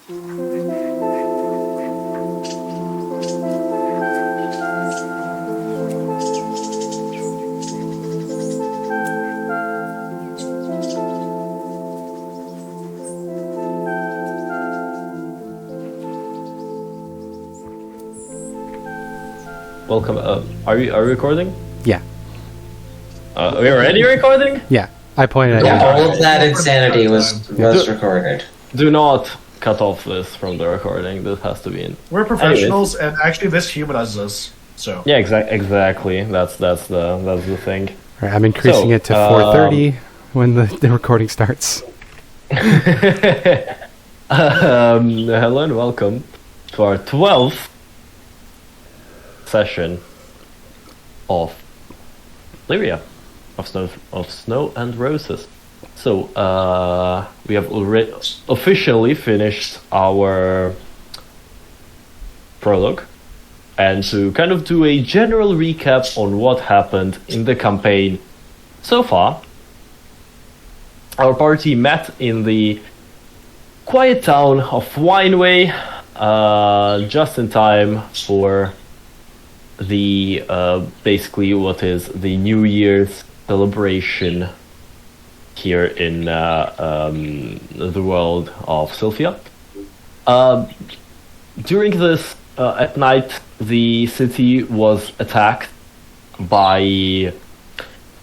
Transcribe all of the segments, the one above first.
Welcome. Are you recording? Yeah. Are we already recording? Yeah. I pointed at Yeah, all of that insanity was recorded. Do not cut off this from the recording. This has to be in. We're professionals, and actually, this humanizes us. So yeah, exactly. That's the thing. Right, I'm increasing it to 4:30 when the recording starts. Hello and welcome to our 12th session of Lyria, of Snow and Roses. So we have already officially finished our prologue, and to kind of do a general recap on what happened in the campaign so far, our party met in the quiet town of Wineway just in time for the basically what is the New Year's celebration here in the world of Sylphya. During this at night, the city was attacked by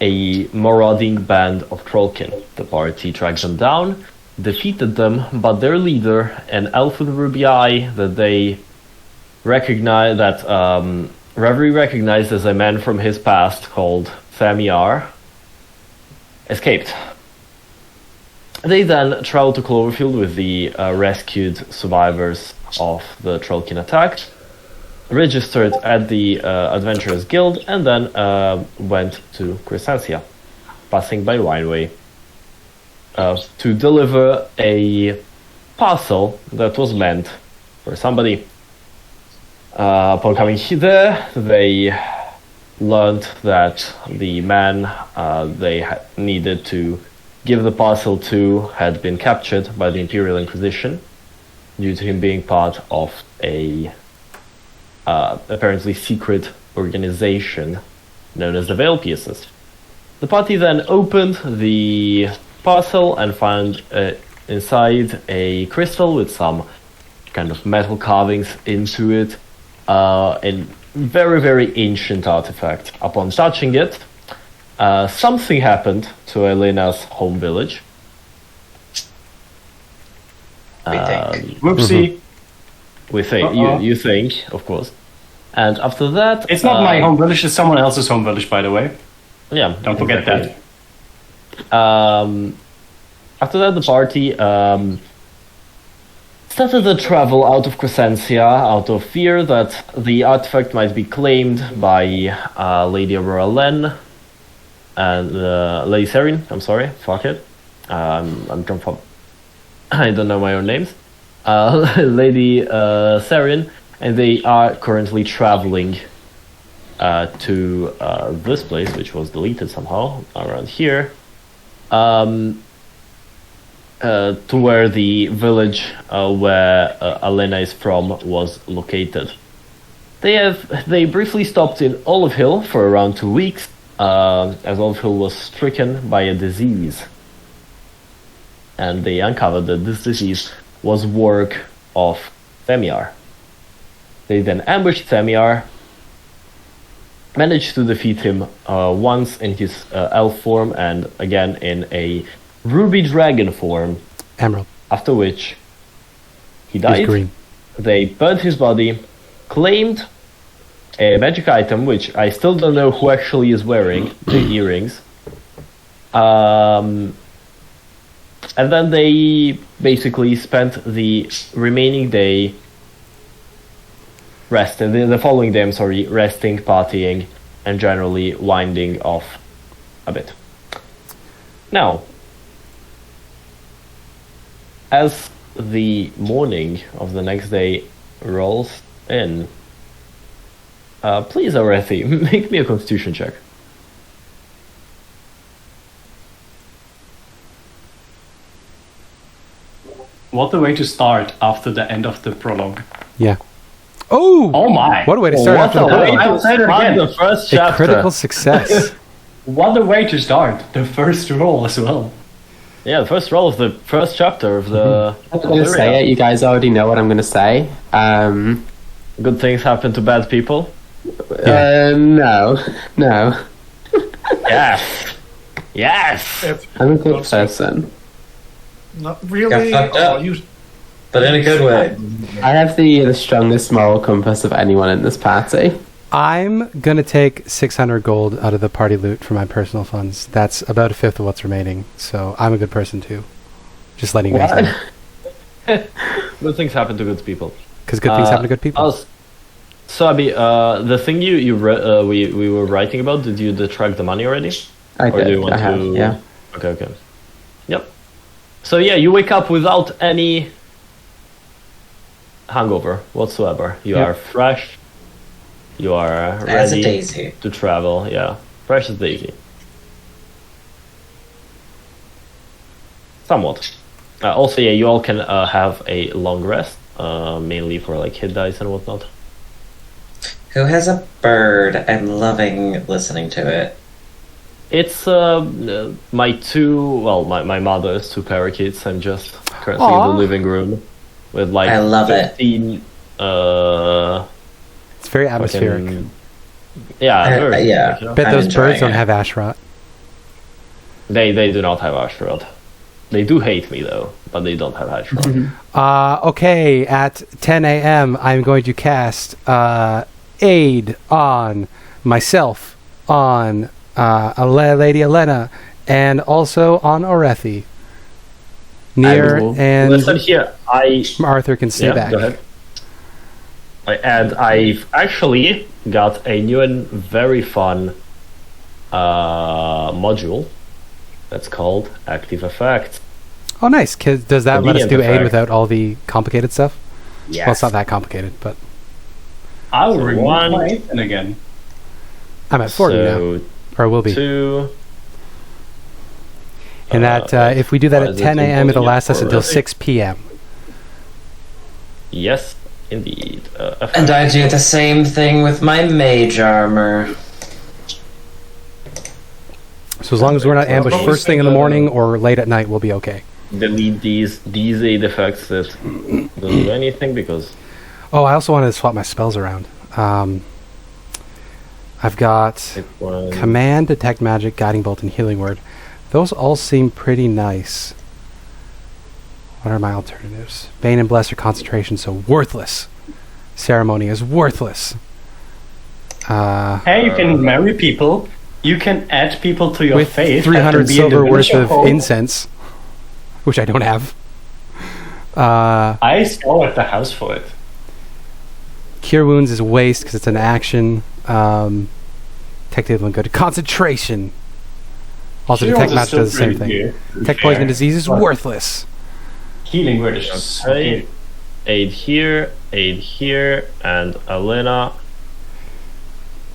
a marauding band of Trollkin. The party tracked them down, defeated them, but their leader, an elf with a ruby eye that they recognized, that Reverie recognized as a man from his past called Heir, escaped. They then traveled to Cloverfield with the rescued survivors of the Trollkin attack, registered at the Adventurers Guild, and then went to Crescencia, passing by Wineway, to deliver a parcel that was meant for somebody. Upon coming there, they learned that the man they needed to give the parcel to had been captured by the Imperial Inquisition due to him being part of a apparently secret organization known as the Veil Piercers. The party then opened the parcel and found inside a crystal with some kind of metal carvings into it, a very, very ancient artifact. Upon touching it, something happened to Alena's home village. Whoopsie. We think, you think, of course. And after that... It's not my home village, it's someone else's home village, by the way. Yeah. Don't forget that. After that, the party started the travel out of Crescencia out of fear that the artifact might be claimed by Lady Aurora Len and Lady Serin. I'm sorry, fuck it. I'm drunk from... I don't know my own names. Lady Serin, and they are currently traveling to this place, which was deleted somehow around here. To where the village where Alena is from was located. They briefly stopped in Olive Hill for around 2 weeks, as Olive Hill was stricken by a disease. And they uncovered that this disease was work of Heir. They then ambushed Heir, managed to defeat him once in his elf form and again in a ruby dragon form. Emerald. After which he died. He's green. They burned his body, claimed a magic item, which I still don't know who actually is wearing, the earrings. And then they basically spent the remaining day resting, the following day, resting, partying, and generally winding off a bit. Now, as the morning of the next day rolls in, please, Aurethi, make me a constitution check. What a way to start after the end of the prologue. Yeah. Oh! Oh my! What a way to start after the What a way prologue. I'll say it again. the first A chapter. critical success. What a way to start! The first roll as well. Yeah, the first roll of the first chapter of the. I'm going to say it. You guys already know what I'm going to say. Good things happen to bad people. No. Yes. Yes. If I'm a good person. not really, Got fucked up. you But in a good way. I have the strongest moral compass of anyone in this party. I'm going to take 600 gold out of the party loot for my personal funds. That's about a fifth of what's remaining. So I'm a good person too. Just letting you guys know. Good things happen to good people. Because good things happen to good people. So Abby, the thing we were writing about, did you detract the money already? I Or do you did. want I have, to? yeah. Okay. Yep. So yeah, you wake up without any hangover whatsoever. You Yep. are fresh. You are As a ready daisy. to travel. Yeah, fresh as daisy. Somewhat. Also, yeah, you all can have a long rest, mainly for like hit dice and whatnot. Who has a bird? I'm loving listening to it. It's my mother's two parakeets. I'm just currently in Aw. the living room with like I love it. 15, It's very atmospheric. fucking- yeah, very yeah. you know? Bet I'm those birds enjoying don't it. have ash rot. They do not have Ashrod. They do hate me though, but they don't have Ashrod. Okay, at 10 a.m., I'm going to cast Aid on myself, on Lady Alena, and also on Aurethi. Nier will- and Listen here, Arthur can stay yeah, back. go ahead. And I've actually got a new and very fun module that's called Active Effects. Oh, nice. Does that let us Convenient do Aid effect. without all the complicated stuff? Yes. Well, it's not that complicated, but I'll So remove one- my Ethan again. I'm at 40 now, So or will be. 2. And that if we do that at 10 a.m., it'll last us until 6 p.m. Yes, indeed. And I do the same thing with my mage armor. So as long as we're not ambushed first thing in the morning or late at night, we'll be okay. delete these aid effects that don't do anything because Oh, I also wanted to swap my spells around. I've got it was Command, Detect Magic, Guiding Bolt, and Healing Word. Those all seem pretty nice. What are my alternatives? Bane and Bless are concentration, so worthless. Ceremony is worthless. Hey, you can marry people. You can add people to your With faith. 300 have them be in the silver worth village of hall. incense, which I don't have. I stole at the house for it. Cure Wounds is waste because it's an action. Detect Evil and Good. Concentration. Also, Cure Detect Wounds is Magic still does the same pretty thing. good, to be Detect Poison fair. and Disease is But worthless. Healing word is just Okay. Aid here, and Alena.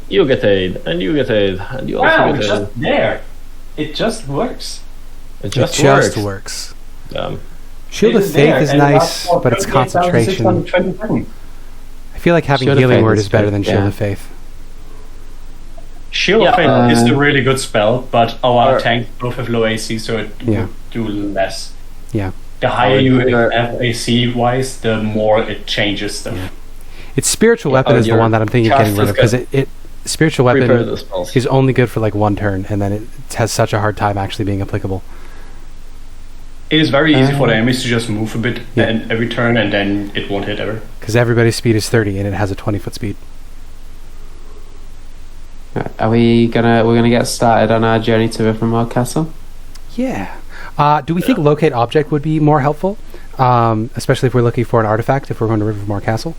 You get aid, and you get aid, and you also Wow, get it's aid. just there. It just works. It It just just works. works. Um, Shield It of is Faith there, is and nice, that's for but it's concentration. 28,627. I feel like having Shield of Healing Faith Word is is better good, than Shield yeah. of Faith. Shield Yeah, of Faith is a uh, really good spell, but our or- tanks both have low AC, so it Yeah. would do less. Yeah. The higher Or you your- have AC wise, the more it changes stuff. Yeah. Its Spiritual Yeah, Weapon or is the your one that I'm thinking of getting rid cast of is because it Spiritual prepare Weapon the spells. is only good for like one turn, and then it has such a hard time actually being applicable. It is very easy for the enemies to just move a bit Yeah. and every turn, and then it won't hit ever. Because everybody's speed is 30, and it has a 20-foot speed. Are we're gonna get started on our journey to Rivermore Castle? Yeah. Do we think Locate Object would be more helpful? Especially if we're looking for an artifact, if we're going to Rivermore Castle?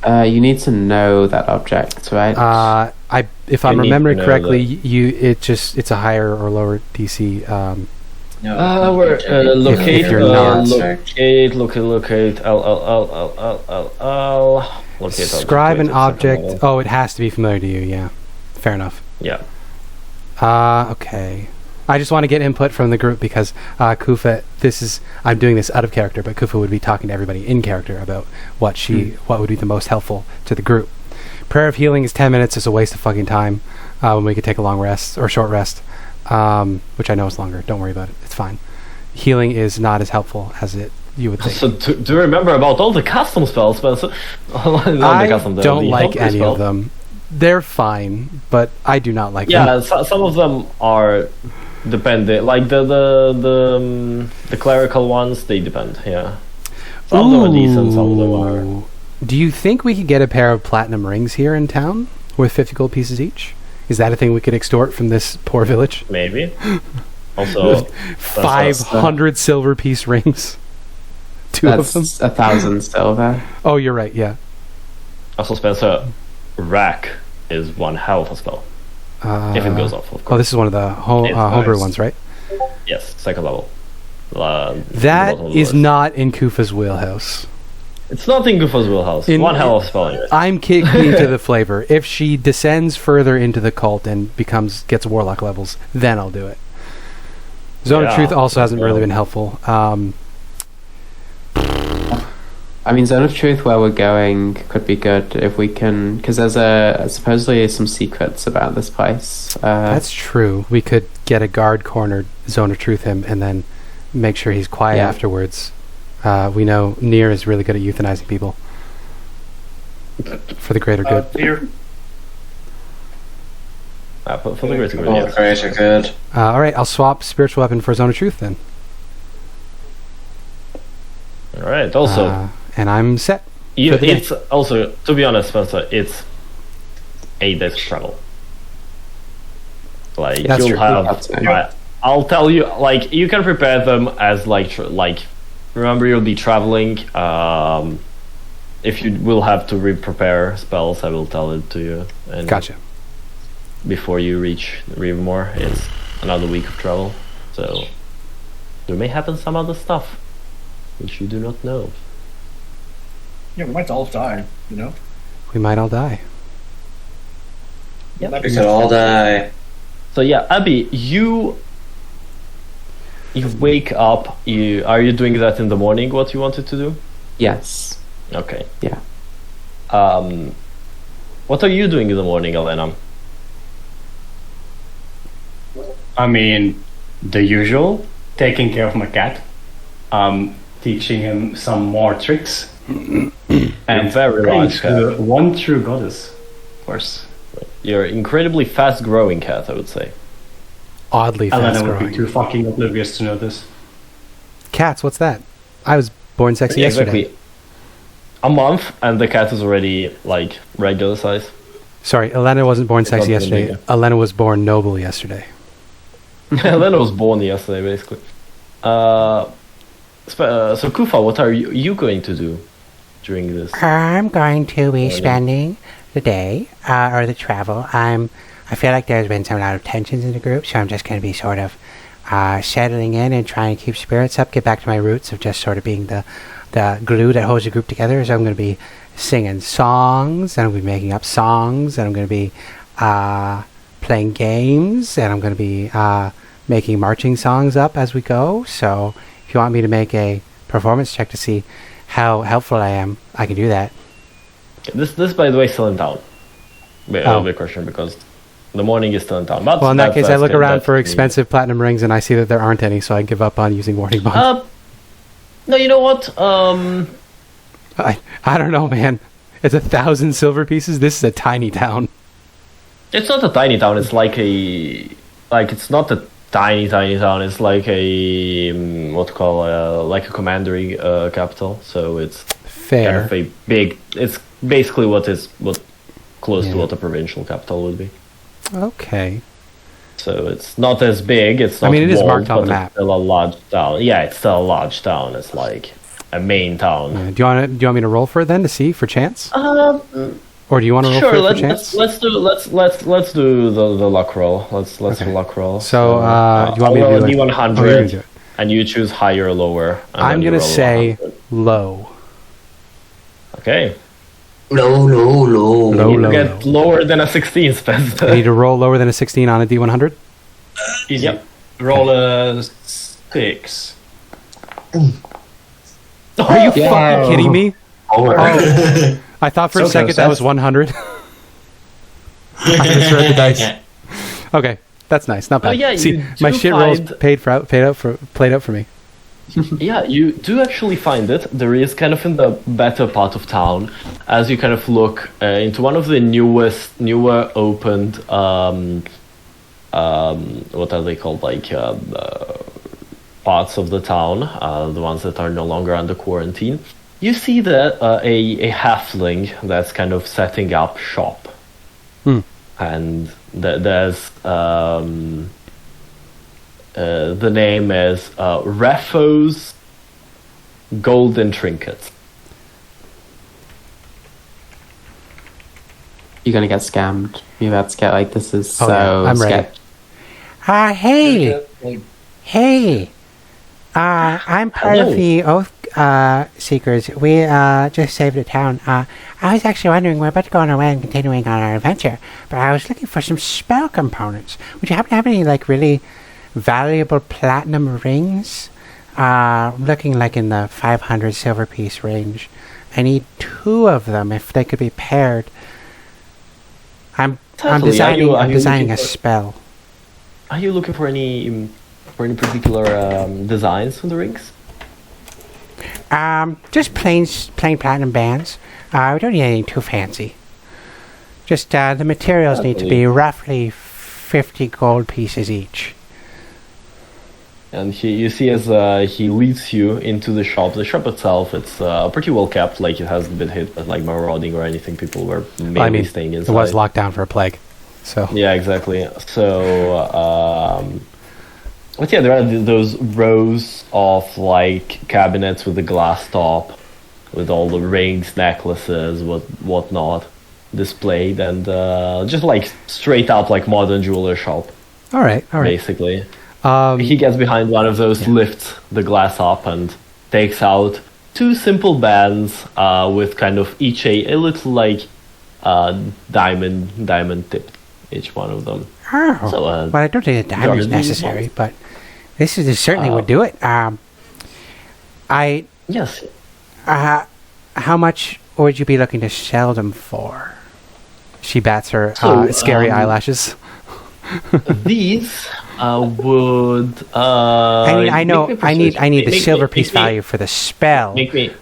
You need to know that object, right? If You I'm need remembering to know correctly, it's a higher or lower DC. No, We're locate, if you're not. locate, locate Scribe an object, object. Oh, it has to be familiar to you. Yeah, fair enough. Yeah. Okay. I just want to get input from the group because Kuffah, I'm doing this out of character, but Kuffah would be talking to everybody in character about what would be the most helpful to the group. Prayer of Healing is 10 minutes. It's a waste of fucking time when we could take a long rest or short rest, which I know is longer. Don't worry about it. It's fine. Healing is not as helpful as you would think. So do you remember about all the custom spells, Spencer? I don't like any of them. They're fine, but I do not like them. Yeah, some of them are dependent. Like the clerical ones, they depend. Yeah, some of them are decent, some of them are. Do you think we could get a pair of platinum rings here in town worth 50 gold pieces each? Is that a thing we could extort from this poor village? Maybe. Also, 500 silver piece rings. Two of them. 1,000 silver. Oh, you're right. Yeah. Also, Spencer, rack is one hell of a spell. If it goes off, of course. Oh, this is one of the homebrew ones, right? Yes, second level. That is not in Kuffah's wheelhouse. It's not in Kuffah's wheelhouse. One hell of a spell anyway. I'm kicking to the flavor. If she descends further into the cult and gets warlock levels, then I'll do it. Zone of Truth also hasn't really been helpful. I mean, Zone of Truth, where we're going, could be good if we can, because there's supposedly some secrets about this place. That's true. We could get a guard cornered, Zone of Truth him, and then make sure he's quiet afterwards. We know Nier is really good at euthanizing people for the greater good. Here. For the greater good. Oh, greater good. All right, I'll swap Spiritual Weapon for Zone of Truth then. All right. Also, and I'm set. It's also, to be honest, Spencer, it's 8 days of travel. Like That's you'll true. have. I'll tell you. Like you can prepare them as like. Remember, you'll be traveling. If you will have to re-prepare spells, I will tell it to you. And gotcha. Before you reach Rivermore, it's another week of travel, so there may happen some other stuff which you do not know. Yeah, we might all die, you know? We might all die. Yeah, We could all die. So yeah, Abby, you wake up. Are you doing that in the morning? What you wanted to do? Yes. Okay. Yeah. What are you doing in the morning, Alena? I mean, the usual, taking care of my cat, teaching him some more tricks, and very praying large to cat. one true goddess, of course. You're an incredibly fast-growing cat, I would say. Oddly fast Alena would be growing. too fucking oblivious to know this. Cats, what's that? I was born sexy Yeah, yesterday. exactly. A month, and the cat is already like regular size. Sorry, Alena wasn't born sexy not been yesterday. bigger. Alena was born noble yesterday. Alena was born yesterday, basically. So Kuffah, what are you going to do during this? I'm going to be Morning. spending the day or the travel. I feel like there's been some lot of tensions in the group, so I'm just going to be sort of settling in and trying to keep spirits up, get back to my roots of just sort of being the glue that holds the group together. So I'm going to be singing songs, and I'm going to be making up songs, and I'm going to be playing games, and I'm going to be making marching songs up as we go. So if you want me to make a performance check to see how helpful I am, I can do that. This by the way, is still in town. Oh. Big question, because the morning is still in town. But Well, in that case, I look around for that's- expensive platinum rings, and I see that there aren't any, so I give up on using warning bonds. No, you know what? I don't know, man. It's 1,000 silver pieces. This is a tiny town. It's not a tiny town. It's like it's not a tiny town. It's like a like a commandery capital. So it's Fair. kind of a big. It's basically what close Yeah. to what a provincial capital would be. Okay. So it's not as big. It's not. I mean, it is walled, marked on the but map. It's still a large town. Yeah, it's still a large town. It's like a main town. Do you want me to roll for it then to see for chance, or do you want to roll Sure. for it for chance? Let's do the luck roll. Let's do luck roll. So, do you want me to I'll do it? roll a Oh, you're gonna do D100, it. and you choose higher or lower. and I'm then you gonna roll a say 100. low. Okay. No. Low, You low, get low. lower than a 16, Spencer. I need to roll lower than a 16 on a D100. Easy. Yep. Roll a 6. Are you fucking kidding me? Or I thought for a So second close, that was 100. I misread the dice. Okay, that's nice. Not bad. yeah, you See, do my shit rolls find- played out for me. Yeah, you do actually find it. There is kind of in the better part of town, as you kind of look into one of the newer opened, what are they called, like parts of the town, the ones that are no longer under quarantine. You see that a halfling that's kind of setting up shop, and there's the name is Refo's Golden Trinkets. You're gonna get scammed. You're about to get like this is so I'm ready. Hey. I'm part of Hello. the Oath Seekers. We just saved a town. I was actually wondering, we're about to go on our way and continuing on our adventure, but I was looking for some spell components. Would you happen to have any, like, really valuable platinum rings? Looking like in the 500 silver piece range. I need 2 of them if they could be paired. I'm Totally. designing, Are I'm you designing a looking for- spell. Are you looking for any particular designs on the rings? Just plain platinum bands. We don't need anything too fancy. Just the materials need to be roughly 50 gold pieces each. And you see as he leads you into the shop. The shop itself, it's pretty well kept. Like it hasn't been hit by like marauding or anything. People were mainly staying inside. It was locked down for a plague. So Yeah, exactly. So, but yeah, there are those rows of like cabinets with the glass top, with all the rings, necklaces, whatnot displayed, and just like straight up like modern jeweler shop, all right. basically. He gets behind one of those, lifts the glass up, and takes out 2 simple bands with kind of each a little like diamond tipped, each one of them. Oh, So, well, I don't think a diamond is Jordan, necessary, but this certainly would do it. Yes. How much would you be looking to sell them for? She bats her So, scary eyelashes. These would. I know. make me I need the make- silver make- piece make me- value for the spell. Make me a.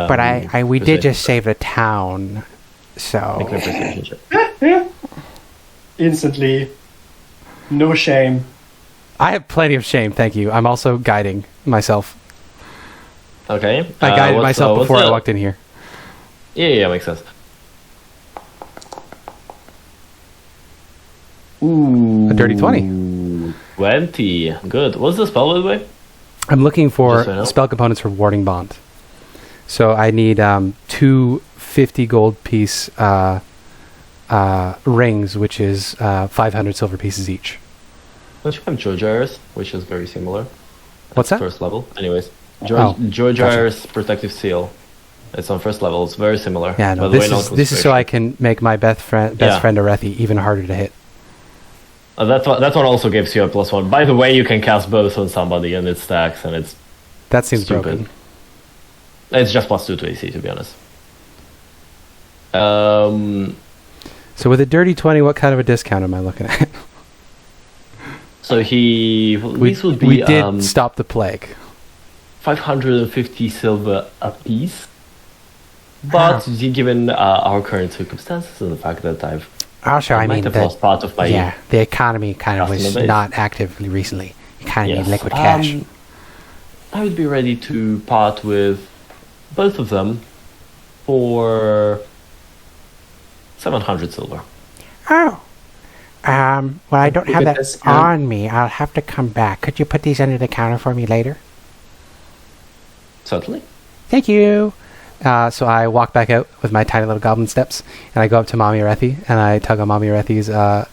But we did perception- just save the town, so Make me a perception check. Instantly. No shame. I have plenty of shame, thank you. I'm also guiding myself. Okay. I guided what's- myself what's before I the- walked in here. Yeah, makes sense. Ooh. A dirty 20. 20. Good. What's the spell, by the way? I'm looking for Just so I know. spell components for Warding Bond. So I need 2 50 gold piece rings, which is 500 silver pieces each. Don't you have Jojar's, which is very similar? What's That's that? First level. Anyways, Oh, Jojar's protective seal. It's on first level. It's very similar. Yeah, By no, the way, this is so I can make my best friend Yeah. Aurethi even harder to hit. That one also gives you a +1. By the way, you can cast both on somebody, and it stacks, and it's That seems stupid. broken. It's just +2 to AC, to be honest. So with a dirty 20, what kind of a discount am I looking at? So these would be we did stop the plague. 550 silver apiece. But given our current circumstances and the fact that also I might have lost part of my the economy kind of was customer base. not active recently. You kind of Yes. need liquid cash. I would be ready to part with both of them for 700 silver. Oh. Well, I don't Pretty have good that discount. on me. I'll have to come back. Could you put these under the counter for me later? Certainly. Thank you. So I walk back out with my tiny little goblin steps, and I go up to Mommy Aurethi, and I tug on Mommy Aurethi's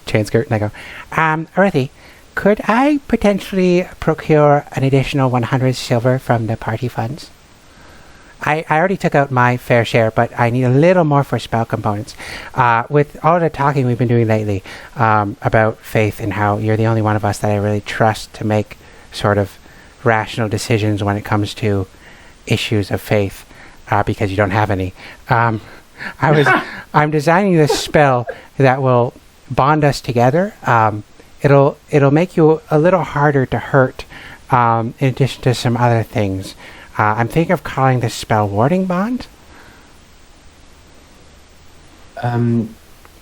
chain skirt, and I go, Aurethi, could I potentially procure an additional 100 silver from the party funds? I already took out my fair share, but I need a little more for spell components. With all the talking we've been doing lately about faith and how you're the only one of us that I really trust to make sort of rational decisions when it comes to issues of faith, because you don't have any. I'm designing this spell that will bond us together. It'll make you a little harder to hurt, in addition to some other things. I'm thinking of calling this spell Warding Bond.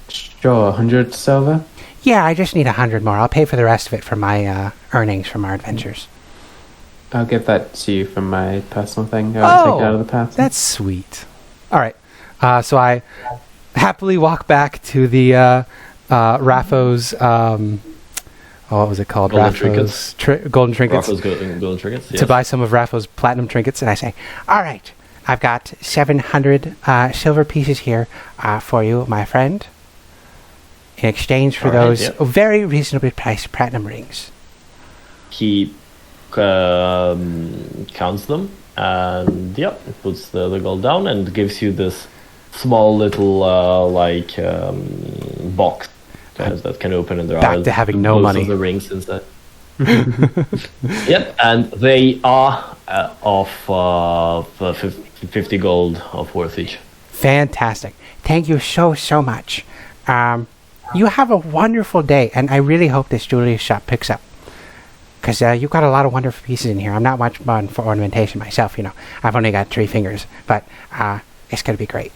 Sure, 100 silver. Yeah, I just need 100 more. I'll pay for the rest of it from my earnings from our adventures. I'll give that to you from my personal thing. I'll take it out of the path. That's sweet. All right. So I happily walk back to the Rapho's. What was it called? Golden Rapho's golden trinkets. Rapho's golden trinkets. Yes. To buy some of Rapho's platinum trinkets, and I say, All right, I've got 700 silver pieces here for you, my friend, in exchange for those very reasonably priced platinum rings. He counts them and puts the gold down and gives you this small little box that can open, and there back are to having no most money. of the rings inside. Yep, and they are of 50 gold of worth each. Fantastic. Thank you so much. You have a wonderful day, and I really hope this jewelry shop picks up. Because you've got a lot of wonderful pieces in here. I'm not much fun for ornamentation myself, you know. I've only got 3 fingers, but it's going to be great.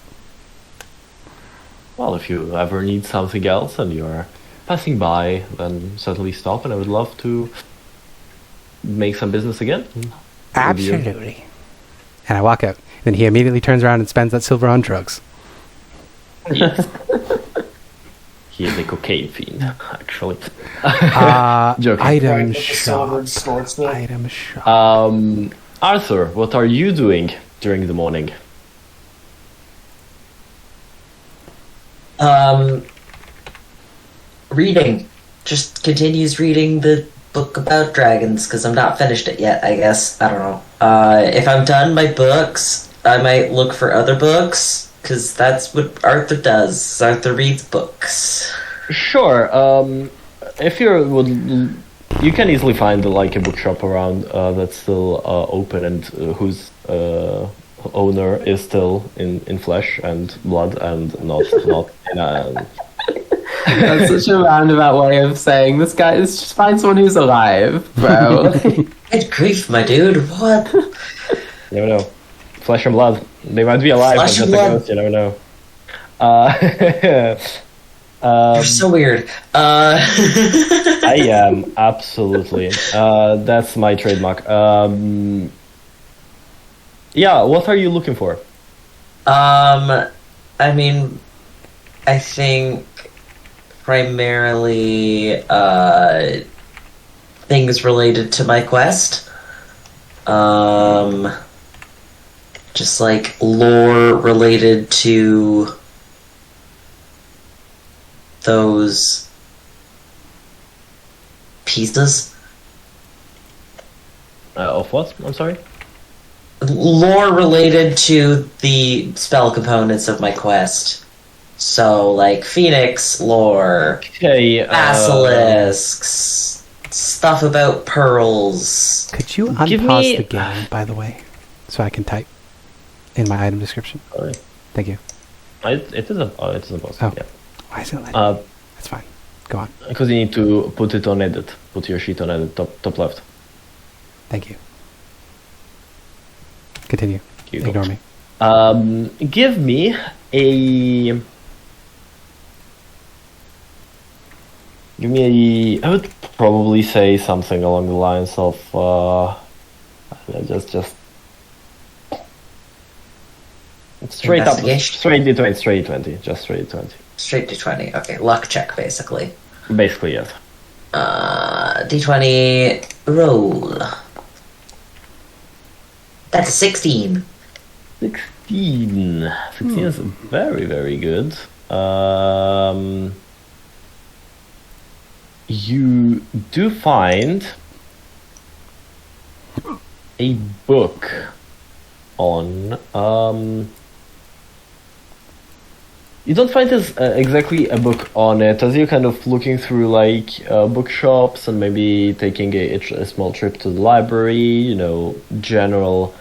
Well, if you ever need something else and you're passing by, then certainly stop, and I would love to make some business again. Absolutely. And I walk out. Then he immediately turns around and spends that silver on drugs. Yes. He is a cocaine fiend, actually. Joking. Item Silver shop. snorts them. Item shop. Arthur, what are you doing during the morning? Reading. Just continues reading the book about dragons, because I'm not finished it yet, I guess. I don't know. If I'm done my books, I might look for other books, because that's what Arthur does. Arthur reads books. Sure. If you can easily find a bookshop around that's still open and whose owner is still in flesh and blood and not in That's such a roundabout way of saying this guy is just find someone who's alive, bro. Good grief, my dude. What? You never know. Flesh and blood. They might be alive, Flesh but and just a blood. ghost, you never know. You're so weird. I am, absolutely. That's my trademark. Yeah, what are you looking for? I mean, I think primarily things related to my quest. Just like lore related to those pieces. Of what? I'm sorry? Lore related to the spell components of my quest. So, like, Phoenix lore, Okay. basilisks, stuff about pearls. Could you Give unpause me- the game, by the way, so I can type in my item description? Sorry. Thank you. It isn't. Oh, it isn't possible. Oh. Yeah. Why is it like That's fine. Go on. Because you need to put it on edit. Put your sheet on edit, top left. Thank you. Continue. You go. Ignore me. Give me a. I would probably say something along the lines of just straight up, Investigation? straight D20, straight 20, just straight 20. Straight D20. Okay, luck check, basically. Basically, yes. D20, roll. That's a 16. 16. 16 is very, very good. You do find a book on. You don't find this exactly a book on it, as you're kind of looking through like bookshops and maybe taking a small trip to the library, general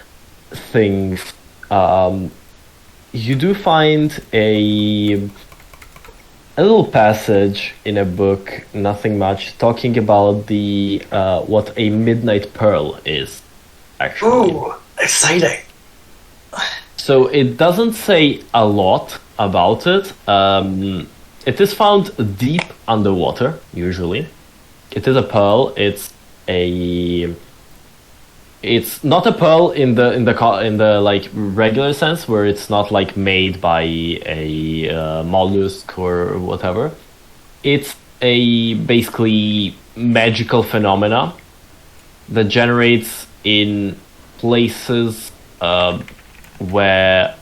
things. You do find a little passage in a book, nothing much, talking about the what a midnight pearl is, actually. Ooh, exciting. So it doesn't say a lot about it. It is found deep underwater, usually. It is a pearl. It's not a pearl in the like regular sense, where it's not like made by a mollusk or whatever. It's a basically magical phenomena that generates in places where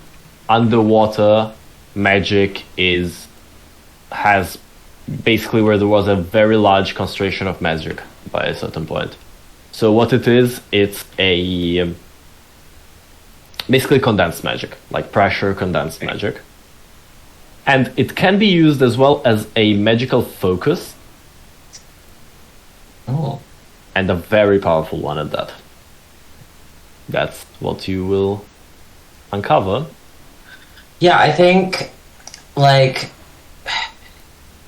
underwater magic has basically where there was a very large concentration of magic by a certain point. So what it is, it's a basically condensed magic, like pressure condensed magic. And it can be used as well as a magical focus. Oh. And a very powerful one at that. That's what you will uncover. Yeah, I think, like,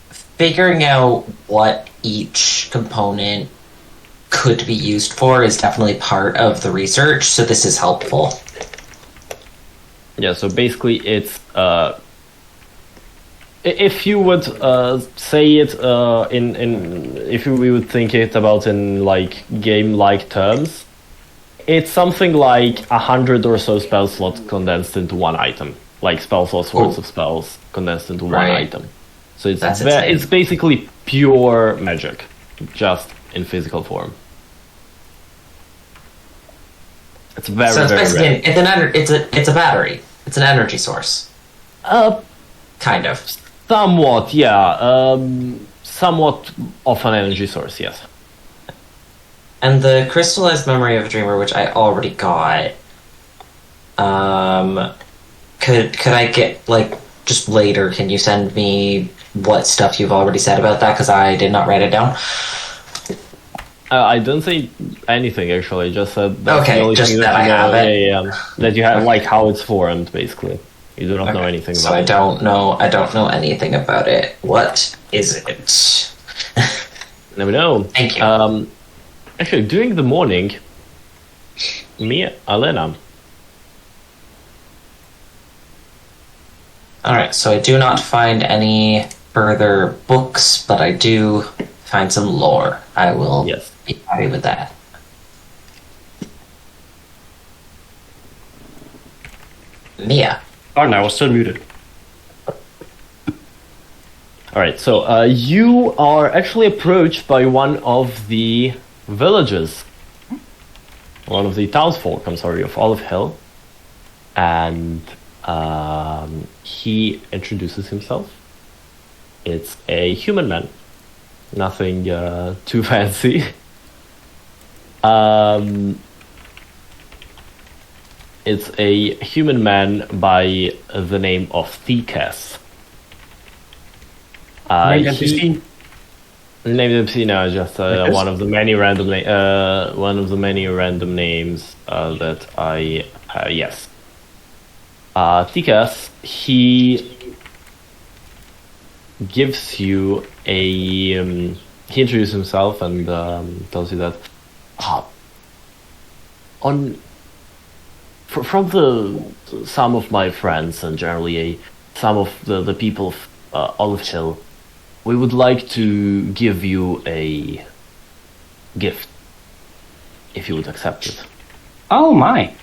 figuring out what each component could be used for is definitely part of the research, so this is helpful. Yeah, so basically it's if you would say it we would think it about in like game-like terms, it's something like 100 or so spell slots condensed into one item, like spell slots worth of spells condensed into one item. So it's basically pure magic, just in physical form. It's very, so it's very basically it's a battery. It's an energy source. Kind of. Somewhat, yeah. Somewhat of an energy source, yes. And the crystallized memory of a dreamer, which I already got. Could I get like just later? Can you send me what stuff you've already said about that? Because I did not write it down. I don't say anything actually. Just said that's okay, the only just thing that I have it. Yeah. That you have like how it's formed, basically. You do not know anything about it. So I don't know anything about it. What is it? Never know. Thank you. Actually, during the morning, Alena. Alright, so I do not find any further books, but I do find some lore. I will be happy with that. Mia. Oh no, I was still muted. Alright, so you are actually approached by one of the villagers. One of the townsfolk, of Olive Hill. And he introduces himself. It's a human man. Nothing too fancy. It's a human man by the name of Thekas. Named NPC? Named NPC, no, just one of the many random names that I yes. Thekas, he gives you he introduces himself and tells you that from some of my friends and generally some of the people of Olive Hill, we would like to give you a gift if you would accept it. Oh my!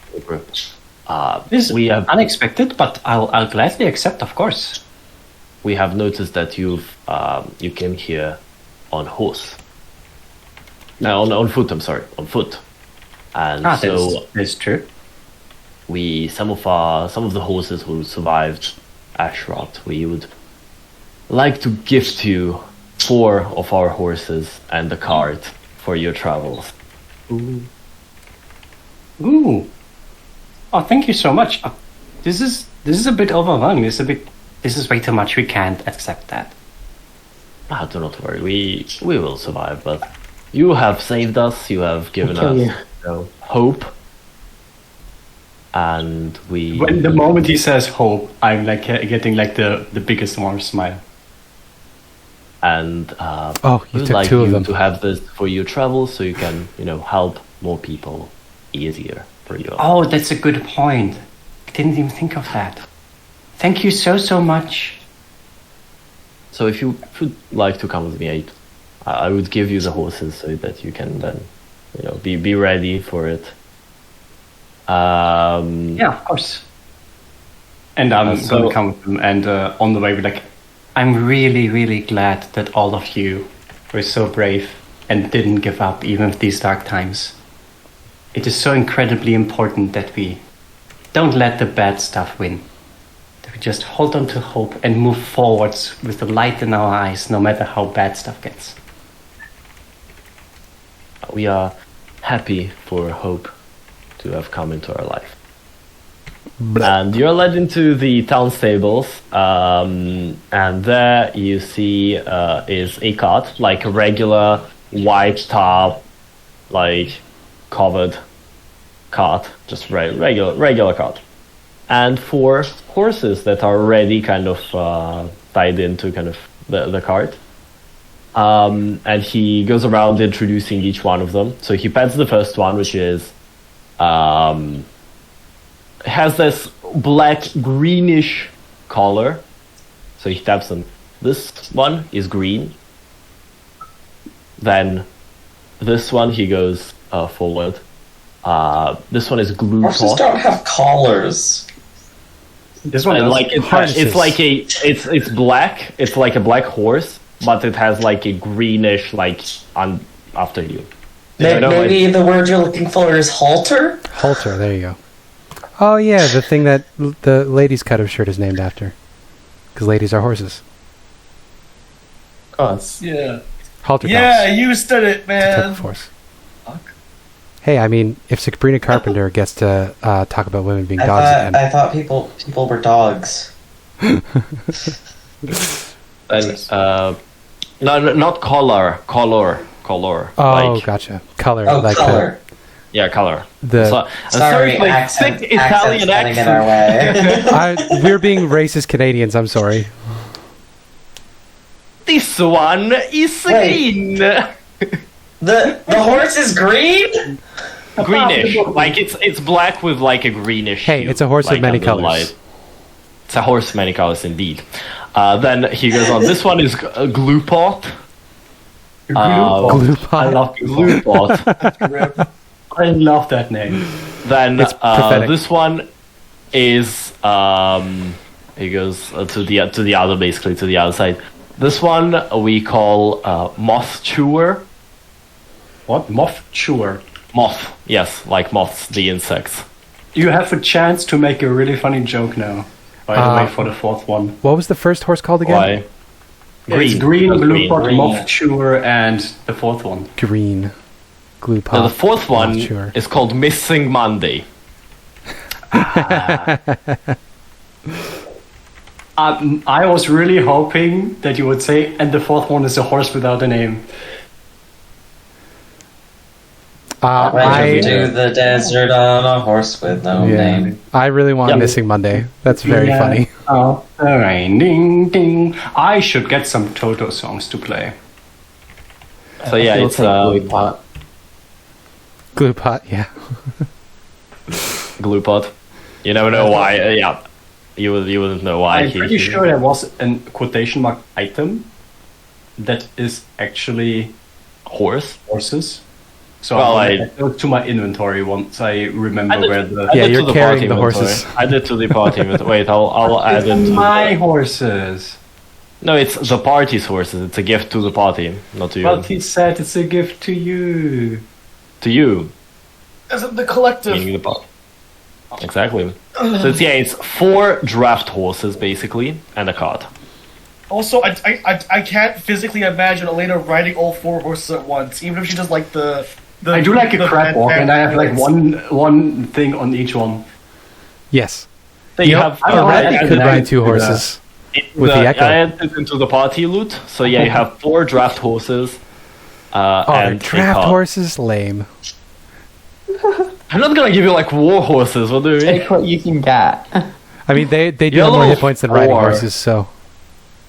This is unexpected, but I'll gladly accept, of course. We have noticed that you came here on horse. No, on foot. I'm sorry, on foot. And so that's true. Some of the horses who survived Ashrot, we would like to gift you 4 of our horses and a cart for your travels. Ooh. Oh, thank you so much. This is a bit overwhelming. This is way too much. We can't accept that. Do not worry. We will survive. But you have saved us. You have given us hope. And we. When the moment he says hope, I'm like getting like the biggest warm smile. And you we'd took like two of you them. to have this for your travels, so you can help more people easier for you. Oh, that's a good point. I didn't even think of that. Thank you so much. So if you would like to come with me, I would give you the horses so that you can then, be ready for it. Yeah, of course. And I'm going to come with them, and on the way we're like, I'm really, really glad that all of you were so brave and didn't give up even with these dark times. It is so incredibly important that we don't let the bad stuff win. That we just hold on to hope and move forwards with the light in our eyes, no matter how bad stuff gets. We are happy for hope to have come into our life. And you're led into the town stables, and there you see is a cart, like a regular white top, like covered cart, just regular cart, and 4 horses that are already kind of tied into kind of the cart. And he goes around introducing each one of them. So he pets the first one, which is has this black greenish color. So he taps them. This one is green. Then this one he goes forward. This one is glue Horses pot. don't have collars. This one And does. like it's like it's black. It's like a black horse, but it has like a greenish after you. Maybe the word you're looking for is halter? Halter, there you go. Oh yeah, the thing that the ladies' cut of shirt is named after. Because ladies are horses. Of course. Yeah. Halter Yeah, cuffs. you said it, Type man. of horse. Hey, I mean, if Sabrina Carpenter gets to talk about women being dogs again. I thought people were dogs. And no, not color. Oh, gotcha. Color. Oh, like color. Color. The Sorry, like accent, thick Italian accent's getting in accent. our way. we're being racist Canadians. I'm sorry. This one is Wait. green. The horse is green? Greenish. Like it's black with like a greenish Hey, hue, it's a horse with like many under colors. light. It's a horse with many colors indeed. Then he goes on. This one is a glue pot. Glue I pot. love Glue pot. I love that name. Then It's prophetic. this one is he goes to the other, basically to the other side. This one we call moth chewer. What? Moth chewer. Moth, yes, like moths, the insects. You have a chance to make a really funny joke now. By the way, for the 4th one. What was the first horse called again? Why? It's green, blue pot, Green. moth chewer, and the 4th one. Green. Glue pot. Now, the 4th one Moth chewer. is called Missing Monday. I was really hoping that you would say, and the 4th one is a horse without a name. Went I to the desert on a horse with no name. I really want Yeah. Missing Monday. That's very Yeah. funny. Oh, the rain, ding, ding. I should get some Toto songs to play. So yeah, We'll it's take glue pot. Glue pot, yeah. glue pot. You never know why. Yeah, you wouldn't know why. I'm pretty sure there was a quotation mark item that is actually horse. horses. So Well, I'll add those to my inventory once I remember where the... Yeah, Add it you're to the carrying party the inventory. horses. Add it to the party inventory. Wait, I'll add it to my horses. No, it's the party's horses. It's a gift to the party, not to you. But he said it's a gift to you. To you, As in the collective. meaning the party. Exactly. So it's 4 draft horses basically, and a cart. Also, I can't physically imagine Alena riding all 4 horses at once, even if she does like the I do like a the crab walk, and I have like dance. one thing on each one. Yes. They have. Aurethi could ride 2 horses with the echo. I added into the party loot, so yeah, you have 4 draft horses. And draft horses, lame. I'm not gonna give you like war horses. What do you mean? Take what you can get. I mean, they do have more hit points than riding horses, so.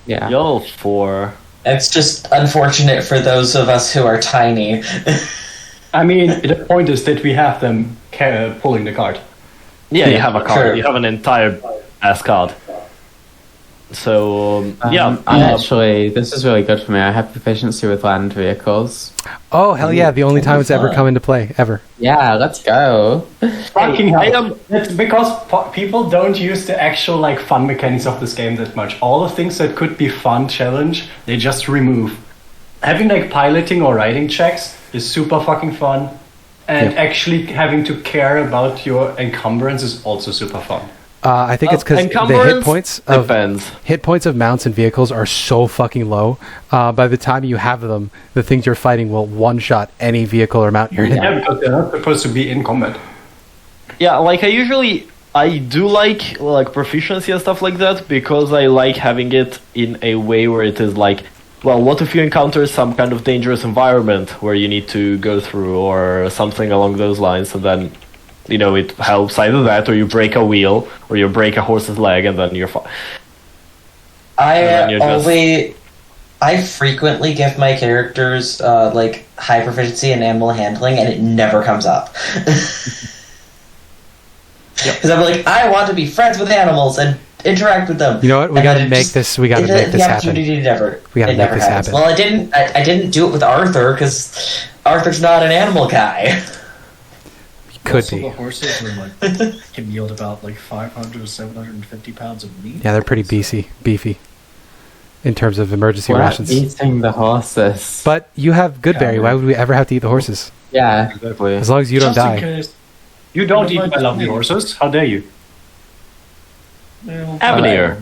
Yeah. Yellow 4. It's just unfortunate for those of us who are tiny. I mean, the point is that we have them pulling the cart. Yeah, you have a card. Sure. You have an entire ass card. So Actually, this is really good for me. I have proficiency with land vehicles. Oh, hell yeah, the only time it's ever come into play, ever. Yeah, let's go. Fucking hell. It's because people don't use the actual like fun mechanics of this game that much. All the things that could be fun challenge, they just remove. Having like piloting or riding checks is super fucking fun. And actually having to care about your encumbrance is also super fun. I think it's because the hit points of mounts and vehicles are so fucking low. By the time you have them, the things you're fighting will one-shot any vehicle or mount you're in. Yeah, because they're not supposed to be in combat. Yeah, like I do like proficiency and stuff like that because I like having it in a way where it is like, well, what if you encounter some kind of dangerous environment where you need to go through or something along those lines, and then, you know, it helps either that or you break a wheel or you break a horse's leg and then you're fine. I frequently give my characters like high proficiency in animal handling, and it never comes up. Because I'm like, I want to be friends with animals and interact with them. You know what? We got to make this. We got to make this happen. We got to make this happen. Well, I didn't do it with Arthur because Arthur's not an animal guy. Could be. The horses are like can yield about like 500 to 750 pounds of meat. Yeah, they're pretty beefy in terms of emergency rations. Eating the horses. But you have Goodberry. Why would we ever have to eat the horses? Yeah, exactly. As long as you don't die. You don't eat my lovely horses. How dare you? Avenir.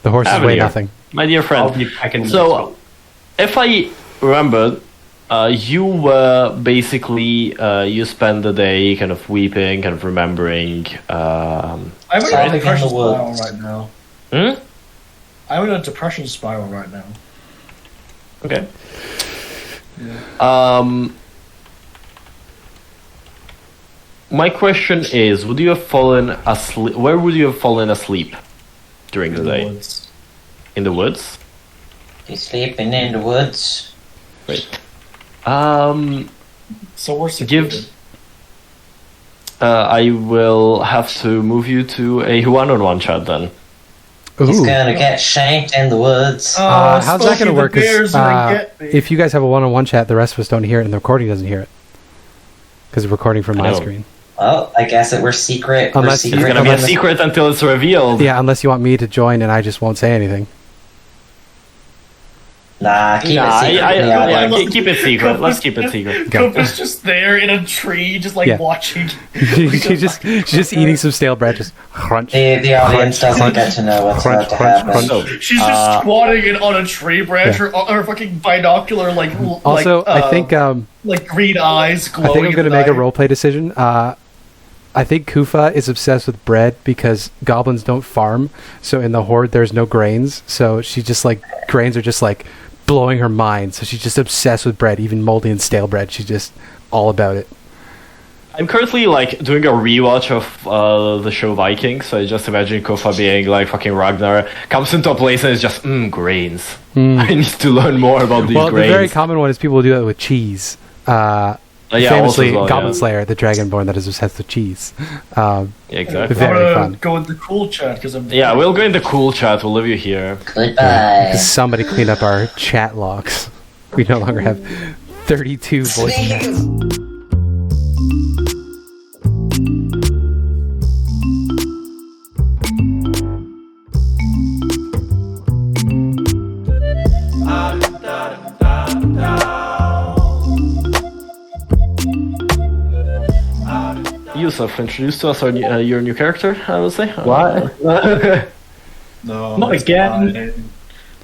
The horses weigh nothing. My dear friend. So, if I remember, you were basically you spend the day kind of weeping, kind of remembering. I'm in a depression spiral right now. I'm in a depression spiral right now. Okay. Yeah. My question is: would you have fallen asleep? Where would you have fallen asleep during the day? Woods. In the woods. He's sleeping in the woods. Great. So we're secluded. I will have to move you to a one-on-one chat then. He's gonna get shanked in the woods. How's that gonna work? If you guys have a one-on-one chat, the rest of us don't hear it, and the recording doesn't hear it because it's recording from my screen. Well, I guess we're secret. Unless it's gonna be a secret until it's revealed. Yeah, unless you want me to join and I just won't say anything. Nah, keep it secret. Keep it secret. Let's keep it secret. Kuffah's just there in a tree, just like watching. she's just eating some stale bread, just crunch. The audience doesn't get to know what's about to happen. She's just squatting on a tree branch, her fucking binocular, Also, I think like green eyes glowing. I think I'm gonna make a roleplay decision. I think Kuffah is obsessed with bread because goblins don't farm, so in the horde there's no grains. So she just like grains are just like blowing her mind. So she's just obsessed with bread, even moldy and stale bread. She's just all about it. I'm currently like doing a rewatch of the show Vikings. So I just imagine Kuffah being like fucking Ragnar, comes into a place and it's just grains. I need to learn more about these grains. Well, the very common one is people do that with cheese. Famously, Goblin Slayer, the Dragonborn that is obsessed with cheese. Exactly. Very fun. Go in the cool chat because we'll go in the cool chat. We'll leave you here. Goodbye. Somebody clean up our chat logs. We no longer have 32 voice chats. Yusuf, introduce to us your new character, I would say. What? No. Not again.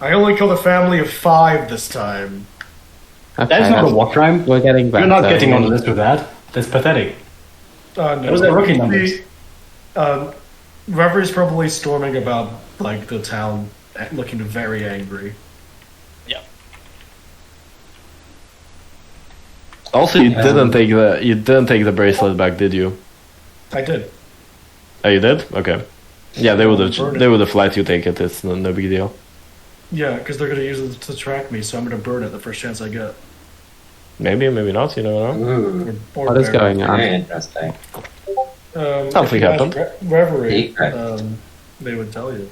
I only killed a family of 5 this time. Okay, That's not a walk rhyme. We're getting back. You're not getting on the list with that. That's pathetic. No. Those are rookie numbers. Reverie's probably storming about like the town, looking very angry. Yeah. Also, you didn't take the bracelet back, did you? I did. Oh, you did? Okay. Yeah, they would have let you take it. It's no big deal. Yeah, because they're gonna use it to track me, so I'm gonna burn it the first chance I get. Maybe, maybe not. You never know. Ooh, What is going on? very interesting. Something happened. Reverie, they would tell you.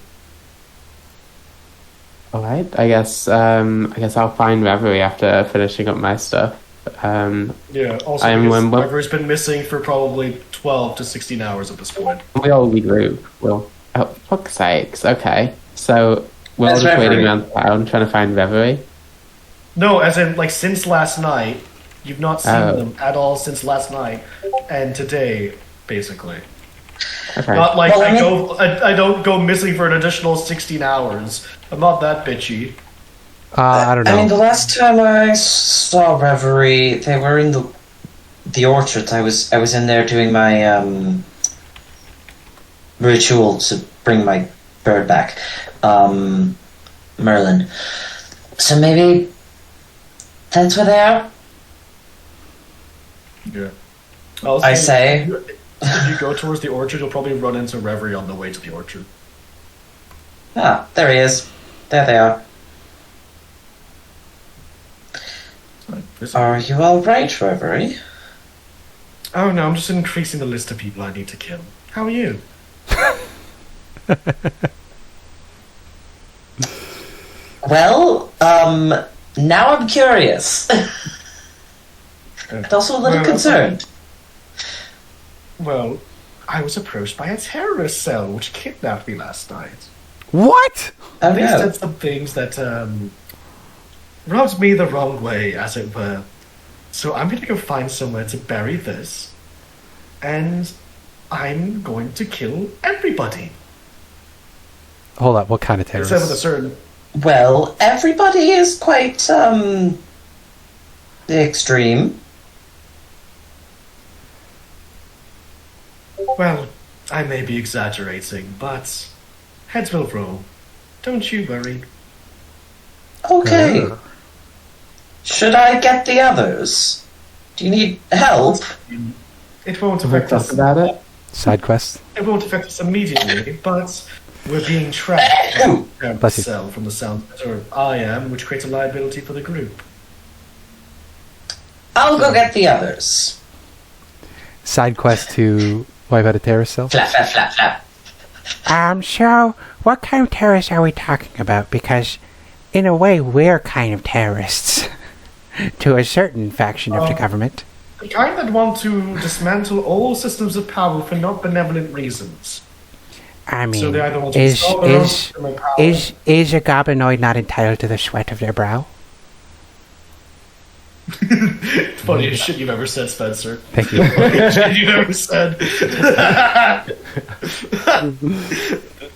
All right. I guess I'll find Reverie after finishing up my stuff. Yeah. Also, Reverie's been missing for probably 12 to 16 hours at this point. We all regroup. Well, oh, fuck's sakes. Okay. So we're all That's just waiting Reverie. around town trying to find Reverie. No, as in like since last night, you've not seen them at all since last night and today, basically. Okay. Not like Well, I don't go missing for an additional 16 hours. I'm not that bitchy. I don't know. I mean, the last time I saw Reverie, they were in the orchard. I was in there doing my ritual to bring my bird back, Merlin. So maybe that's where they are. Yeah. I say. If you go towards the orchard, you'll probably run into Reverie on the way to the orchard. Ah, there he is. There they are. Are you all right, Reverie? Oh no, I'm just increasing the list of people I need to kill. How are you? Well, now I'm curious. And also a little concerned. Well, I was approached by a terrorist cell which kidnapped me last night. What? Oh, They no. said some things that rubbed me the wrong way, as it were. So I'm gonna go find somewhere to bury this, and I'm going to kill everybody. Hold up. What kind of Except with a terrorist? certain. Well, everybody is quite, extreme. Well, I may be exaggerating, but heads will roll. Don't you worry. Okay. Should I get the others? Do you need help? It won't Have we affect us. talked about it? Side quest. It won't affect us immediately, but we're being tracked by a Bless you. cell from the sound, or I am, which creates a liability for the group. I'll go get the others. Side quest to wipe out a terrorist cell. Flap, flap, flap, flap. So, what kind of terrorists are we talking about? Because, in a way, we're kind of terrorists to a certain faction of the government. The kind that want to dismantle all systems of power for not benevolent reasons. I So mean, they either want to is install their own system of power. is a goblinoid not entitled to the sweat of their brow? Funniest shit you've ever said, Spencer. Thank you. Funniest shit you've ever said.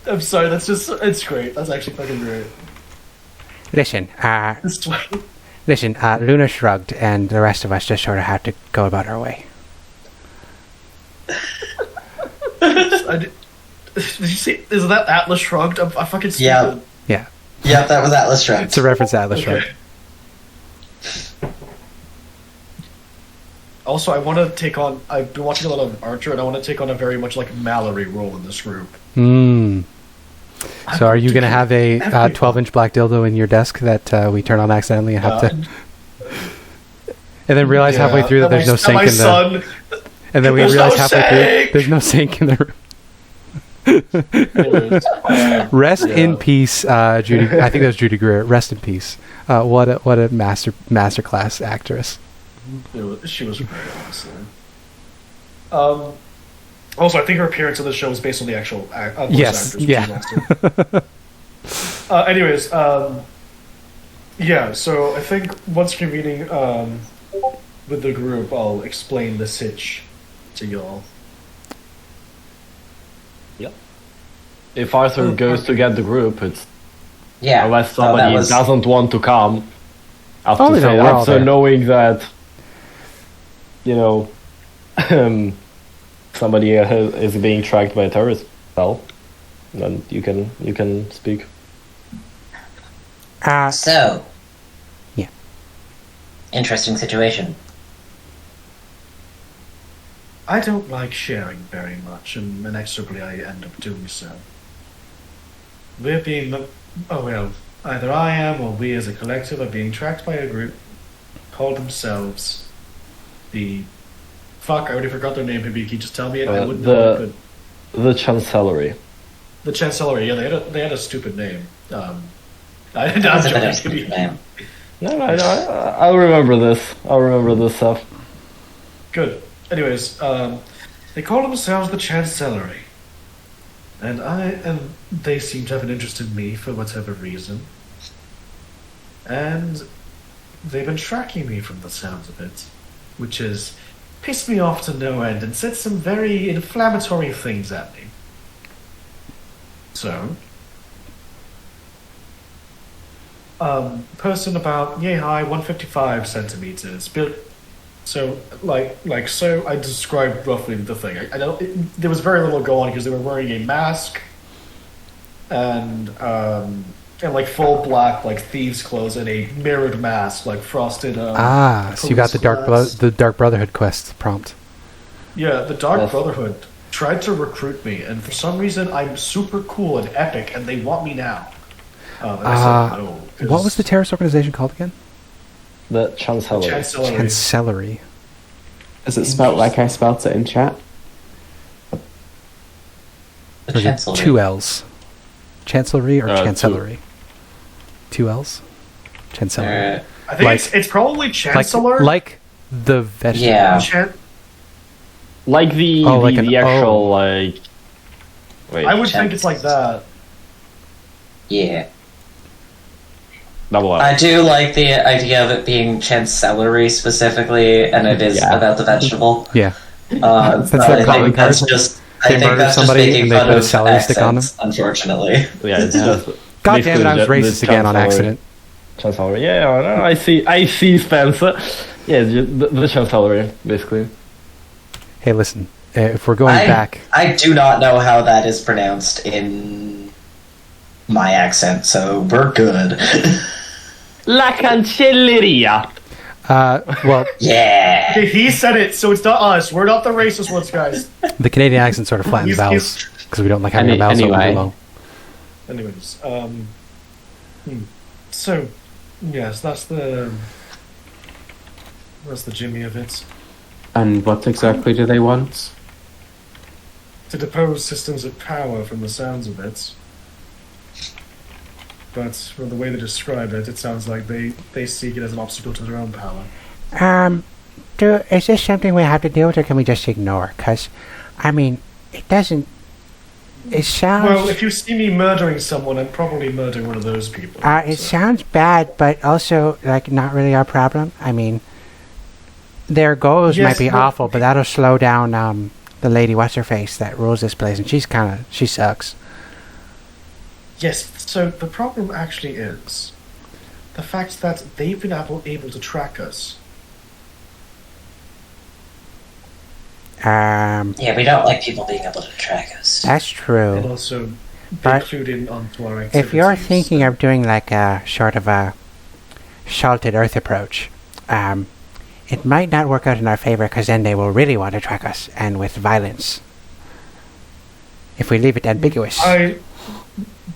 I'm sorry, it's great. That's actually fucking great. Listen, It's Luna shrugged, and the rest of us just sort of had to go about our way. did you see? Is that Atlas shrugged? I fucking stupid. Yeah. Yeah. Yep, that was Atlas Shrugged. It's a reference to Atlas Okay. Shrugged. Also, I want to take on. I've been watching a lot of Archer, and I want to take on a very much like Mallory role in this group. Hmm. I'm So are you to going to kill have a everyone. 12-inch black dildo in your desk that we turn on accidentally and have to... And then realize halfway through that there's no sink in the... Son, And then we There's realize no halfway sink! through there's no sink in the room. Anyways, Rest in Yeah. peace, Judy. I think that was Judy Greer. Rest in peace. What a masterclass actress. she was great, honestly. Also, I think her appearance in the show is based on the actual voice Yes, actress. yeah. Anyways, yeah. So I think once convening with the group, I'll explain the sitch to y'all. If Arthur goes to get the group, it's Yeah. unless so that somebody was- doesn't want to come. After, Oh, no, we're all after there. knowing that, somebody is being tracked by a terrorist cell, then you can speak. So. Yeah. Interesting situation. I don't like sharing very much, and inexorably I end up doing so. We're being... either I am or we as a collective are being tracked by a group called themselves the... Fuck, I already forgot their name, maybe you can just tell me it. I wouldn't know if I could. The Chancellery. The Chancellery, yeah, they had a stupid name. I did That's not a bit of a joke. stupid name. No, I'll remember this. I'll remember this stuff. Good. Anyways, they call themselves the Chancellery. And they seem to have an interest in me for whatever reason. And they've been tracking me from the sounds of it, which has pissed me off to no end and said some very inflammatory things at me. So, person about yay high, 155 centimeters, built. So, so I described roughly the thing. I don't. There was very little go on because they were wearing a mask, and like full black, like thieves' clothes, and a mirrored mask, like frosted. So you got the Dark Brotherhood quest prompt. Yeah, the Dark Brotherhood tried to recruit me, and for some reason I'm super cool and epic, and they want me now. And I said no. What was the terrorist organization called again? The Chancellery. Chancellery. Is it spelled like I spelt it in chat? The Chancellery. 2 L's. Chancellery or Chancellery? 2 L's? Chancellery. I think it's probably Chancellor. Like the vegetable. Yeah. Like the actual like. Wait, I would think it's like that. Yeah. Double L. I do like the idea of it being Chancellery specifically, and it is about the vegetable. Yeah. But their I calling think that's card. just. They I think murder that's somebody just making and they fun put a of celery stick on them. accents, unfortunately. Yeah, it's just. God damn it! I was racist again on accident. Chancellery. Yeah, I see, Spencer. Yeah, the Chancellery, basically. Hey, listen. If we're going back, I do not know how that is pronounced in my accent, so we're good. La Cancelleria. Well, Yeah. He said it, so it's not us. We're not the racist ones, guys. the Canadian accent sort of flattens vowels because we don't like having our vowels so low. Anyways, so yes, that's the Jimmy of it. And what exactly do they want? To depose systems of power from the sounds of it. But from the way they describe it, it sounds like they seek it as an obstacle to their own power. Is this something we have to deal with, or can we just ignore? Because, I mean, it doesn't... It sounds... Well, if you see me murdering someone, I'm probably murdering one of those people. It sounds bad, but also, like, not really our problem. I mean, their goals might be awful, but that'll slow down the lady what's-her-face that rules this place, and she sucks. Yes, so the problem actually is the fact that they've been able to track us. Yeah, we don't like people being able to track us. That's true. And also be But included onto our activities. If you're thinking of doing like a sort of a salted earth approach, it might not work out in our favor because then they will really want to track us, and with violence. If we leave it ambiguous.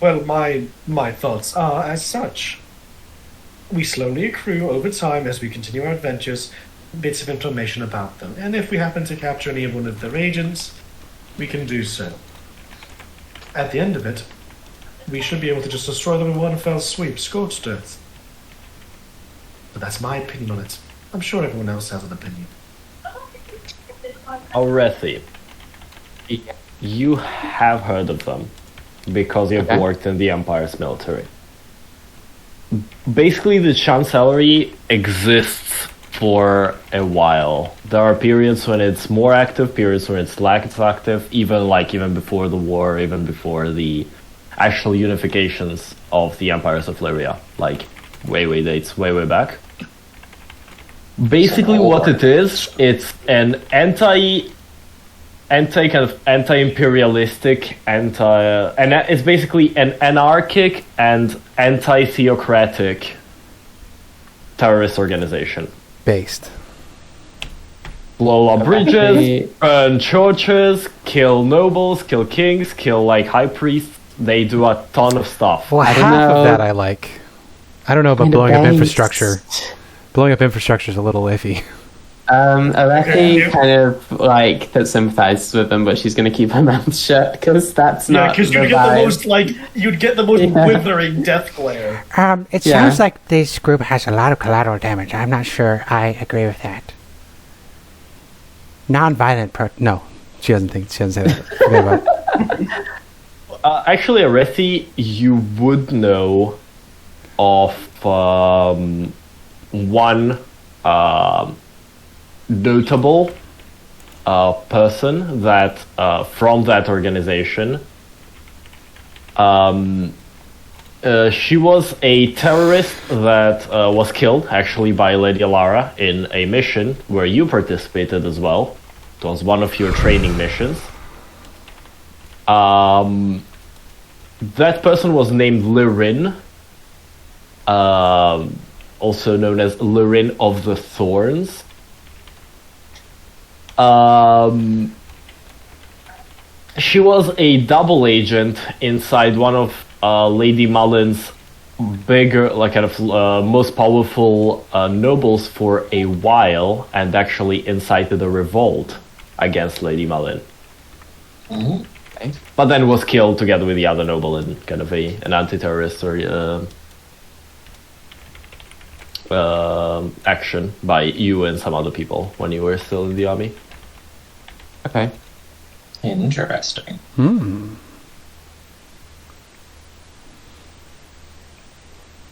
Well, my thoughts are as such. We slowly accrue over time as we continue our adventures bits of information about them, and if we happen to capture any of one of their agents, we can do so. At the end of it, we should be able to just destroy them in one fell sweep, scorched earth. But that's my opinion on it. I'm sure everyone else has an opinion. Aurethi. You have heard of them because you've worked in the Empire's military. Basically, the Chancellery exists for a while. There are periods when it's more active, periods when it's less active, even before the war, even before the actual unifications of the Empires of Lyria, like way back. Basically what it is, it's an anti-imperialistic, and it's basically an anarchic and anti-theocratic terrorist organization. Based. Blow up bridges, burn churches, kill nobles, kill kings, kill like high priests. They do a ton of stuff. Well, I don't half know. of that I like. I don't know about Kinda blowing up based. infrastructure. Blowing up infrastructure is a little iffy. Aurethi kind of like that sympathizes with them, but she's going to keep her mouth shut because that's Yeah, not. because the you'd get the vibe. most you'd get the most withering death glare. It Yeah. sounds like this group has a lot of collateral damage. I'm not sure I agree with that. Non-violent no, she doesn't say that. Forget about it. Actually, Aurethi, you would know of one notable person that from that organization. She was a terrorist that was killed, actually, by Lady Lara in a mission where you participated as well. It was one of your training missions. That person was named Lirin, also known as Lirin of the Thorns. She was a double agent inside one of Lady Mullen's bigger, like kind of most powerful nobles for a while, and actually incited a revolt against Lady Mullen. Mhm. But then was killed together with the other noble in kind of an anti-terrorist or action by you and some other people when you were still in the army. Okay. Interesting.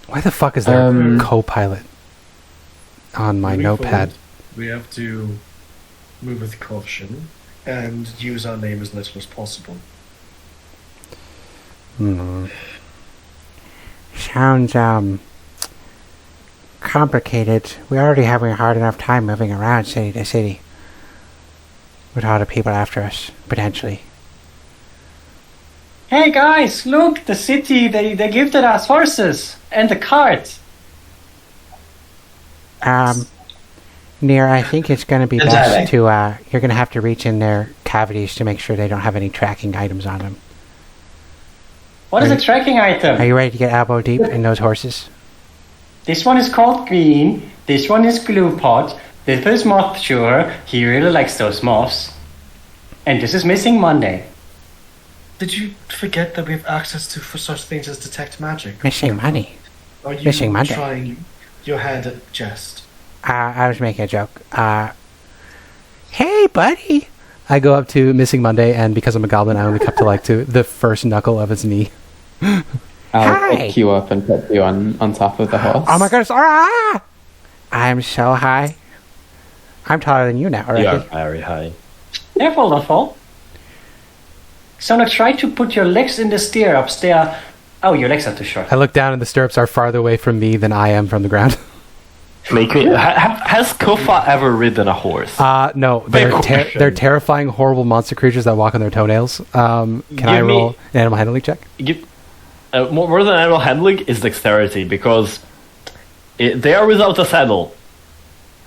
Why the fuck is there a co-pilot on my Moving notepad? forward, we have to move with caution and use our name as little as possible. Sounds complicated. We're already having a hard enough time moving around city to city with all the people after us, potentially. Hey guys, look, the city, they gifted us horses and a cart. Nier, I think it's going to be Good best timing. to, you're going to have to reach in their cavities to make sure they don't have any tracking items on them. What is Are a tracking item? Are you ready to get elbow deep in those horses? This one is called Green, this one is Glue Pot, this is Moth Sure, he really likes those moths. And this is Missing Monday. Did you forget that we have access to for such things as detect magic? Missing money. Are you Missing Monday. trying your hand at jest? I was making a joke. Hey, buddy! I go up to Missing Monday, and because I'm a goblin, I only come to like to the first knuckle of its knee. I'll Hi. pick you up and put you on top of the horse. Oh my goodness! Ah! I'm so high. I'm taller than you now, You are already. very high. Careful, don't fall. So now try to put your legs in the stirrups. They are... Oh, your legs are too short. I look down, and the stirrups are farther away from me than I am from the ground. Make me, has Kuffah ever ridden a horse? No, Big question. they're terrifying, horrible monster creatures that walk on their toenails. Can I Give me- roll an animal handling check? More than animal handling is dexterity, because they are without a saddle.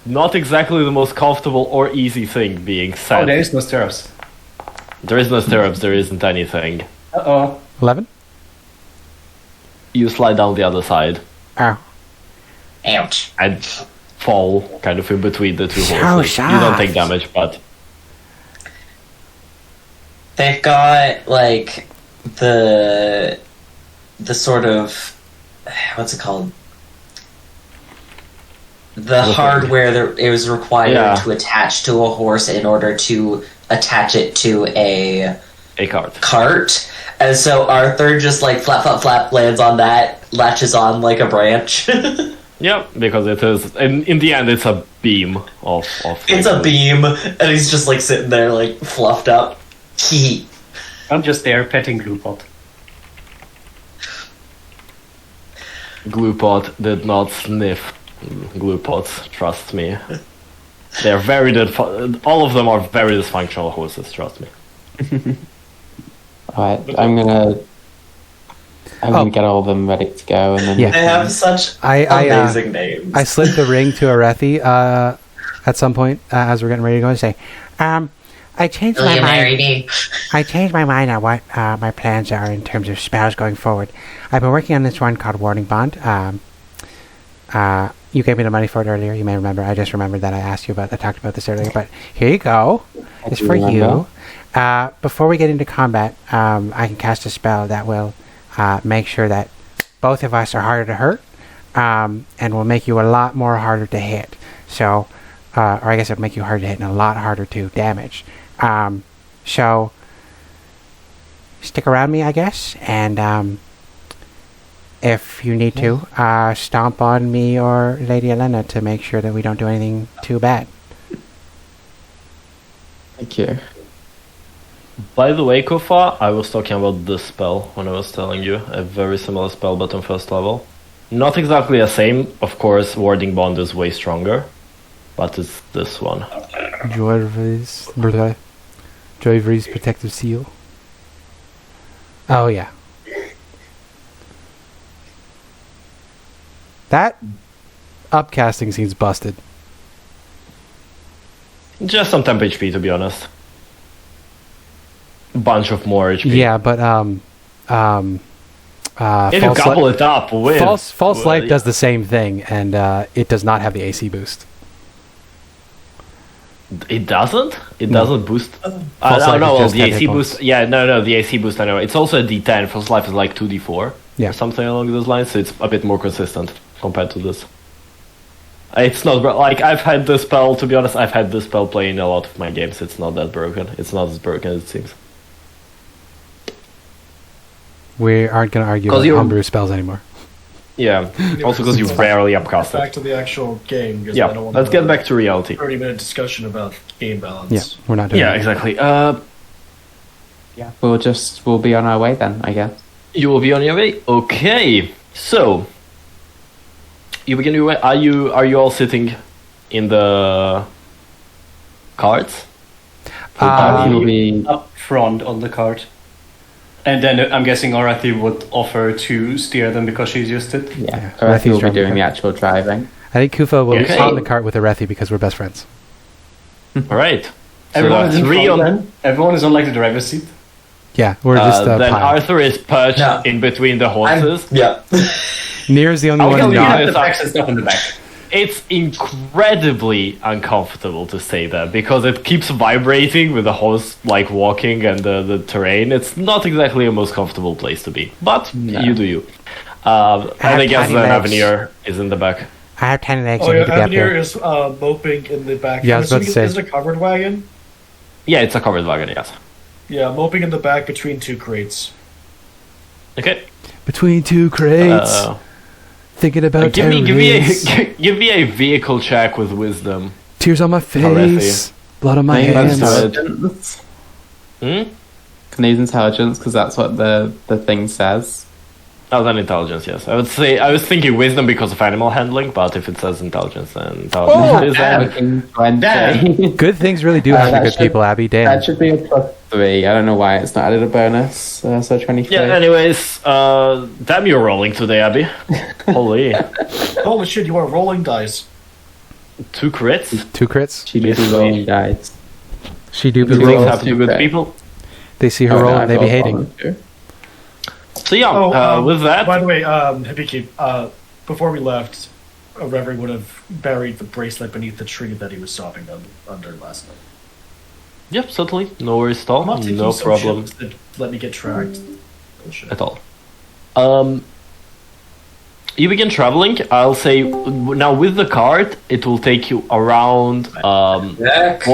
Not exactly the most comfortable or easy thing being Oh, said. there is no stirrups. There is no stirrups, there isn't anything. Uh-oh. 11? You slide down the other side Oh. Ouch. and fall kind of in between the two So horses. You don't take soft. damage, but They've got like the sort of what's it called? The hardware that it was required Yeah. to attach to a horse in order to attach it to a a cart. cart. And so Arthur just like flap flap flap lands on that, latches on like a branch. Yeah, because it is. In the end, it's a beam of. It's a beam, and he's just like sitting there like fluffed up. Hee. I'm just there petting Gluepot. Gluepot did not sniff Gluepots, trust me. They're very all of them are very dysfunctional horses, trust me. Alright, I'm gonna get all of them ready to go, and then Yeah. They have such amazing names. I slid the ring to Aurethi at some point as we're getting ready to go and say, I changed Will my you marry mind. me? I changed my mind on what my plans are in terms of spells going forward. I've been working on this one called Warding Bond. You gave me the money for it earlier. You may remember. I just remembered that I talked about this earlier. But here you go. It's for you. Before we get into combat, I can cast a spell that will make sure that both of us are harder to hurt, and will make you a lot more harder to hit. So, or I guess it'll make you harder to hit and a lot harder to damage. So stick around me, I guess, and if you need to, stomp on me or Lady Alena to make sure that we don't do anything too bad. Thank you. By the way, Kuffah, I was talking about this spell when I was telling you. A very similar spell, but on first level. Not exactly the same. Of course, Warding Bond is way stronger. But it's this one. Joyvery's Protective Seal. Oh, yeah. That upcasting seems busted. Just some temp HP, to be honest. Bunch of more HP. Yeah, but if you couple it up with... False Light does the same thing, and it does not have the AC boost. It doesn't? It No. doesn't boost... False I Life don't know, is well, just the 10 AC hit points. boost... Yeah, no, the AC boost, I know. It's also a D10. False Life is like 2D4. Yeah. Or something along those lines, so it's a bit more consistent compared to this. It's not... Like, I've had this spell, to be honest, I've had this spell playing a lot of my games. It's not that broken. It's not as broken as it seems. We aren't going to argue 'Cause about you're- homebrew spells anymore. Yeah, also because you rarely upcast Back it. to the actual game. 'Cause I Yeah, don't want let's to get back to reality. 30-minute discussion about game balance. Yeah, we're not doing Yeah, that. exactly. Yeah, we'll be on our way then, I guess. You will be on your way. Okay, so you begin your way. Are you all sitting in the carts? We'll be Up front on the cart. And then I'm guessing Aurethi would offer to steer them because she's used it. yeah. Aurethi's Aurethi will be driving doing the the car. actual driving. I think Kuffah will Okay. be on the cart with Aurethi because we're best friends. All right. So Everyone is in three front on. then? Everyone is on like the driver's seat. Yeah, we're just Then piled. Arthur is perched Yeah. in between the horses. Yeah. Near is the only I'll one tell you not. this. The bags and stuff in the back. It's incredibly uncomfortable to say that because it keeps vibrating with the horse like walking and the terrain. It's not exactly the most comfortable place to be, but you do you. And I guess tiny then legs. Avenir is in the back. I have 10 legs. Oh I yeah, need to get Avenir there. is moping in the back. Yeah, I I'm was about to assuming say. Is it a covered wagon? Yeah, it's a covered wagon. Yes. Yeah, moping in the back between two crates. Okay. Between two crates, thinking about give me terrorists. give me a vehicle check with wisdom. Tears on my face, Aurethi. blood on my Can I use hands. intelligence? Hmm? Can I use intelligence? Because that's what the thing says. Oh, then intelligence. Yes, I would say I was thinking wisdom because of animal handling, but if it says intelligence, then intelligence is damn. then. Fucking 20. Good things really do happen to that good should- people, Abby. Damn. That should be a +3. I don't know why it's not added a bonus. So 23. Yeah. Anyways, damn, you're rolling today, Abby. Holy, Holy shit, you are rolling dice. 2 crits. 2 crits. She do be rolling dice. She do be These Roll things rolling. happen to good secret. people. They see her Oh, no, roll I and they be rolled hating. volunteer. So yeah, with that, By the way, Hibiki, before we left, Reverie would have buried the bracelet beneath the tree that he was sobbing under last night. yep, certainly, no worries at all, I'm not taking no some problem shit that let me get tracked. Bullshit. at all. You begin traveling. I'll say now with the cart, it will take you around. Heck.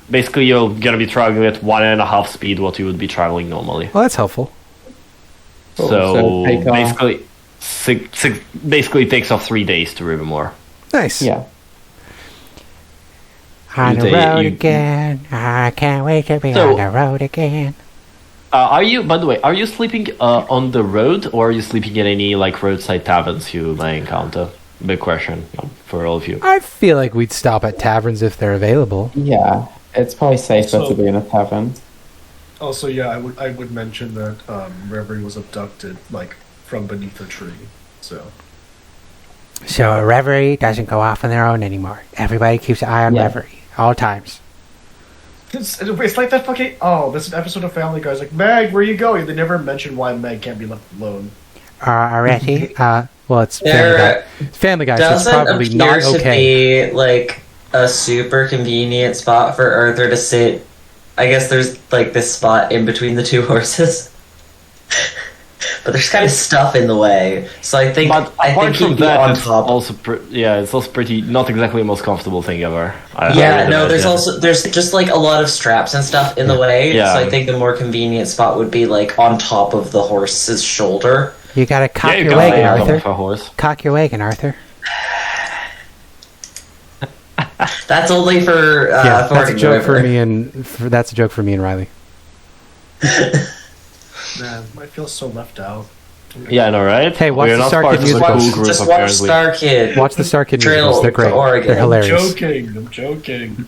Basically, you're gonna be traveling at 1.5 speed what you would be traveling normally. Well, that's helpful. Cool, So so take off. basically, basically it takes off 3 days to Rivermore. Nice. Yeah. On the You- road you- again. I can't wait to be So- on the road again. Are you? By the way, are you sleeping on the road, or are you sleeping in any like roadside taverns you may encounter? big question for all of you. I feel like we'd stop at taverns if they're available. Yeah, it's probably safer So- to be in a tavern. Also, yeah, I would mention that Reverie was abducted, like, from beneath a tree. So So a Reverie doesn't go off on their own anymore. Everybody keeps an eye on Yeah. Reverie all times. it's like that fucking there's an episode of Family Guy's like, Meg, where you going? They never mention why Meg can't be left alone. Aurethi, Well, it's Family There Guy. It's Family Guy, so it's doesn't probably appear not to okay. be like a super convenient spot for Arthur to sit. I guess there's like this spot in between the two horses. But there's kind of stuff in the way, so I think But I apart think from he'd be that, on it's top. also it's also pretty not exactly the most comfortable thing ever. I Yeah, would no, imagine. there's just like a lot of straps and stuff in the way. Yeah. So I think the more convenient spot would be like on top of the horse's shoulder. you gotta cock you your can wagon, lay on top Arthur. of a horse. Cock your wagon, Arthur. That's only for Yeah, that's a Thornton joke for River. me that's a joke for me and Riley. Man, I feel so left out. Yeah, I know, right? Hey, watch We're the not Star part Kid of the musicals. cool group, Just watch apparently. Star Kid. Watch the Star Kid Trail musicals. They're to great. Oregon. They're hilarious. I'm joking.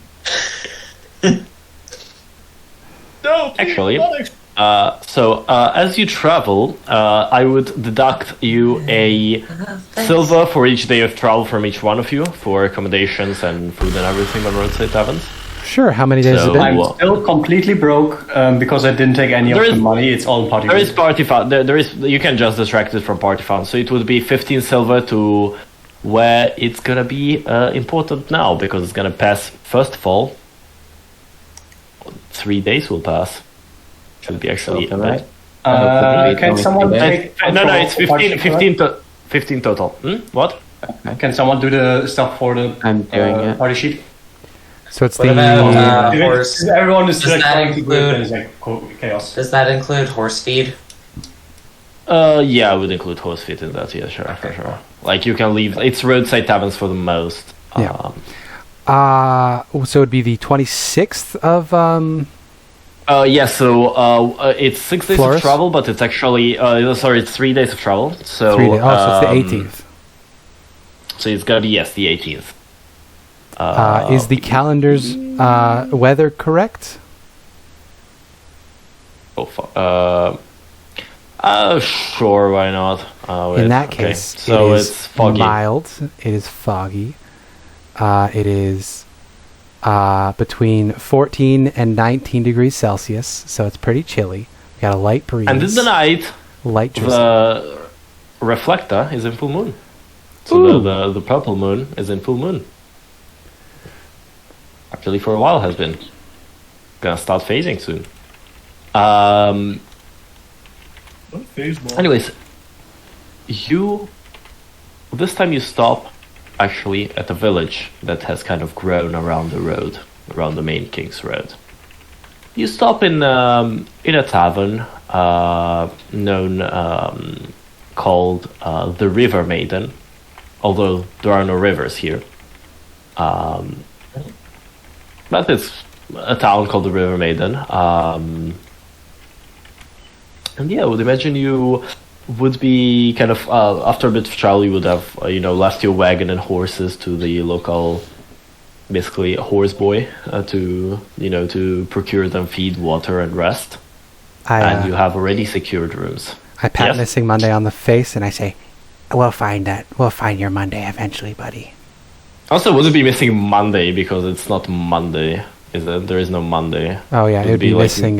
No, Actually, please, as you travel, I would deduct you a silver for each day of travel from each one of you for accommodations and food and everything on roadside taverns. Sure, how many days has So- it been? I'm Well- still completely broke because I didn't take any of There the is- money. It's all party. There is food. party fund. There is. You can just distract it from party fund. So it would be 15 silver to where it's gonna be important now because it's gonna pass. First of all, 3 days will pass. Should be actually Silver, right? Can someone take No, control it's of party 15, food? 15 total. What? Can someone do the stuff for the I'm doing it. party sheet? So it's What the about If horse? everyone is Does like that trying to do it, include- then it's like chaos. Does that include horse feed? Yeah, I would include horse feet in that. Yeah, sure, for sure. Like you can leave. It's roadside taverns for the most. Yeah. So it'd be the 26th of Yeah, so it's 6 days Flores? of travel, but it's actually it's 3 days of travel. So 3 days. Oh, so it's the 18th. So it's gonna be the 18th. Is the calendar's weather correct? Sure, why not? In that okay. case, so it is it's foggy. mild. It is foggy. It is between 14 and 19 degrees Celsius, so it's pretty chilly. We got a light breeze. And in the night, light drizzle. the reflector is in full moon. So the purple moon is in full moon. Actually, for a while has been. Gonna start phasing soon. What phase more? Anyways, this time you stop actually at a village that has kind of grown around the road, around the main King's Road. You stop in a tavern known called the River Maiden, although there are no rivers here. But it's a town called the River Maiden. And yeah, I would imagine you would be kind of after a bit of travel, you would have left your wagon and horses to the local, basically horse boy to procure them feed, water, and rest. And you have already secured rooms. I pat Yes? Missing Monday on the face and I say, "We'll find that. We'll find your Monday eventually, buddy." Also, would it be missing Monday because it's not Monday? Is it? There is no Monday. Oh yeah, it would be like missing.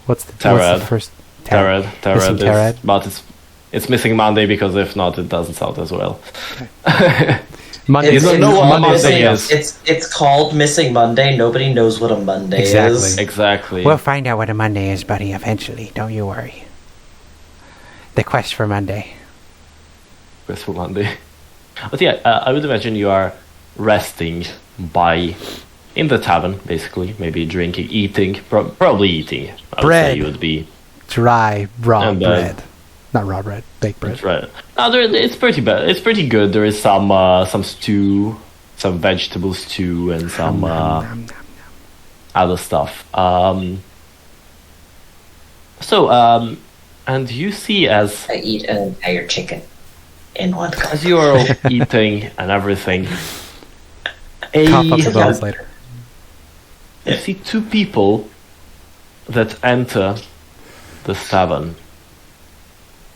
What's the Tarad. first? Tarad. Missing Tarad. But it's missing Monday because if not, it doesn't sound as well. Monday. You don't know what Monday Monday is. is. It's called Missing Monday. Nobody knows what a Monday Exactly. is. Exactly. We'll find out what a Monday is, buddy, eventually. Don't you worry. The quest for Monday. Quest for Monday. But yeah, I would imagine you are resting in the tavern, basically, maybe drinking, eating, probably eating. I would Bread. say you would be. Dry, raw And, bread. Not raw bread, baked bread. That's right. No, it's pretty bad. It's pretty good. There is some stew, some vegetable stew, and some other stuff. And you see as I eat an entire chicken. In one As you are all eating and everything, Cough up the bells later. you see two people that enter the tavern.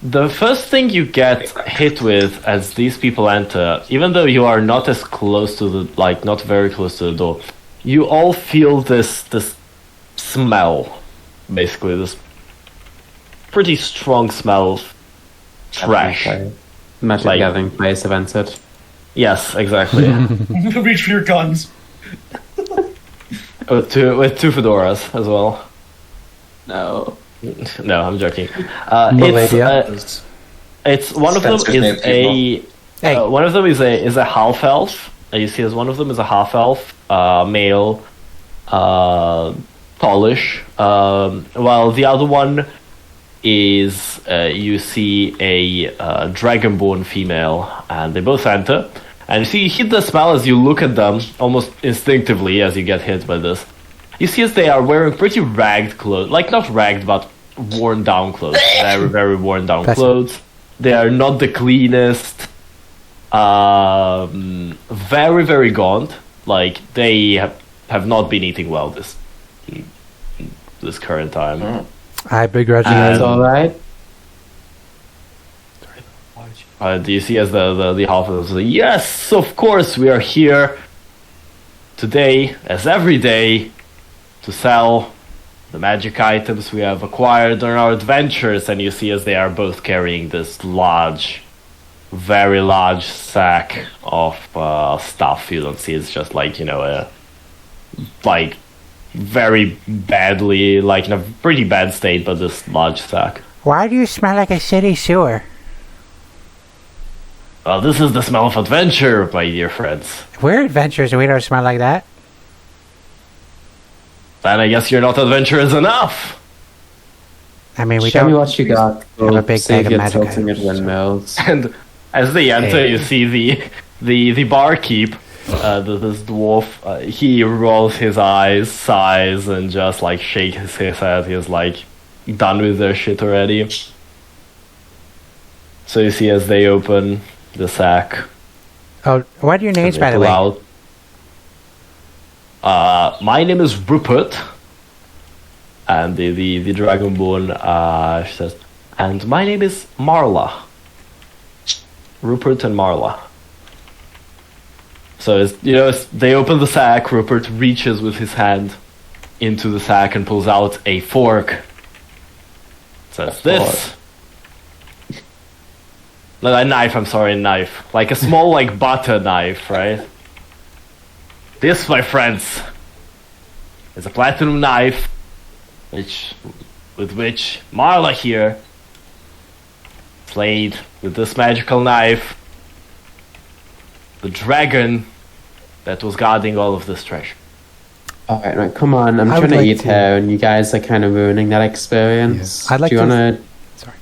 The first thing you get hit with as these people enter, even though you are not as close to the, like, not very close to the door, you all feel this smell, basically, this pretty strong smell of trash. Magic Like- gathering place have entered. Yes, exactly. Reach for your guns. with two fedoras as well. No. No, I'm joking. Maladia? It's one of them Spencer's is new a Hey. one of them is a half elf. You see, as one of them is a half elf, male, tallish. While the other one is you see a dragonborn female, and they both enter. And you see, you hit the smell as you look at them, almost instinctively as you get hit by this. You see, as they are wearing pretty ragged clothes, like not ragged, but worn down clothes. Very, very worn down That's- clothes. They are not the cleanest. Very, very gaunt. Like they have not been eating well this current time. I begrudgingly. It's alright. Do you see as the half of them say, yes, of course, we are here today, as every day, to sell the magic items we have acquired on our adventures. And you see as they are both carrying this large, very large sack of stuff. You don't see, it's just like, a like very badly, like in a pretty bad state, but this large sack. Why do you smell like a city sewer? Well, this is the smell of adventure, my dear friends. We're adventurers and we don't smell like that. Then I guess you're not adventurous enough. I mean, we Show me don't. what you got. have a big bag of Sylphia magic tilting at windmills. And as they enter, you see the barkeep, this dwarf. He rolls his eyes, sighs, and just like shakes his head. He's like done with their shit already. So you see as they open the sack. Oh, what are your names, they by the pull way? out. My name is Rupert, and the dragonborn says, and my name is Marla. Rupert and Marla. So as they open the sack, Rupert reaches with his hand into the sack and pulls out a fork. Says this. No, a knife. I'm sorry, a knife. Like a small, like butter knife, right? This, my friends, is a platinum knife, with which Marla here played with this magical knife the dragon that was guarding all of this treasure. Alright, right, come on. I'm I trying would to like eat to- here, and you guys are kind of ruining that experience. Yeah. I'd like do you to- wanna... Sorry.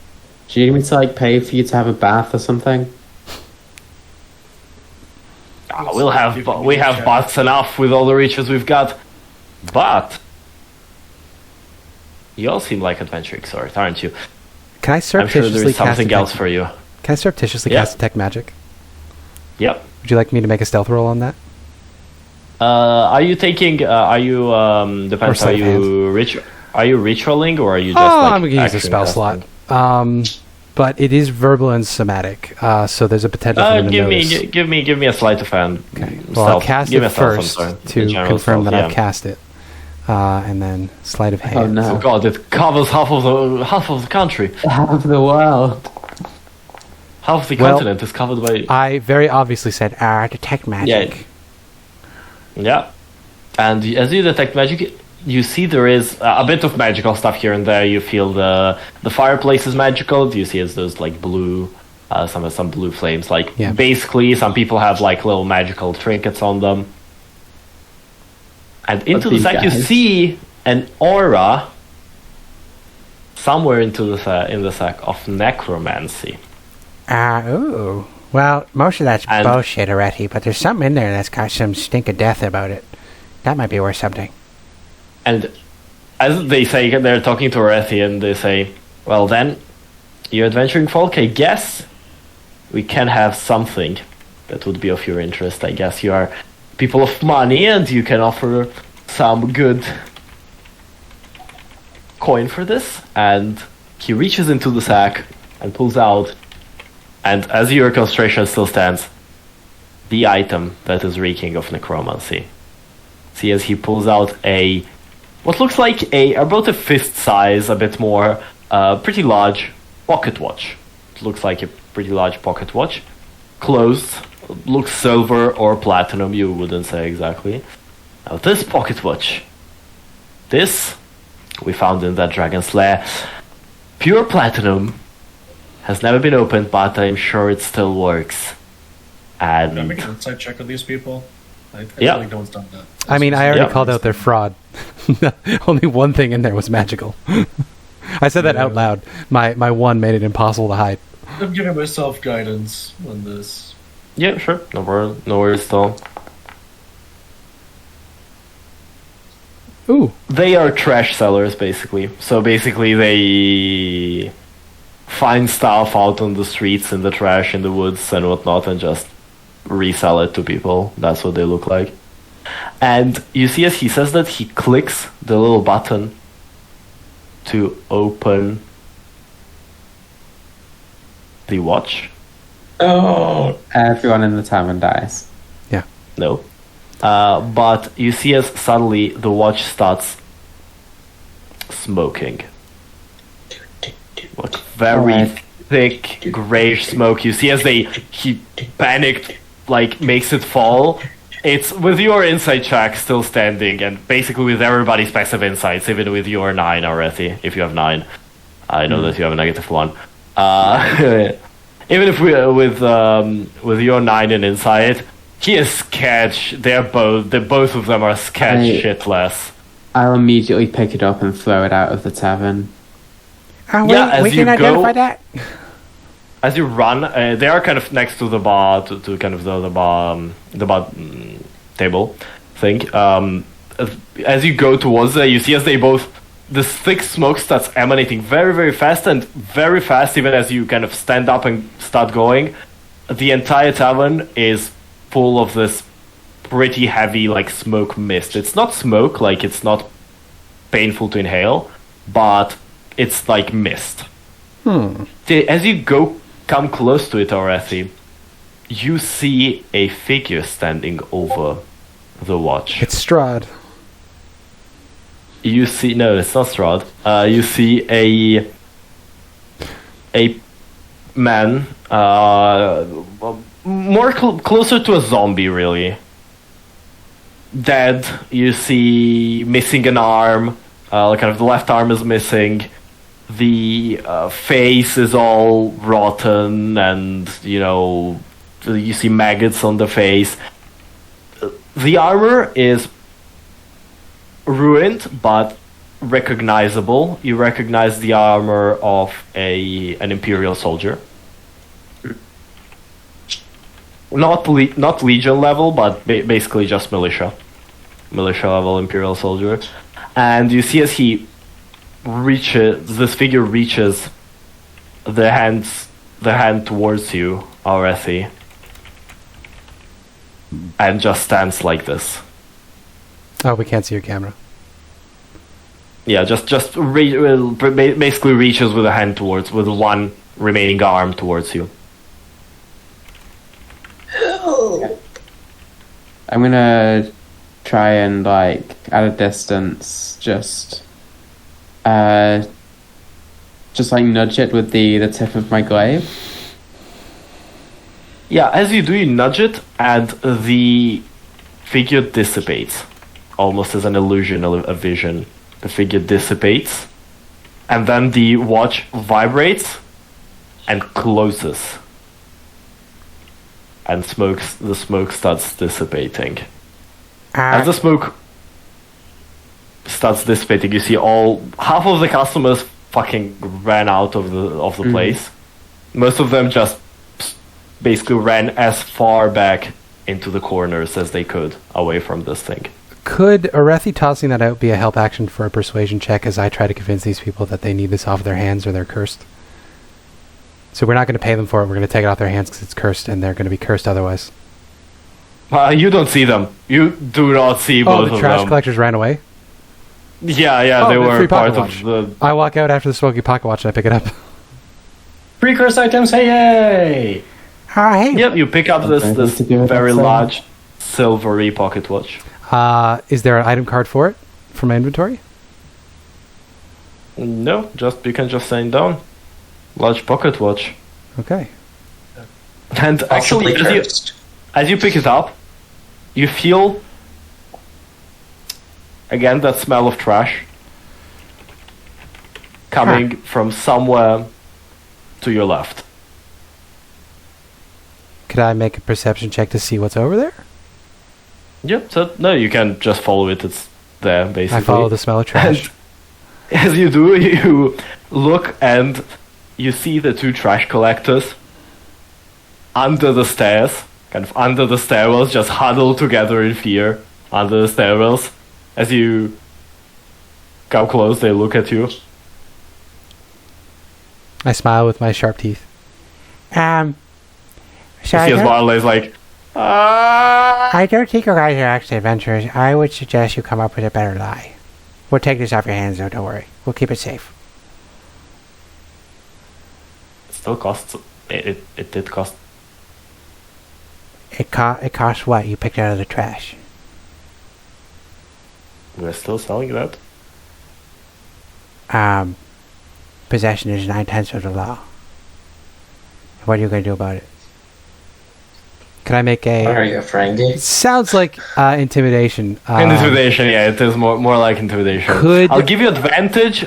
Do you need me to, like, pay for you to have a bath or something? We have baths enough with all the riches we've got, but you all seem like adventuring sorts, aren't you? Can I I'm sure surreptitiously there is cast something detect- else for you. Can I surreptitiously Yeah. cast detect magic? Yep. Would you like me to make a stealth roll on that? Are you taking? Depends. Are sleight of you Are you ritualing or are you just? Oh, like, I'm gonna use a actually spell casting? slot. But it is verbal and somatic, so there's a potential for them to Give notice. me a sleight of hand. Okay. Well, I'll cast give me it a stealth, I'm first sorry. to General confirm stealth, that I've yeah. cast it, and then sleight of hand. Oh no. Oh god, it covers half of the country. Half of the world. Half of the Well, continent is covered by. I very obviously said, Detect magic. Yeah. And as you detect magic, you see there is a bit of magical stuff here and there. You feel the fireplace is magical. You see as those like blue, some blue flames. Like Yeah. basically, some people have like little magical trinkets on them. And into the these sack, you guys? see an aura somewhere in the sack of necromancy. Ooh. Well, most of that's And- bullshit, Aurethi, but there's something in there that's got some stink of death about it. That might be worth something. And as they say, they're talking to Aurethi and they say, well then, you adventuring folk, I guess we can have something that would be of your interest. I guess you are people of money and you can offer some good coin for this. And he reaches into the sack and pulls out, and as your concentration still stands, the item that is reeking of necromancy. See, as he pulls out what looks like about a fist size, a bit more, pretty large pocket watch. It looks like a pretty large pocket watch. Closed, looks silver or platinum, you wouldn't say exactly. Now this pocket watch, this we found in that dragon's lair. Pure platinum, has never been opened, but I'm sure it still works. And Can I make an insight check on these people? I Yeah. feel like no one's done that. I mean, I already Yeah. called out their fraud. Only one thing in there was magical. I said that out loud. My one made it impossible to hide. I'm giving myself guidance on this. yeah, sure, no worries at all. Ooh, They are trash sellers, basically. So basically, they find stuff out on the streets, in the trash, in the woods, and whatnot, and just resell it to people. That's what they look like. And you see, as he says that, he clicks the little button to open the watch. Oh, Everyone in the tavern dies. No. But you see, as suddenly the watch starts smoking. Like very Alright. thick grayish smoke. You see, as he panicked, like makes it fall. It's with your insight check still standing, and basically with everybody's passive insights, even with your 9 Aurethi, if you have 9. I know that you have a -1. Even if with your 9 in insight, he is scared. Both of them are scared shitless. I'll immediately pick it up and throw it out of the tavern. Oh, Yeah, wait, as we you can identify go- that? As you run, they are kind of next to the bar, to kind of the bar table thing. As you go towards it, you see as they both, this thick smoke starts emanating very, very fast, and very fast, even as you kind of stand up and start going, the entire tavern is full of this pretty heavy, like, smoke mist. It's not smoke, like, it's not painful to inhale, but it's like mist. As you come close to it, Aurethi, you see a figure standing over the watch. it's Strahd. You see, no, it's not Strahd. You see a man, closer to a zombie, really. Dead. You see missing an arm. Kind of the left arm is missing. The face is all rotten, and you see maggots on the face. The armor is ruined, but recognizable. You recognize the armor of an Imperial soldier. Not Legion level, but basically just militia level Imperial soldier. And you see as this figure reaches the hand towards you, Aurethi, and just stands like this. Oh, we can't see your camera. Yeah, basically reaches with a hand with one remaining arm towards you. I'm gonna try and, like, at a distance, just like nudge it with the tip of my glaive. Yeah, as you do, you nudge it, and the figure dissipates, almost as an illusion, a vision. The figure dissipates, and then the watch vibrates and closes, and the smoke starts dissipating. As the smoke starts dissipating, you see half of the customers fucking ran out of the place. Most of them just basically ran as far back into the corners as they could away from this thing. Could Aurethi tossing that out be a help action for a persuasion check as I try to convince these people that they need this off their hands or they're cursed? So we're not going to pay them for it. We're going to take it off their hands because it's cursed, and they're going to be cursed otherwise. You don't see them. You do not see both of them. The trash collectors ran away? Yeah, they were part of the... I walk out after the smoky pocket watch and I pick it up. Free cursed items, hey! Hey. Yep, you pick up this very large silvery pocket watch. Is there an item card for it from my inventory? No, you can just sign down. Large pocket watch. Okay. And actually, as you pick it up, you feel again that smell of trash coming from somewhere to your left. Could I make a perception check to see what's over there? Yep. So no, you can just follow it. It's there basically. I follow the smell of trash. And as you do, you look and you see the two trash collectors under the stairs, kind of under the stairwells, just huddled together in fear under the stairwells. As you come close, they look at you. I smile with my sharp teeth. So You see as Marley's like, I don't think you guys are actually adventurers. I would suggest you come up with a better lie. We'll take this off your hands, though. Don't worry. We'll keep it safe. It still costs. It did cost. It costs what? You picked out of the trash. We're still selling that. Possession is 9/10 of the law. What are you going to do about it? Can I make a... Are you a Frankie? It sounds like intimidation. Intimidation, yeah, it is more like intimidation. I'll give you advantage.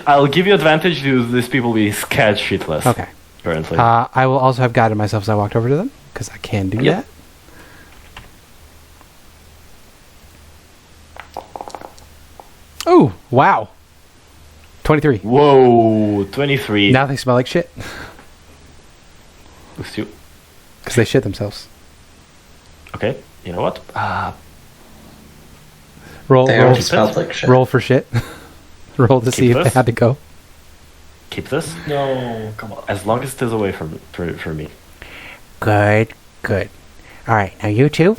To these people be scared shitless. Okay. Currently. I will also have guided myself as I walked over to them, because I can do that. Oh, wow. 23. Whoa, 23. Now they smell like shit. Because they shit themselves. Okay, you know what? Roll like shit. Roll for shit. Roll to see if they had to go. Keep this? No, come on. As long as it is away from me. Good. All right, now you two,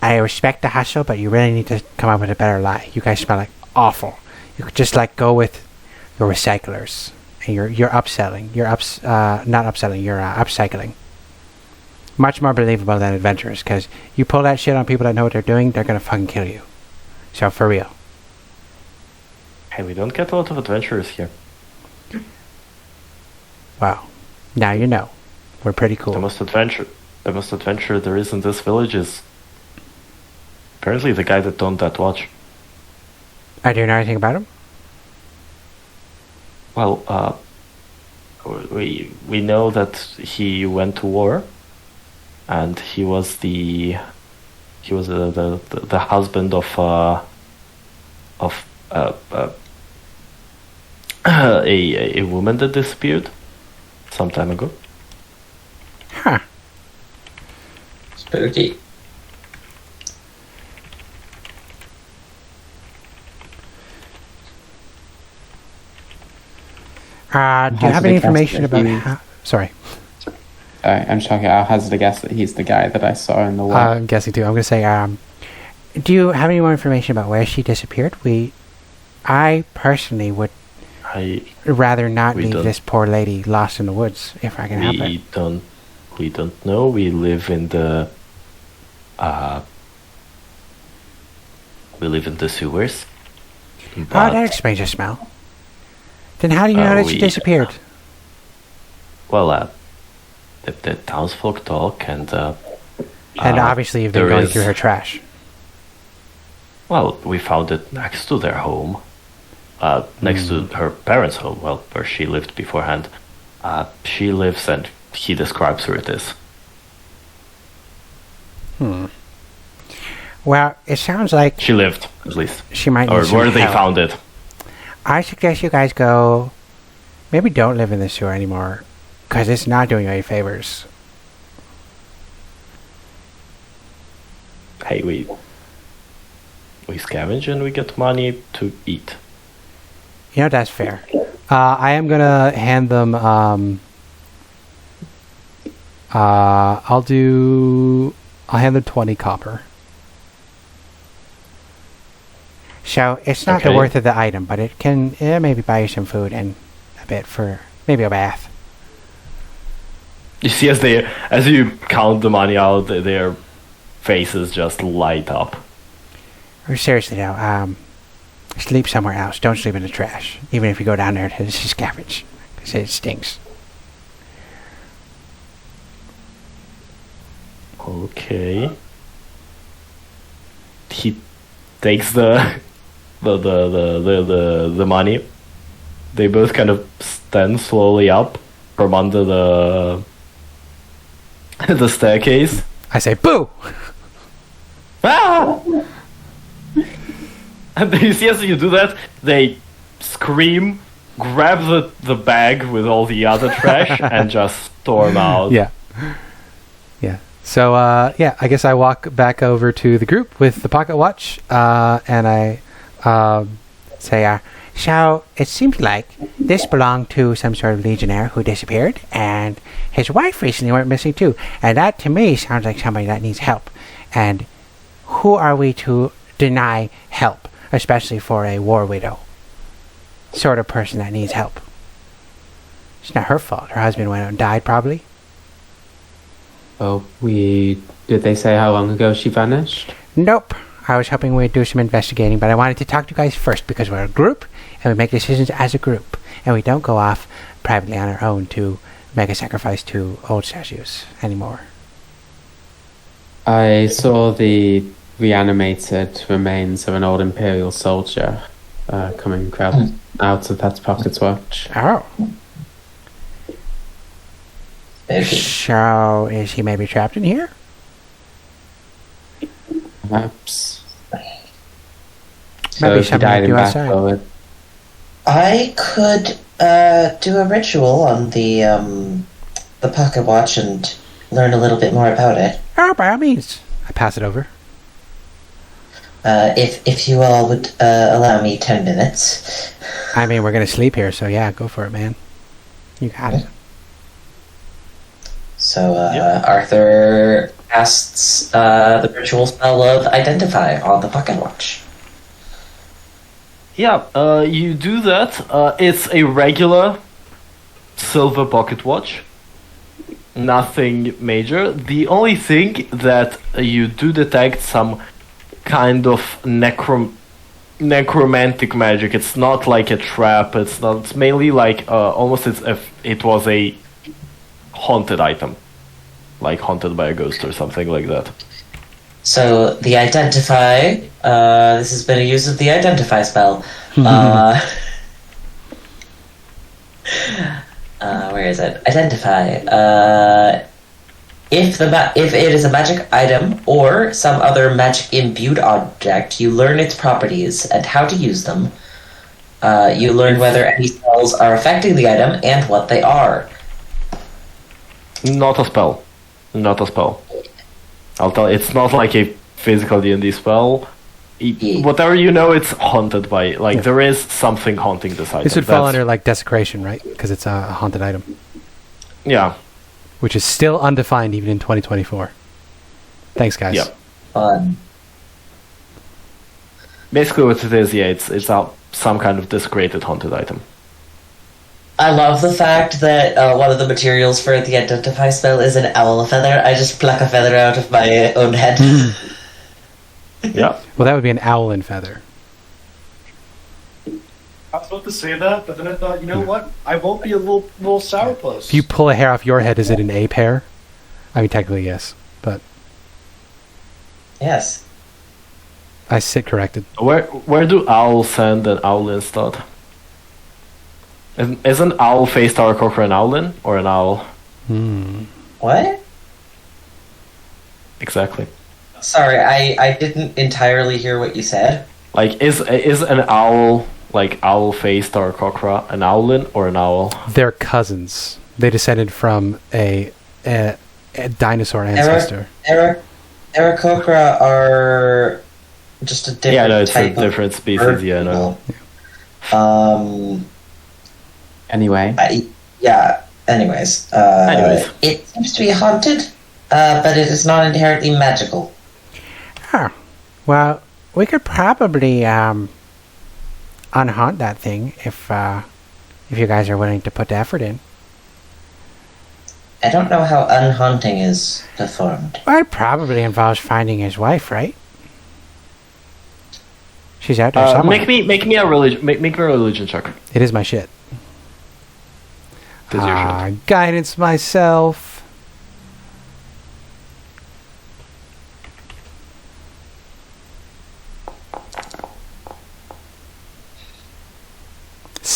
I respect the hustle, but you really need to come up with a better lie. You guys smell like awful. You could just go with your recyclers and you're upselling. Not upselling. You're upcycling. Much more believable than adventurers, because you pull that shit on people that know what they're doing, they're gonna fucking kill you. So for real. Hey, we don't get a lot of adventurers here. Well, now you know. We're pretty cool. The most adventure there is in this village is apparently the guy that owned that watch. I do know anything about him? Well, we know that he went to war, and he was the husband of a woman that disappeared some time ago. Huh. Spooky. Do you have any information about how... Sorry. I'm shocking. I'll hazard a guess that he's the guy that I saw in the war. I'm guessing too. I'm going to say... do you have any more information about where she disappeared? I personally would rather not leave this poor lady lost in the woods, if I can help it. We don't know. We live in the... we live in the sewers. That explains the smell. Then how do you know that she disappeared? Well, the townsfolk talk, and obviously you've been going through her trash. Well, we found it next to their home, next to her parents' home. Well, where she lived beforehand. She lives, and he describes where it is. Well, it sounds like she lived, at least. She might, or where they found it. I suggest you guys go. Maybe don't live in the sewer anymore, because it's not doing you any favors. Hey, we scavenge and we get money to eat. You know, that's fair. I am going to hand them I'll hand them 20 copper. So it's not the worth of the item, but it can maybe buy you some food and a bit for maybe a bath. You see, as you count the money out, their faces just light up. Or seriously though, sleep somewhere else. Don't sleep in the trash, even if you go down there to scavenge, because it stinks. Okay. He takes the money. They both kind of stand slowly up from under the staircase. I say, boo! Ah! And you see, as you do that, they scream, grab the bag with all the other trash, and just storm out. Yeah. So, I guess I walk back over to the group with the pocket watch, and I say, so it seems like this belonged to some sort of legionnaire who disappeared, and his wife recently went missing too. And that to me sounds like somebody that needs help. And who are we to deny help, especially for a war widow sort of person that needs help? It's not her fault. Her husband went out and died, probably. Oh, did they say how long ago she vanished? Nope. I was hoping we'd do some investigating, but I wanted to talk to you guys first because we're a group and we make decisions as a group, and we don't go off privately on our own to make a sacrifice to old statues anymore. I saw the reanimated remains of an old Imperial soldier coming out of that pocket watch. Oh. So, is he maybe trapped in here? Perhaps. Maybe something to do outside. I could do a ritual on the pocket watch and learn a little bit more about it. Oh, by all means. I pass it over. If you all would allow me 10 minutes. I mean, we're going to sleep here, so yeah, go for it, man. You got it. So, Arthur casts the ritual spell of Identify on the pocket watch. Yeah, you do that. It's a regular silver pocket watch. Nothing major. The only thing that you do detect some kind of necromantic magic. It's not like a trap. It's mainly like almost as if it was a haunted item, like haunted by a ghost or something like that. So the Identify, this has been a use of the Identify spell. Where is it? Identify. If it is a magic item or some other magic imbued object, you learn its properties and how to use them. You learn whether any spells are affecting the item and what they are. Not a spell. I'll tell you, it's not like a physical D&D spell. Whatever you know, it's haunted by. Like, there is something haunting this item. This would fall under, like, desecration, right? Because it's a haunted item. Yeah. Which is still undefined even in 2024. Thanks, guys. Yeah. Fun. Basically what it is, it's some kind of desecrated haunted item. I love the fact that one of the materials for the Identify spell is an owl feather. I just pluck a feather out of my own head. Yeah. Well, that would be an Owlin feather. I was about to say that, but then I thought, you know what? I won't be a little sourpuss. If you pull a hair off your head, is it an ape hair? I mean, technically, yes. But Yes. I sit corrected. Where do owls send an Owlin start? Isn't owl face tower cocker an Owlin or an owl? What? Exactly. Sorry, I didn't entirely hear what you said. Like, is an owl, like owl face tower cocker, an Owlin or an owl? They're cousins. They descended from a dinosaur ancestor. Aarakocra are just a different Yeah, no, it's type a different of species. bird Yeah, no. people. Anyway. Anyways, Anyways. it seems to be haunted, but it is not inherently magical. Huh. Well, we could probably unhaunt that thing if you guys are willing to put the effort in. I don't know how unhaunting is performed. Well, it probably involves finding his wife, right? She's out there somewhere. Make me a religion check. It is my shit. It is your shit. Guidance myself.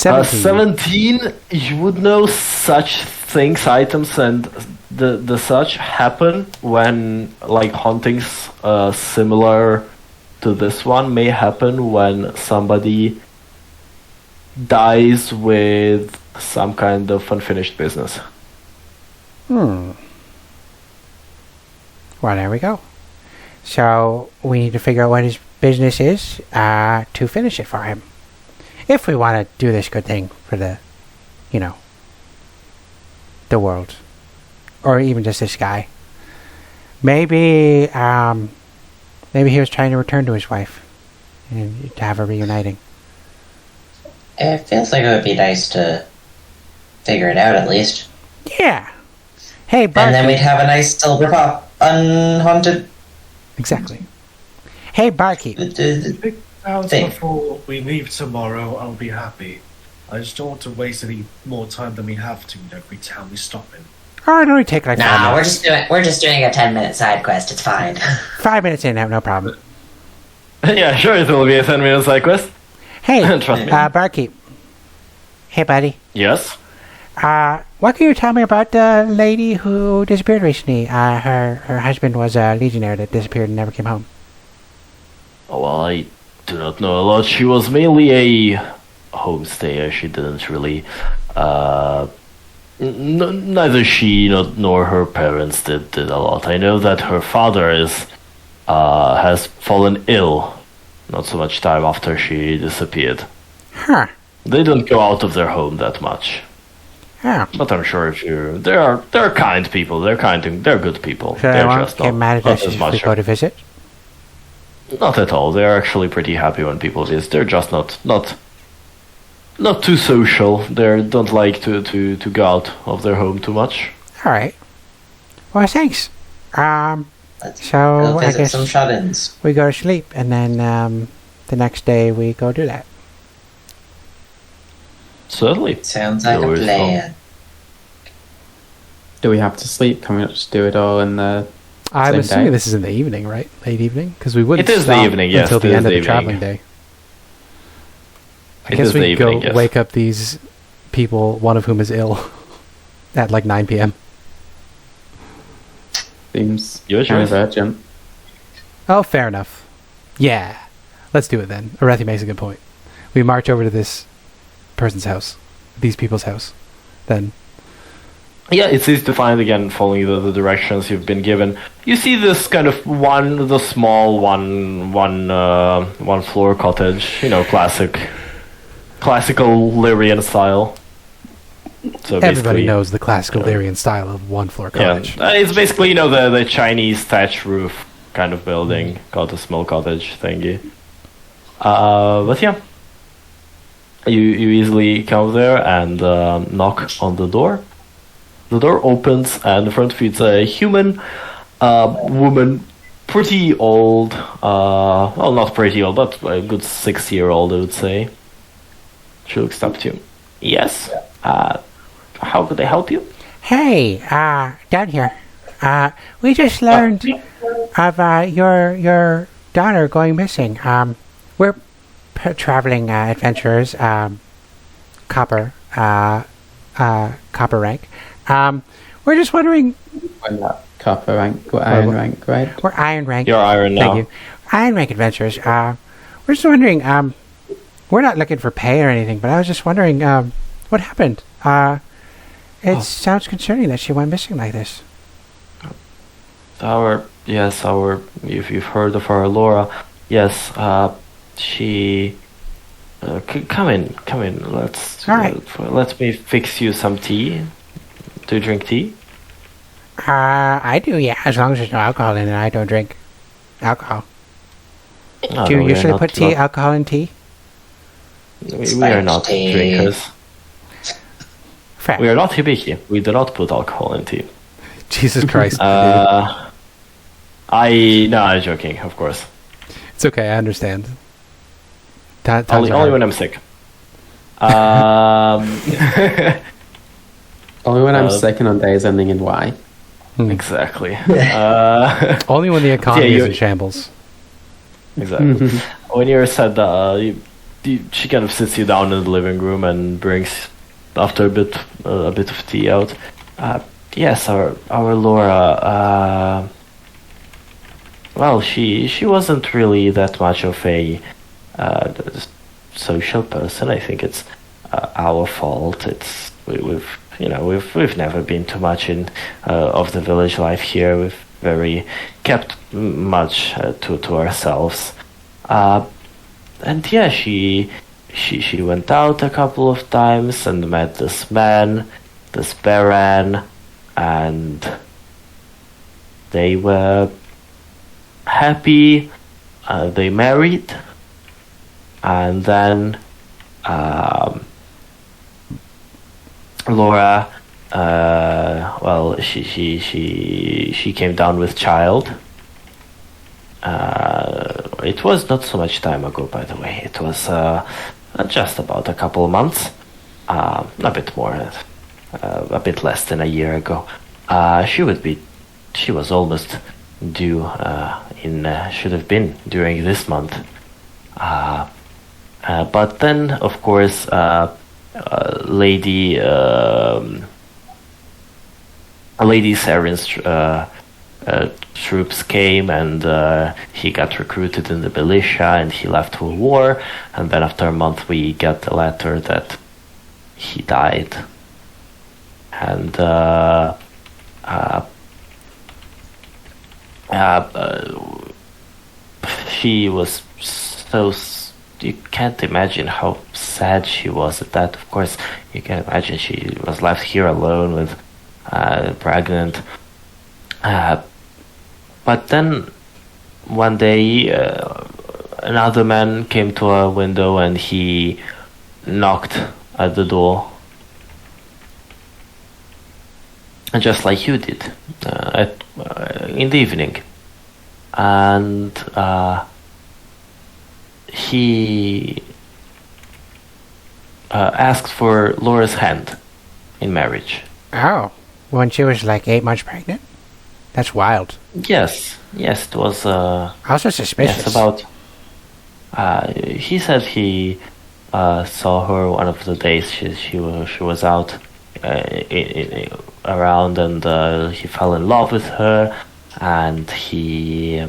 Uh, 17. You would know such things, items, and the such happen when like hauntings similar to this one may happen when somebody dies with some kind of unfinished business. Well, there we go. So we need to figure out what his business is to finish it for him. If we want to do this good thing for the world. Or even just this guy. Maybe he was trying to return to his wife and to have a reuniting. It feels like it would be nice to figure it out at least. Yeah. Hey, And then barkeep. we'd have a nice silver pop. Unhaunted. Exactly. Hey, barkeep. Big hours Thing. before we leave tomorrow, I'll be happy. I just don't want to waste any more time than we have to every time we stop in. Oh, it only take like 5 Nah, minutes. we're just doing a 10-minute side quest. It's fine. 5 minutes in, no problem. Yeah, sure, it will be a 10-minute side quest. Hey, Trust me. barkeep. Hey, buddy. Yes. What can you tell me about the lady who disappeared recently? Her husband was a legionnaire that disappeared and never came home. Well, I do not know a lot. She was mainly a homestayer. She didn't really. Neither she nor her parents did a lot. I know that her father has fallen ill. Not so much time after she disappeared. Huh. They don't go out of their home that much. Oh. But I'm sure they're kind people. They're good people. So I They're won't just get mad at not us as if we much. go to visit? Not at all. They're actually pretty happy when people visit. They're just not too social. They don't like to go out of their home too much. Alright. Well, thanks. Let's So, go I visit guess some shut-ins. we go to sleep, and then the next day we go do that. Certainly. Sounds like No a worries, plan. Do we have to sleep? Can we not just do it all in the I'm same assuming day? this is in the evening, right? Late evening? Because we wouldn't It is the stop evening, yes, until the it is end of the the evening. traveling day. I It guess is we the could go evening, yes. wake up these people, one of whom is ill, at like 9 p.m. Seems Your kind choice. of urgent. Oh, fair enough. Yeah. Let's do it then. Aurethi makes a good point. We march over to this person's house. These people's house. Then. Yeah, it's easy to find again following the directions you've been given. You see this kind of small one floor cottage, classical Lyrian style. So Everybody basically, knows the classical Lyrian style of one-floor cottage. Yeah, it's basically the Chinese thatch roof kind of building called a small cottage thingy. But yeah, you easily come there and knock on the door. The door opens, and in front of you it's a human woman, pretty old. Well, not pretty old, but a good 6-year-old, I would say. She looks up to you. Yes. How could I help you? Hey, down here. We just learned of your daughter going missing. We're traveling adventurers, copper rank. We're just wondering. We're not copper rank, we're iron rank, right? We're iron rank. You're iron now. Thank you. Iron rank adventurers. We're just wondering. We're not looking for pay or anything, but I was just wondering. What happened? It sounds concerning that she went missing like this. If you've heard of her, Laura. Yes, she. Come in. All right. Let me fix you some tea. Do you drink tea? I do, yeah, as long as there's no alcohol in it. I don't drink alcohol. No, Do you no, we are usually not- put tea, not- alcohol in tea? We are not Spiked tea. drinkers. Fair. We are not hibiki. We do not put alcohol in tea. Jesus Christ. dude. I'm joking, of course. It's okay, I understand. Times Only are hard. when I'm sick. Only when I'm Uh, sick and on days ending in Y. Exactly. Only when the economy Yeah, is you- in shambles. Exactly. When you're said that, she kind of sits you down in the living room and brings, after a bit of tea out. Yes, our Laura. Well, she wasn't really that much of a social person. I think it's our fault. We've never been too much in of the village life here. We've kept much to ourselves. And yeah, she went out a couple of times and met this man, this Baron, and they were happy. They married, and then Laura, well, she came down with child. It was not so much time ago, by the way. It was just about a couple of months, a bit more, a bit less than a year ago. She was almost due should have been during this month. But then, of course, Lady Saren's troops came, and he got recruited in the militia, and he left for war. And then after a month, we got a letter that he died. And she was you can't imagine how sad she was at that. Of course, you can imagine she was left here alone with pregnant. But then one day, another man came to our window and he knocked at the door, just like you did in the evening, and he asked for Laura's hand in marriage. Oh, when she was like 8 months pregnant? That's wild. Yes, it was. Also suspicious. Yes, about. He said he saw her one of the days she was out around, and he fell in love with her, and he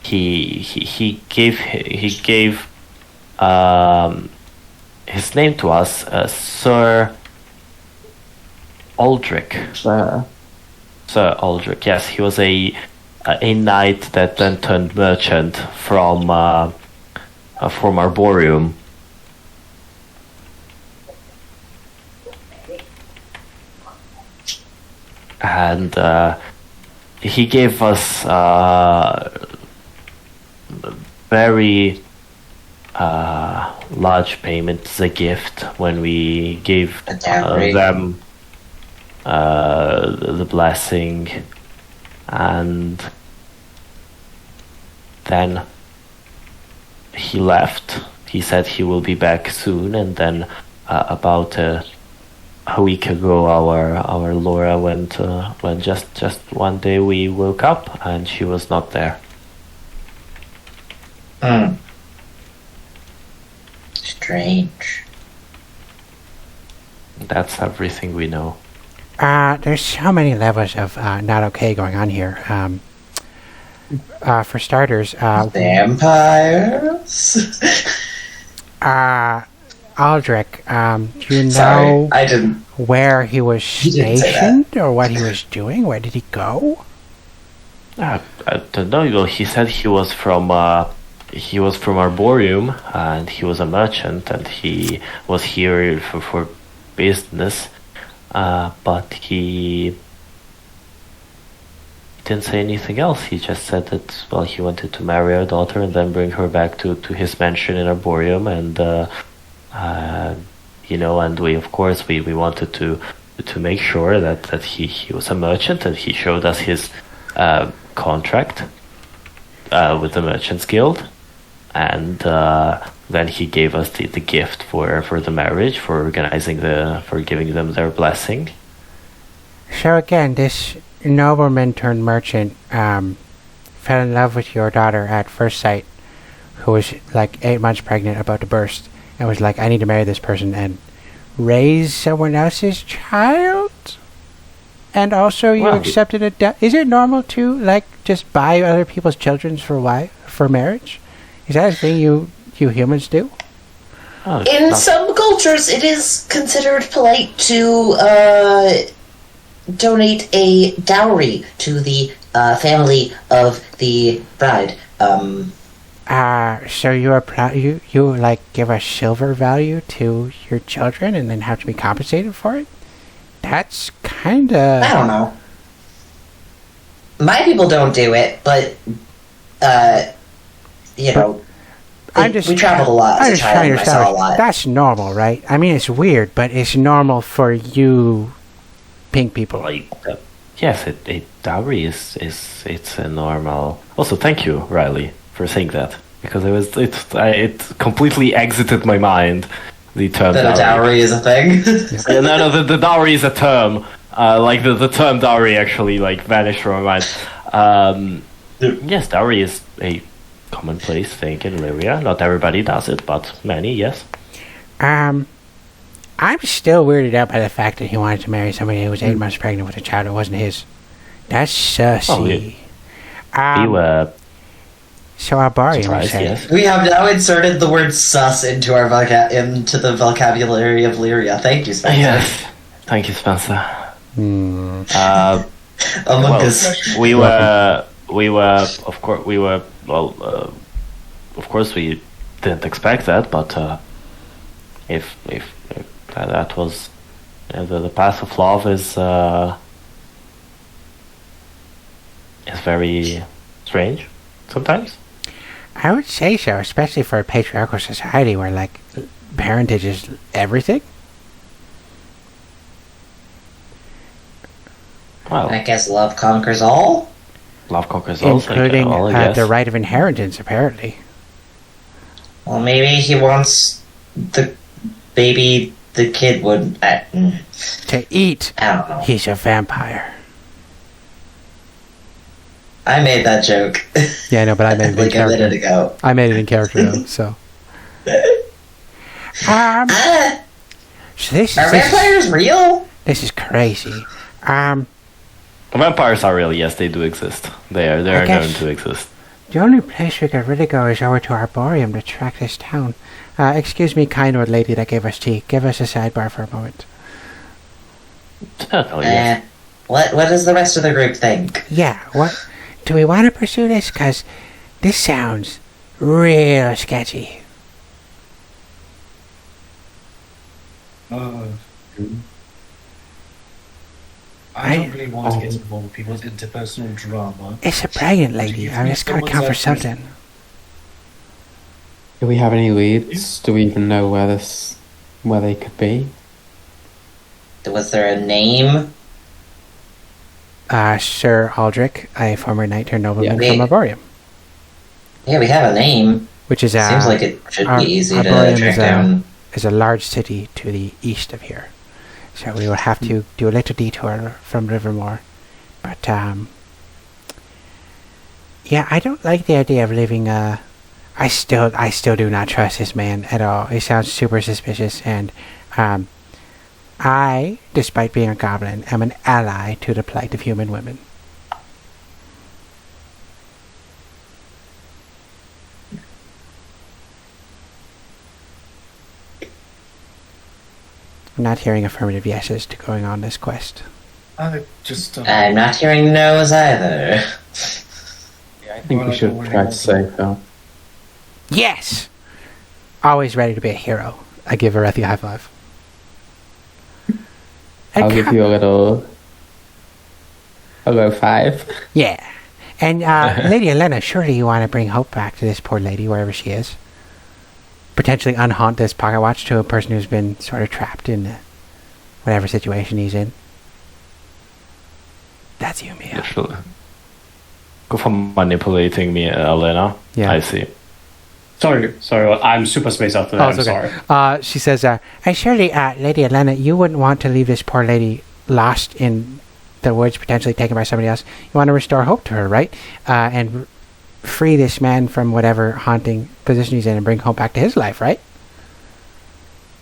gave his name to us, Sir Aldrich. Sir Aldrich, yes, he was a knight that then turned merchant from Arboreum. And he gave us very large payment as a gift when we gave A dowry. them the blessing, and then he left. He said he will be back soon, and then about a week ago, our Laura went when just one day we woke up and she was not there. Strange. That's everything we know. There's so many levels of not okay going on here. For starters, Vampires? Aldrich, do you Sorry, know I didn't. where he was You didn't say that. stationed or what he was doing? Where did he go? I don't know. Well, he said he was from Arboreum, and he was a merchant, and he was here for business. but he didn't say anything else. He just said that, well, he wanted to marry our daughter and then bring her back to his mansion in Arboreum, and and we, of course, we wanted to make sure that he was a merchant, and he showed us his contract with the Merchants Guild, and then he gave us the gift for the marriage, for giving them their blessing. So again, this nobleman turned merchant fell in love with your daughter at first sight, who was like 8 months pregnant, about to burst, and was like, I need to marry this person and raise someone else's child? And also you accepted a is it normal to like just buy other people's children for marriage? Is that a thing you humans do? In some cultures, it is considered polite to donate a dowry to the family of the bride. So you are proud? You like give a silver value to your children and then have to be compensated for it? That's kind of... I don't know. My people don't do it, but we traveled a lot as a child, and I saw a lot. That's normal, right? I mean, it's weird, but it's normal for you pink people. Yes, a dowry it's a normal. Also, thank you, Riley, for saying that, because it completely exited my mind. The term that dowry is a thing. No, the dowry is a term. The term dowry actually vanished from my mind. Yes, dowry is a commonplace thing in Lyria. Not everybody does it, but many, yes. I'm still weirded out by the fact that he wanted to marry somebody who was 8 months pregnant with a child that wasn't his. That's sussy. So Arbarium, yes. We have now inserted the word "sus" into our into the vocabulary of Lyria. Thank you, Spencer. Yes, thank you, Spencer. Among us, we were, of course, we didn't expect that, but if that was the path of love is very strange sometimes. I would say so, especially for a patriarchal society where parentage is everything. Well, I guess love conquers all. Love conquers all, including the right of inheritance, apparently. Well, maybe he wants the baby the kid would to eat. I don't know. He's a vampire. I made that joke. Yeah, I know, but I made it in character. A minute ago. I made it in character, though, so. So are vampires real? This is crazy. Vampires are real, yes, they do exist. They are known to exist. The only place we could really go is over to Arboreum to track this down. Excuse me, kind old lady that gave us tea. Give us a sidebar for a moment. Yes. What does the rest of the group think? Yeah, what? Do we want to pursue this? Because this sounds real sketchy. I don't really want to get involved with people's interpersonal drama. It's a pregnant lady. I mean, it's got to count for something. Do we have any leads? Do we even know where they could be? Was there a name? Sir Aldrich, a former knight-turned nobleman from Arboreum. Yeah, we have a name. Which is seems like it should be easy to track down. Is a large city to the east of here, so we will have to do a little detour from Rivermore. But yeah, I don't like the idea of leaving. I still do not trust this man at all. He sounds super suspicious, and I, despite being a goblin, am an ally to the plight of human women. I'm not hearing affirmative yeses to going on this quest. I'm not hearing no's either. Yeah, I think we should try to save her. Yes! Always ready to be a hero. I give Aurethi a high five. I'll give you a little. I'll go 5. Yeah. And Lady Alena, surely you want to bring hope back to this poor lady, wherever she is. Potentially unhaunt this pocket watch to a person who's been sort of trapped in whatever situation he's in. That's you, Mia. Go for manipulating me, Alena. Yeah. I see. Sorry, I'm super spaced out there. Oh, I'm it's okay. sorry. She says, and surely, Lady Alena, you wouldn't want to leave this poor lady lost in the woods, potentially taken by somebody else. You want to restore hope to her, right? And free this man from whatever haunting position he's in and bring hope back to his life, right?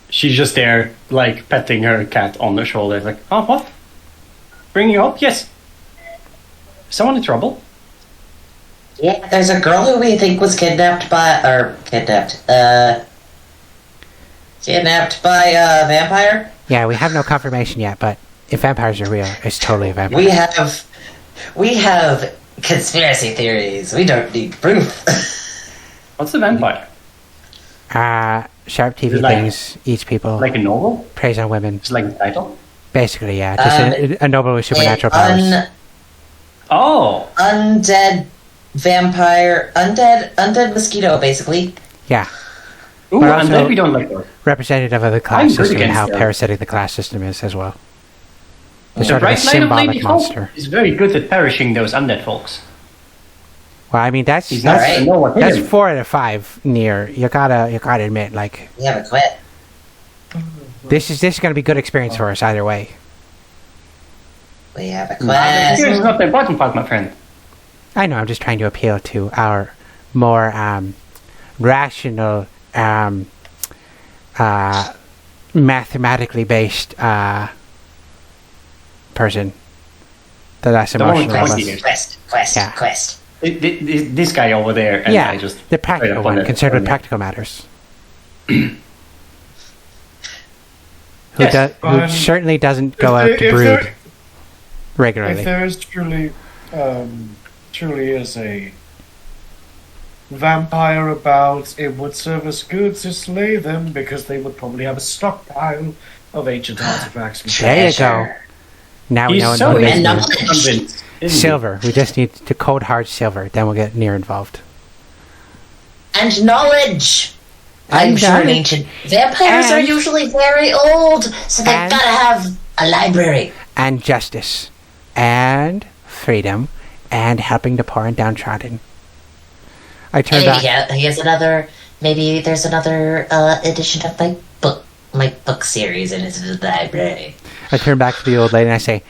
She's just there, like, petting her cat on the shoulder, like, oh, what? Bringing you up? Yes. Someone in trouble? Yeah, there's a girl who we think was kidnapped by a vampire. Yeah, we have no confirmation yet, but if vampires are real, it's totally a vampire. We have conspiracy theories. We don't need proof. What's a vampire? Sharp TV Like- things, eats people, Like a novel? preys on women. It's like a title? Basically, yeah. Just a noble with supernatural powers. Oh! Undead vampire, undead mosquito, basically. Yeah. Ooh, But and also- then we don't like those. Representative of the class I'm good system and against how them. parasitic the class system is as well. The The sort of a bright light of symbolic Lady Hope monster. is very good at perishing those undead folks. Well, I mean, that's He's not Alright. to know what hit that's him. 4 out of 5 Nier. You gotta admit, like, We haven't quit. this is gonna be good experience for us either way. We haven't Here's quit. not the important part, my friend. I know. I'm just trying to appeal to our more rational, mathematically based person. The less The one with emotional of crazy us. ears. Quest. Yeah. This guy over there, and Yeah, I just the practical straight up one, on it. concerned with practical matters. Yes, Who certainly doesn't go out to brood regularly. If there is truly is a vampire about, it would serve us good to slay them because they would probably have a stockpile of ancient artifacts. There you go. Now we He's know so what it and is. convinced. isn't he? Silver. We just need to code hard silver. Then we'll get Nier involved. And knowledge. I'm And sure an knowledge. ancient vampires are And- usually very old, so they've And- gotta have a library. And justice. And freedom. And helping the poor and downtrodden. I turned Maybe back. he has another. Maybe there's another edition of my book series in his library. I turn back to the old lady and I say,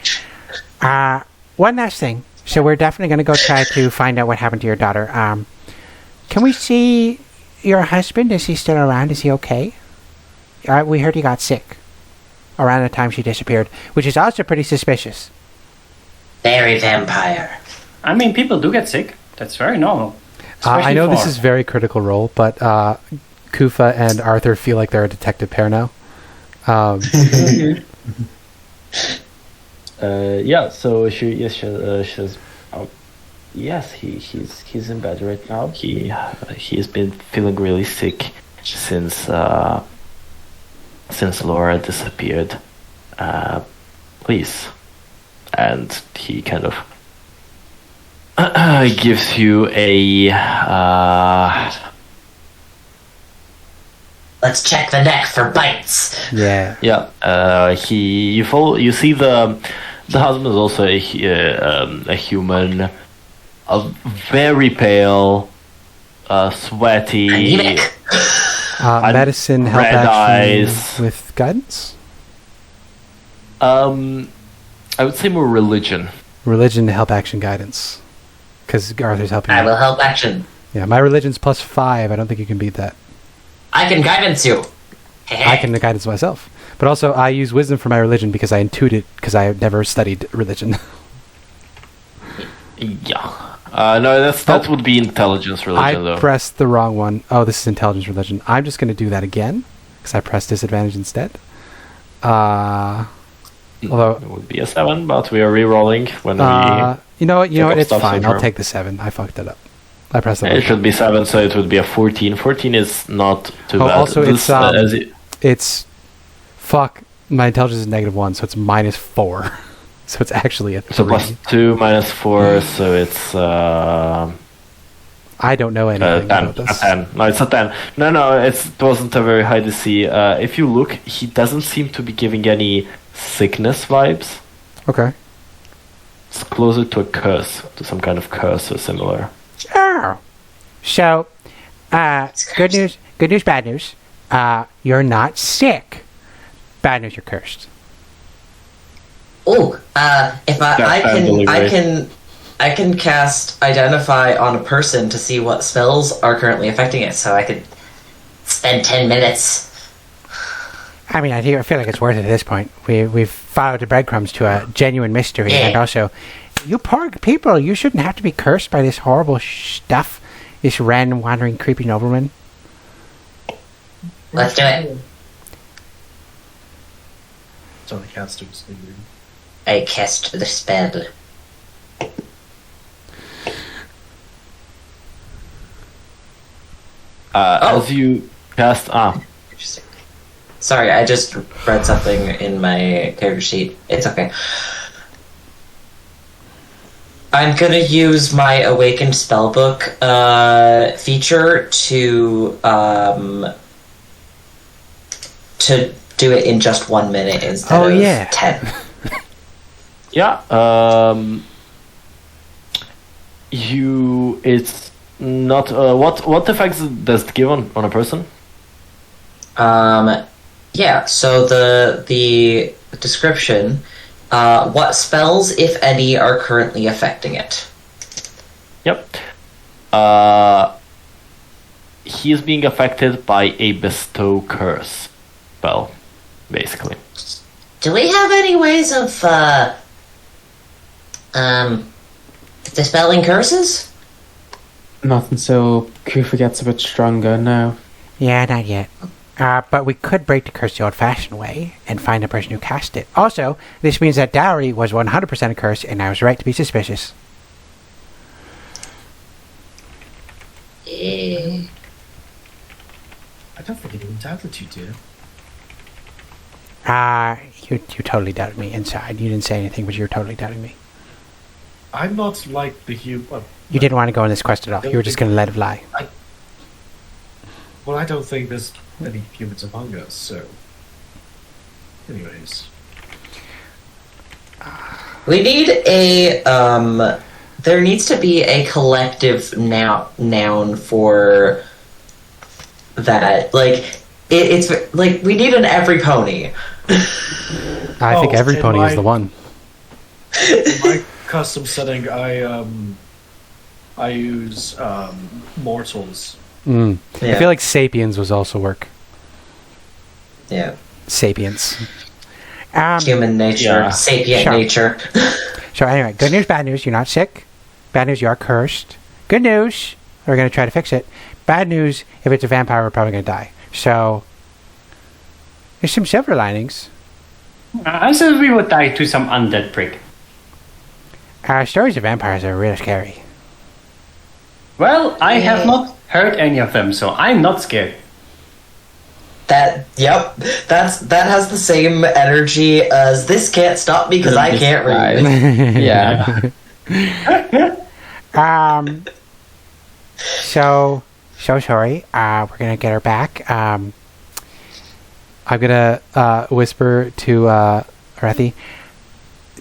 one last thing. So we're definitely going to go try to find out what happened to your daughter. Can we see your husband? Is he still around? Is he okay? We heard he got sick around the time she disappeared, which is also pretty suspicious. Very vampire. I mean, people do get sick. That's very normal. I know this Especially is very critical role, but Kuffah and Arthur feel like they're a detective pair now. Yeah. So she's. Yes, he's in bed right now. He's been feeling really sick since Laura disappeared. Please, and he kind of gives you a. Let's check the neck for bites. Yeah. Yeah. You see the husband is also a human, very pale, sweaty. Anemic. Medicine, help red action eyes. with guidance? I would say more religion. Religion, help action, guidance. Because Arthur's helping I me. will help action. Yeah, my religion's +5. I don't think you can beat that. I can guidance you. I can guidance myself. But also, I use wisdom for my religion because I intuit it because I have never studied religion. Yeah. No, that would be intelligence religion, I though. pressed the wrong one. Oh, this is intelligence religion. I'm just going to do that again because I pressed disadvantage instead. Although, It would be a 7, but we are re-rolling when you know what? Pick up It's stuff fine. I'll somewhere. take the 7. I fucked it up. I pressed the it wrong should be 7, so it would be a 14. 14 is not too Oh, bad. also This, it's, as it- It's fuck My intelligence is -1, so it's -4. So it's actually a 3. So +2, -4, so it's I don't know anything 10. about this. 10. No, it's a 10. No, it wasn't a very high DC. If you look, he doesn't seem to be giving any sickness vibes. Okay. It's closer to a curse, to some kind of curse or similar. Oh. So, good news, bad news. You're not sick. Bad news, you're cursed. Oh, if I can cast Identify on a person to see what spells are currently affecting it, so I could spend 10 minutes. I mean, I feel like it's worth it at this point. We've followed the breadcrumbs to a genuine mystery, Yeah. and also, you poor people, you shouldn't have to be cursed by this horrible stuff. This random, wandering, creepy nobleman. Let's do it. So the cast was I cast the spell. As you cast... Interesting. Sorry, I just read something in my character sheet. It's okay. I'm gonna use my Awakened Spellbook feature to do it in just 1 minute instead of 10. Yeah, it's not... what effects does it give on a person? Yeah, so the description, what spells, if any, are currently affecting it? Yep. He is being affected by a Bestow Curse spell, basically. Do we have any ways of, dispelling curses? Not until Kuffah gets a bit stronger, no. Yeah, not yet. But we could break the curse the old-fashioned way and find the person who cast it. Also, this means that Dowry was 100% a curse, and I was right to be suspicious. I don't think anyone doubted you, dear. You totally doubted me inside. You didn't say anything, but you were totally doubting me. I'm not like the human. You didn't want to go on this quest at all. You were just going to let it fly. Well, I don't think there's any humans among us, so. Anyways. We need a, there needs to be a collective noun for that. Like, it's like, we need an every pony. I think every in pony is my- the one. In my custom setting, I use mortals. I Yeah. feel like Sapiens was also work. Yeah. Sapiens. Human nature, Yeah. sapient Sure. nature. So anyway, good news, bad news, you're not sick. Bad news, you are cursed. Good news, we're going to try to fix it. Bad news, if it's a vampire, we're probably going to die. So, there's some silver linings. I said we would die to some undead prick. Stories of vampires are really scary. Well, I have not heard any of them, so I'm not scared. That has the same energy as this can't stop me because I can't read. Yeah. So sorry. We're going to get her back. I'm gonna whisper to Aurethi.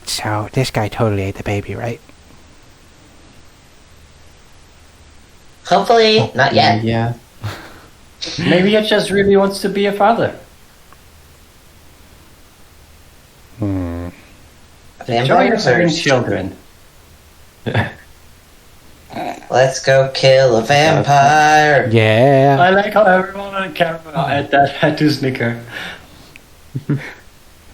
So, this guy totally ate the baby, right? Hopefully, not yet. Yeah. Maybe he just really wants to be a father. Joy Vampires having are... children. Let's go kill a vampire. Yeah. I like how everyone on camera at that had to snicker.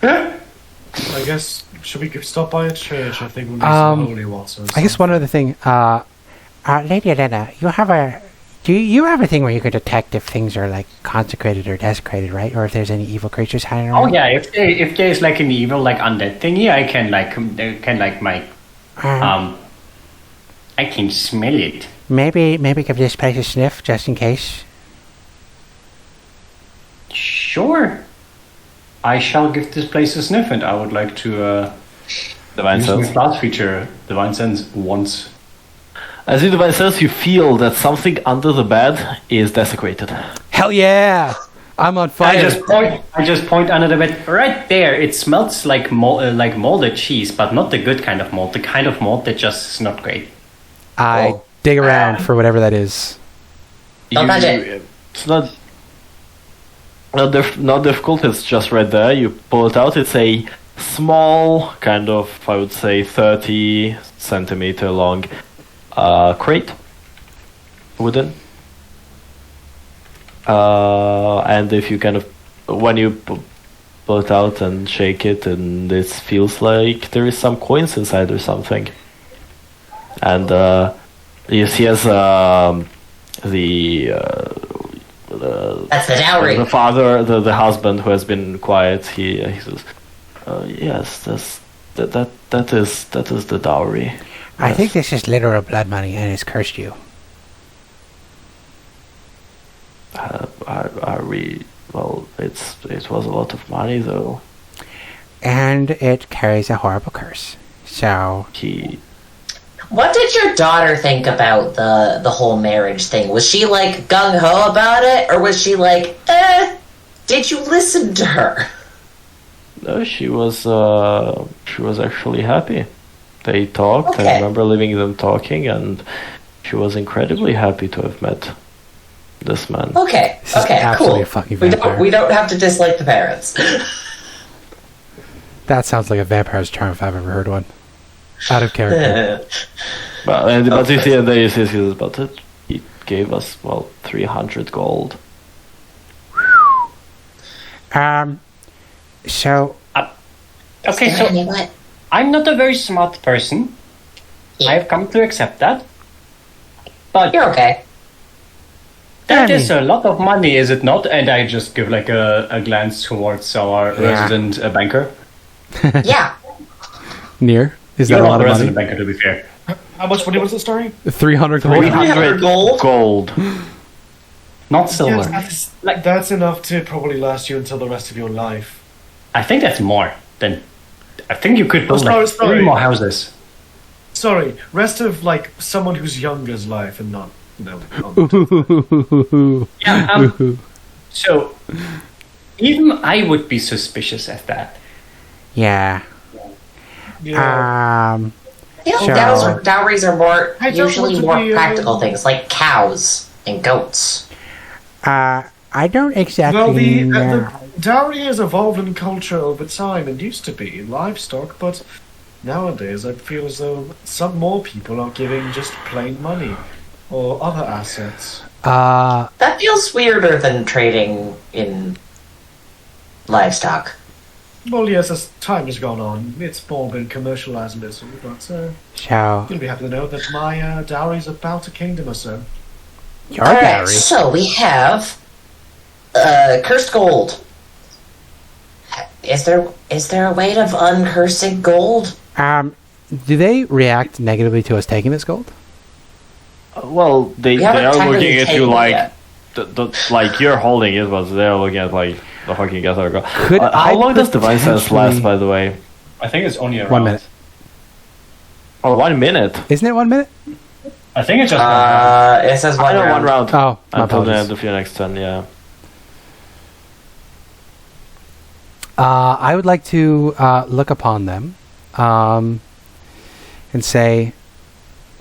I guess, should we stop by a church? I think we need some holy water. I guess one other thing. Lady Alena, do you have a thing where you can detect if things are like consecrated or desecrated, right? Or if there's any evil creatures hiding Oh around? yeah, if there's like an evil like undead thingy, I can I can smell it. Maybe give this place a sniff just in case. Sure. I shall give this place a sniff, and I would like to Divine use my sense. class feature, Divine Sense, once. As you divine sense, you feel that something under the bed is desecrated. Hell yeah! I'm on fire. I just point under the bed. Right there, it smells like molded cheese, but not the good kind of mold. The kind of mold that just is not great. I dig around for whatever that is. Don't touch it. It's not difficult. It's just right there. You pull it out. It's a small, kind of, I would say, 30 centimeter long crate, wooden. And if you kind of, when you pull it out and shake it, and it feels like there is some coins inside or something. And you see as the That's the dowry. the father, the husband who has been quiet, he says, "Yes, that is the dowry." I think this is literal blood money and it's cursed you. Are we? Well, it was a lot of money though. And it carries a horrible curse. So, What did your daughter think about the whole marriage thing? Was she like gung ho about it, or was she like, did you listen to her? No, she was actually happy. They talked. Okay. I remember leaving them talking, and she was incredibly happy to have met this man. Okay, This is okay, absolutely cool. a fucking We vampire. don't have to dislike the parents. That sounds like a vampire's charm if I've ever heard one. Out of character. But you see, and then you see, he says, but he gave us 300 gold. so, Okay, so What? I'm not a very smart person. I've come to accept that. But You're okay. that is a lot of money, is it not? And I just give like a glance towards our resident banker. Yeah. Nier? Is that You're a not lot the of money? resident banker, to be fair. How much money was the story? 300 gold? 300 gold? gold. Not silver. Yes, that's enough to probably last you until the rest of your life. I think that's more than. I think you could build sorry. 3 more houses. Sorry, rest of like someone who's younger's life and not, Yeah. So even I would be suspicious at that. yeah. Yeah. So- Dowries are more I don't usually want to more be, practical things, like cows and goats. I don't exactly Well, the know. dowry has evolved in culture over time and used to be livestock, but nowadays I feel as though some more people are giving just plain money or other assets. That feels weirder than trading in livestock. Well, yes, as time has gone on, it's more been commercialized a little, but So, you'll be happy to know that my dowry's about a kingdom or so. your Alright, dowry. so we have cursed gold. Is there a way of uncursing gold? Do they react negatively to us taking this gold? Well, they haven't are technically looking at taken you it like, yet. like you're holding it, but they're looking at like the fucking other girl. Could How I long does Divine Sense last, potentially- by the way? I think it's only around 1 minute. Oh, 1 minute. Isn't it 1 minute? I think it's just 1 round. It says I one know, round. 1 round. Oh, my Until the apologies. end of your next turn, yeah. I would like to look upon them and say...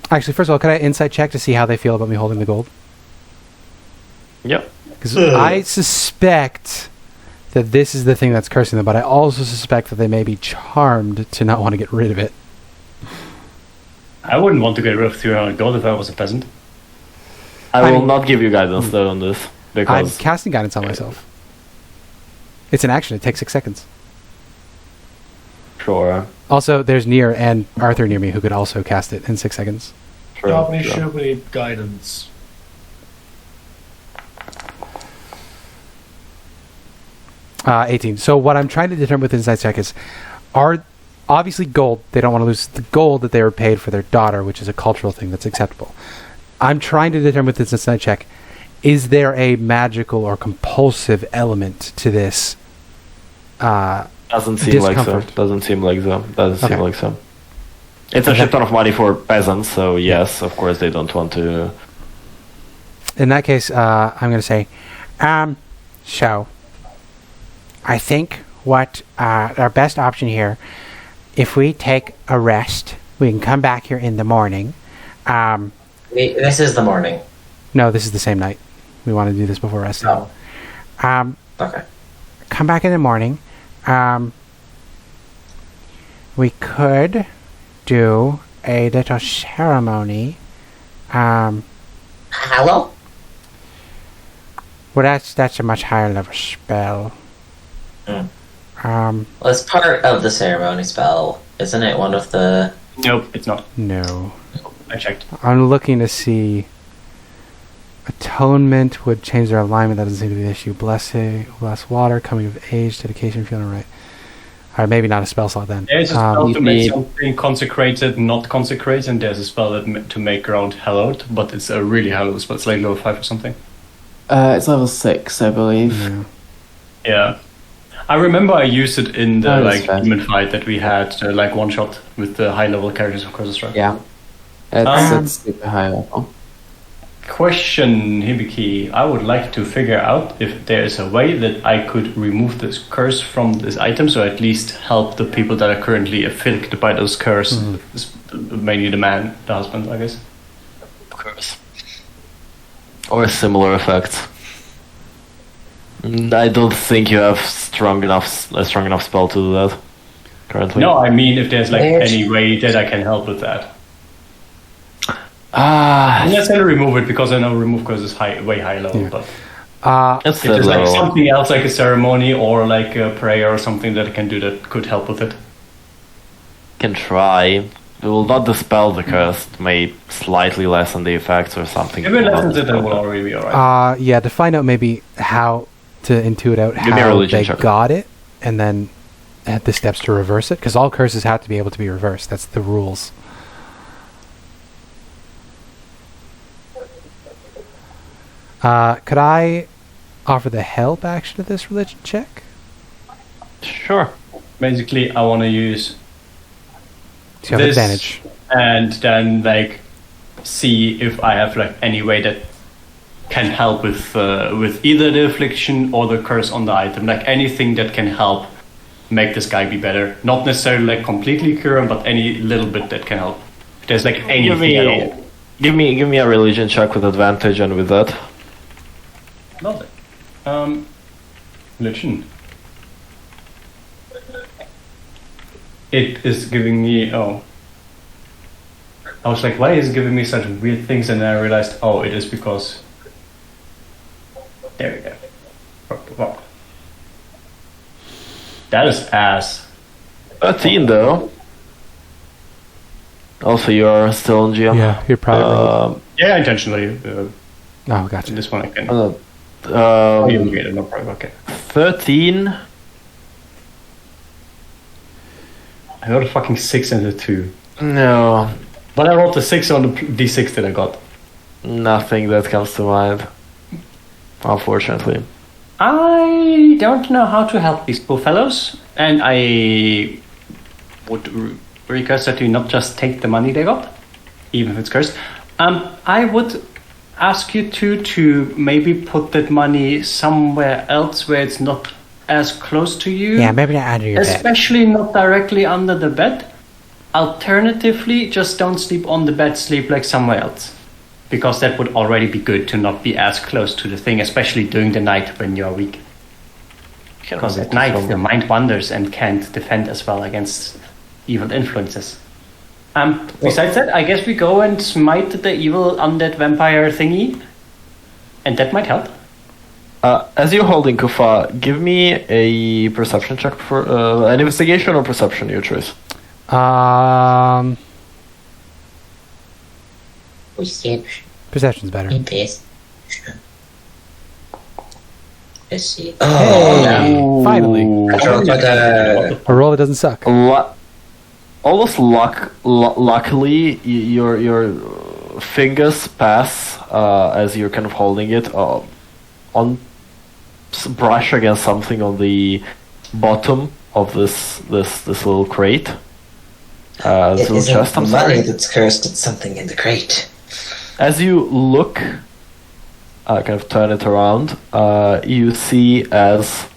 Actually, first of all, could I insight check to see how they feel about me holding the gold? Yep. Because I suspect that this is the thing that's cursing them, but I also suspect that they may be charmed to not want to get rid of it. I wouldn't want to get rid of 300 gold if I was a peasant. I I will mean- not give you guidance though on this I'm because casting guidance on myself. It's an action. It takes 6 seconds. sure. Also, there's Nier and Arthur near me who could also cast it in 6 seconds. Probably should be guidance. Uh, 18. So what I'm trying to determine with insight check is, are obviously gold. They don't want to lose the gold that they were paid for their daughter, which is a cultural thing that's acceptable. I'm trying to determine with this insight check, is there a magical or compulsive element to this Doesn't seem like so. discomfort. Doesn't seem like so. Doesn't seem Okay. like so. It's a shit ton of money for peasants, so yes, of course they don't want to. In that case, I'm going to say, so, I think what our best option here, if we take a rest, we can come back here in the morning. This is the morning. No, this is the same night. We want to do this before resting. Oh, okay. Come back in the morning. We could do a little ceremony. Hello? Well, that's a much higher level spell. Well, it's part of the ceremony spell, isn't it? One of the... Nope, it's not. No. I checked. I'm looking to see. Atonement would change their alignment. That doesn't seem to be the issue. Bless water, coming of age, dedication, feeling right. Alright, maybe not a spell slot then. There's a spell you to make need- something consecrated, not consecrated, and there's a spell to make ground hallowed, but it's a really hallowed spell. It's like level 5 or something. It's level 6, I believe. Yeah. Yeah. I remember I used it in the Oh, that's fair. demon fight that we had, one shot with the high level characters of course, right? Yeah. It's super high level. Question, Hibiki. I would like to figure out if there is a way that I could remove this curse from this item, so at least help the people that are currently afflicted by this curse. Mainly the man, the husband, I guess. Of course. Or similar effects. I don't think you have a strong enough spell to do that currently. No, I mean if there's Bitch. any way that I can help with that. Ah, I'm not going to remove it because I know remove curse is way high level, Yeah. but it's if there's level. something else like a ceremony or like a prayer or something that I can do that could help with it. Can try. It will not dispel the curse. It may slightly lessen the effects or something. If it lessens it, then will already be alright. Yeah, to find out maybe how to intuit out Give me a how religion they check. got it, and then at the steps to reverse it, because all curses have to be able to be reversed. That's the rules. Could I offer the help action of this religion check? Sure. Basically, I want to use So you have this advantage. and then see if I have any way that can help with either the affliction or the curse on the item, anything that can help make this guy be better. Not necessarily completely cure him, but any little bit that can help. If there's anything at all. Give me a religion check with advantage, and with that, Lovely. Religion. It is giving me I was like, why is it giving me such weird things? And then I realized, it is because there we go. That is ass. 13 though. Also, you are still in GM. Yeah, you're probably Yeah, intentionally. Oh, gotcha. This one I can. Um, No problem. Okay. 13. I got a fucking 6 and a 2. No, But I rolled a 6 on the d6 that I got. nothing that comes to mind. Unfortunately. I don't know how to help these poor fellows, and I would request that you not just take the money they got, even if it's cursed. I would ask you to maybe put that money somewhere else where it's not as close to you. Yeah, maybe not under your bed. Especially not directly under the bed. Alternatively, just don't sleep on the bed, sleep somewhere else. Because that would already be good to not be as close to the thing, especially during the night when you're weak. Because at night your mind wanders and can't defend as well against evil influences. Besides that, I guess we go and smite the evil undead vampire thingy. And that might help. As you're holding Kuffah, give me a perception check for an investigation or perception, your choice. Perception's better. Let's see. Hey, finally. A roll that doesn't suck. Almost luckily, your fingers pass as you're kind of holding it on brush against something on the bottom of this little crate. This It little isn't chest, I'm money sorry. that's cursed, it's something in the crate. As you look, kind of turn it around, you see as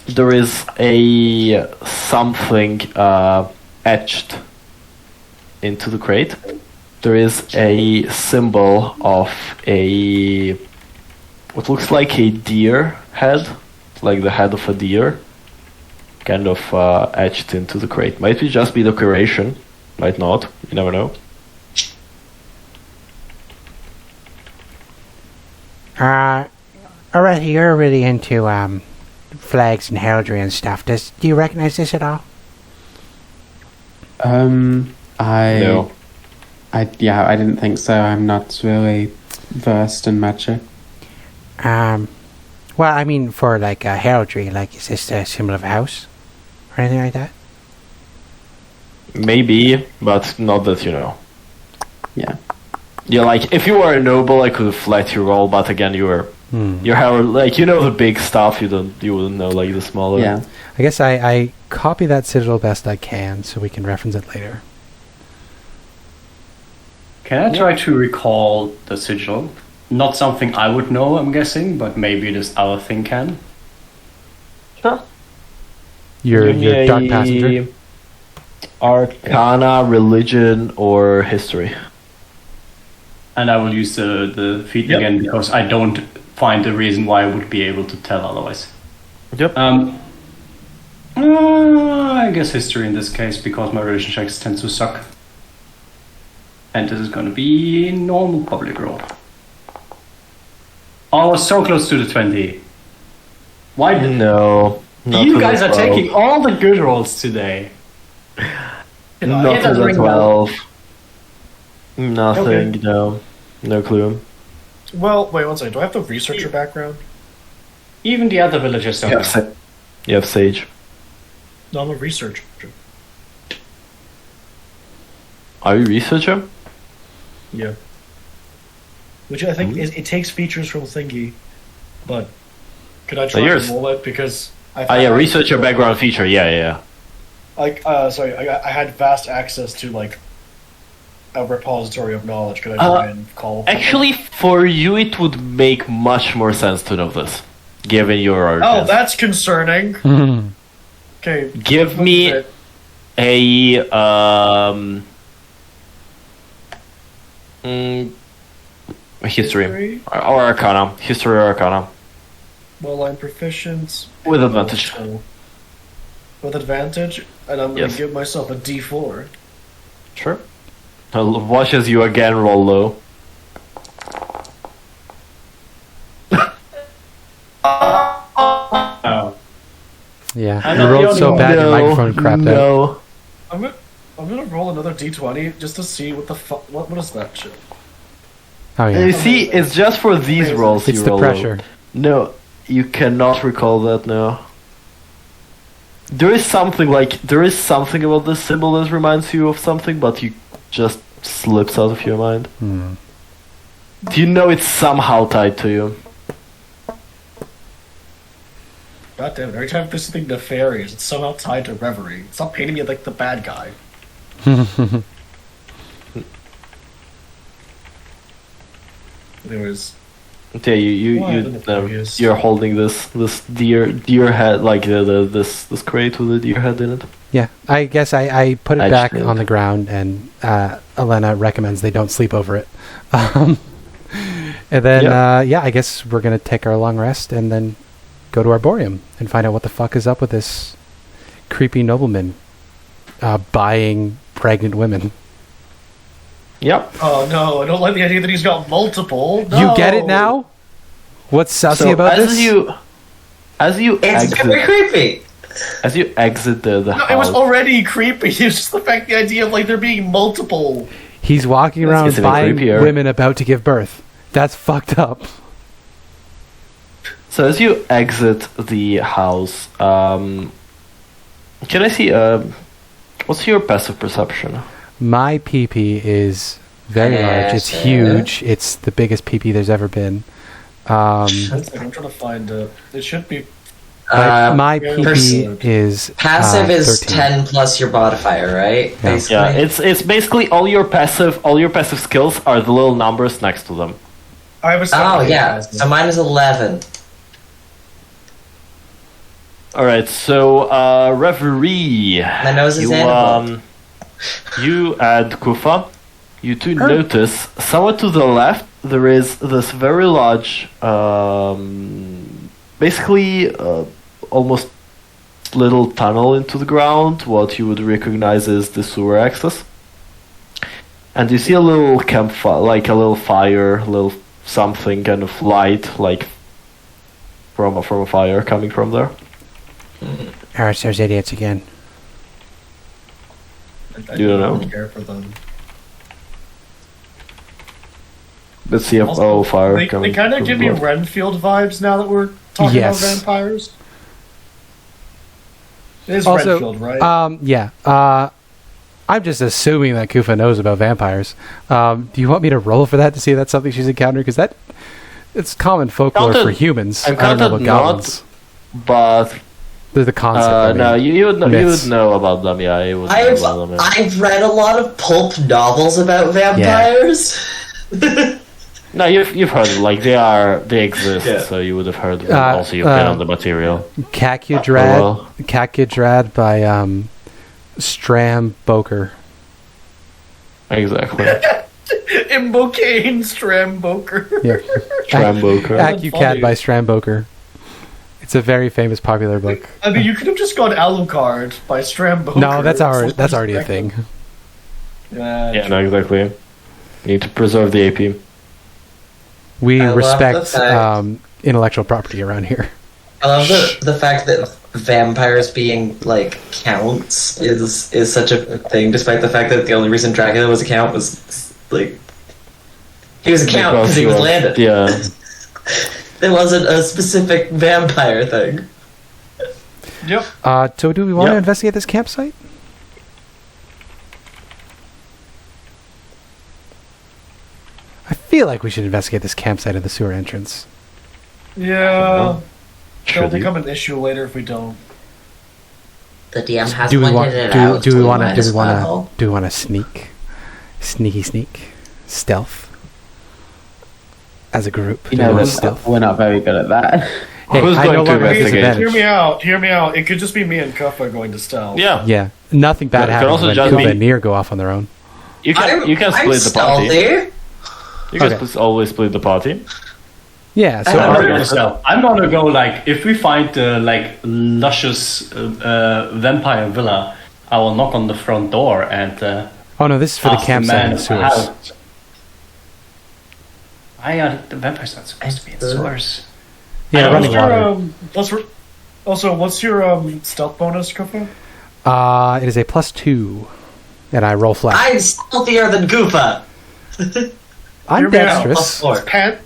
there is a something etched into the crate. There is a symbol of what looks like a deer head, like the head of a deer, kind of etched into the crate. Might be just be decoration, might not. You never know. Aurethi, you're really into flags and heraldry and stuff. Do you recognize this at all? No. I didn't think so. I'm not really versed in magic. Well, I mean, for like heraldry, like is this a symbol of a house or anything like that? Maybe, but not that you know. Yeah. Yeah, like if you were a noble, I could have let you roll, but again, you're like the big stuff. You wouldn't know like the smaller. Yeah. I guess I copy that sigil best I can so we can reference it later. Can I try to recall the sigil? Not something I would know, I'm guessing, but maybe this other thing can. Sure. Your Give me dark a passenger. Arcana, religion, or history. And I will use the feat Yep. again because I don't find a reason why I would be able to tell otherwise. Yep. I guess history in this case because my religion checks tend to suck. And this is going to be normal public roll. Oh, I was so close to the 20. Why did No. not you to guys the are 12. taking all the good rolls today? Not it to doesn't the ring bells. 12. Nothing. Okay. No clue. Well, wait one second. Do I have to research your background? Even the other villagers don't know. You have sage. No, I'm a researcher. Are you a researcher? Yeah. Which I think it takes features from Thingy, but could I try yours. to roll it because I Yeah, researcher background feature. Yeah. Like, sorry, I had vast access to like a repository of knowledge. Could I try and call? Actually, for you, it would make much more sense to know this, given your Oh, origins. that's concerning. Mhm. Okay. Give what me is it? a history or arcana. History or arcana Well, I'm proficient with advantage. with advantage, and I'm Yes. gonna give myself a D4. Sure. I'll watch as you again roll low. Oh. Yeah, I you know rolled the so only bad your microphone crapped out. No. I'm gonna roll another D20 just to see what the fuck. What is that shit? Oh You yeah, see, it's just for these rolls it's you the roll pressure. low. No, you cannot recall that now. There is something about this symbol that reminds you of something, but you just slips out of your mind. Do you know it's somehow tied to you? God damn it! Every time there's something nefarious, it's somehow tied to Reverie. Stop painting me like the bad guy. Anyways, Okay, Why the nefarious? you're holding this deer head, like this crate with a deer head in it. Yeah, I guess I put it I back just on the ground, and Alena recommends they don't sleep over it. And then, Yep. I guess we're going to take our long rest and then go to Arboreum and find out what the fuck is up with this creepy nobleman buying pregnant women. Yep. oh no, I don't like the idea that he's got multiple. No. You get it now? What's sussy So about as this? you It's very creepy. exit the No, house. it was already creepy. It's just the fact, the idea of like there being multiple. He's walking It's around getting buying creepier. women about to give birth. That's fucked up. So as you exit the house, can I see? What's your passive perception? My PP is very large. It's Yes. huge. It's the biggest PP there's ever been. I'm trying to find it. It should be My PP is Passive is 13. 10 plus your modifier, right? Yeah. Basically. Yeah, it's basically all your passive skills are the little numbers next to them. I have a Oh 17 yeah, passive. so mine is 11. Alright, so Reverie. My nose is you, animal. you and Kuffah, you two notice somewhere to the left there is this very large, basically almost little tunnel into the ground, what you would recognize as the sewer access. And you see a little campfire, like a little fire, a little something kind of light, like from a fire coming from there. Alright, there's idiots again. I You don't know? care for them. Let's see if Also, fire they coming. kind of from give me blood. Renfield vibes now that we're talking Yes. about vampires. It is Also, Renfield, right? yeah. I'm just assuming that Kuffah knows about vampires. Do you want me to roll for that to see if that's something she's encountered? Because it's common folklore for humans. I don't know Encountered about goblins. but The concept. I mean. no, you would know, Myths. about them. Yeah, you would know I've about them. Yeah. I've read a lot of pulp novels about vampires. No, you've heard of, like they exist, Yeah. so you would have heard of them. Uh, Also, you've been on the material. Cacudrad. Oh, well. Cacudrad by Stram Boker. Exactly. Imbocane Stramboker. Yeah. Tramboker. Acucad by Stramboker. It's a very famous popular book. I mean, you could have just gone Alucard by Stramboker. No, that's already a thing. Yeah, no, exactly. You need to preserve the AP. We I love the respect fact- intellectual property around here. I love the fact that vampires being like counts is such a thing, despite the fact that the only reason Dracula was a count was like he was a count because he was landed. Yeah. There wasn't a specific vampire thing. Yep. So do we want to Yep. investigate this campsite? I feel like we should investigate this campsite at the sewer entrance. Yeah. It'll Should you? become an issue later if we don't. The DM has Do we pointed want? it Do, out. do so we we want might to? as Do we want well. to? Do we want to sneak, stealth, as a group? You Do we know, wanna we're stealth? not very good at that. Hey, Who's I going no to longer have investigate? disadvantage. Hear me out. It could just be me and Kuffah going to stealth. Yeah. Yeah, nothing bad Could happens also when just Kuffah be- and Nier go off on their own. You can I'm split the party. stealthy. You can Okay. always split the party. Yeah, so I I'm don't our- gonna stealth. I'm gonna go like if we find the like luscious vampire villa, I will knock on the front door and oh no, this is for the ask campsite in man the sewers. out. Why are the vampires not supposed to be in sewers? Yeah, running What's water. what's your stealth bonus, Kuffah? It is a +2, and I roll flat. I'm stealthier than Kuffah. I'm Hear me out. dexterous. Plus 4.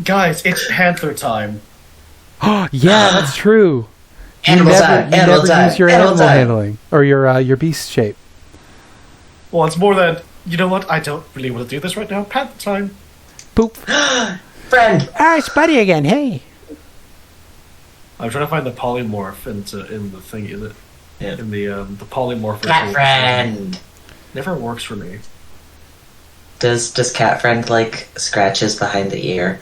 Guys, it's Panther time. Yeah, that's true. Animal you time. never Animal time. use your Animal animal time. handling or your beast shape. Well, it's more than you know what. I don't really want to do this right now. Panther time. Boop. Friend. Ah, it's Buddy again. Hey. I'm trying to find the polymorph in the thing in the polymorph. Cat friend. Never works for me. Does cat friend like scratches behind the ear?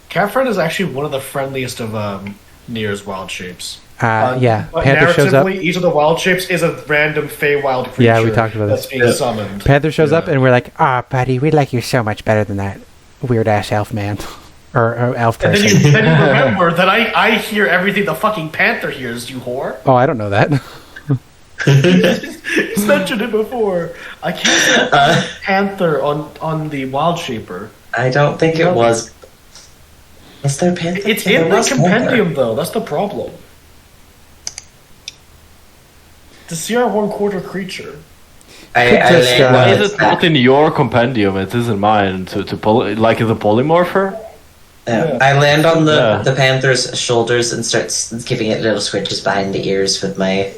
Cat friend is actually one of the friendliest of Nier's wild shapes. Yeah, But Panther shows up. narratively, each of the wild shapes is a random Feywild creature. Yeah, we talked about that's this. being summoned. Panther shows up, Yeah. and we're like, Ah, Buddy, we like you so much better than that weird ass elf man. or elf And person. then you remember that I hear everything the fucking Panther hears, you whore. oh, I don't know that. He's mentioned it before. I can't get Panther on the Wild Shaper. I don't think it was. Is there panther? It's There in the was compendium, though. That's the problem. The CR1 quarter creature. I Just, laid Why one is it not in your compendium? It is in mine. Like the polymorpher? Yeah. I land on Yeah. the panther's shoulders and start giving it little switches behind the ears with my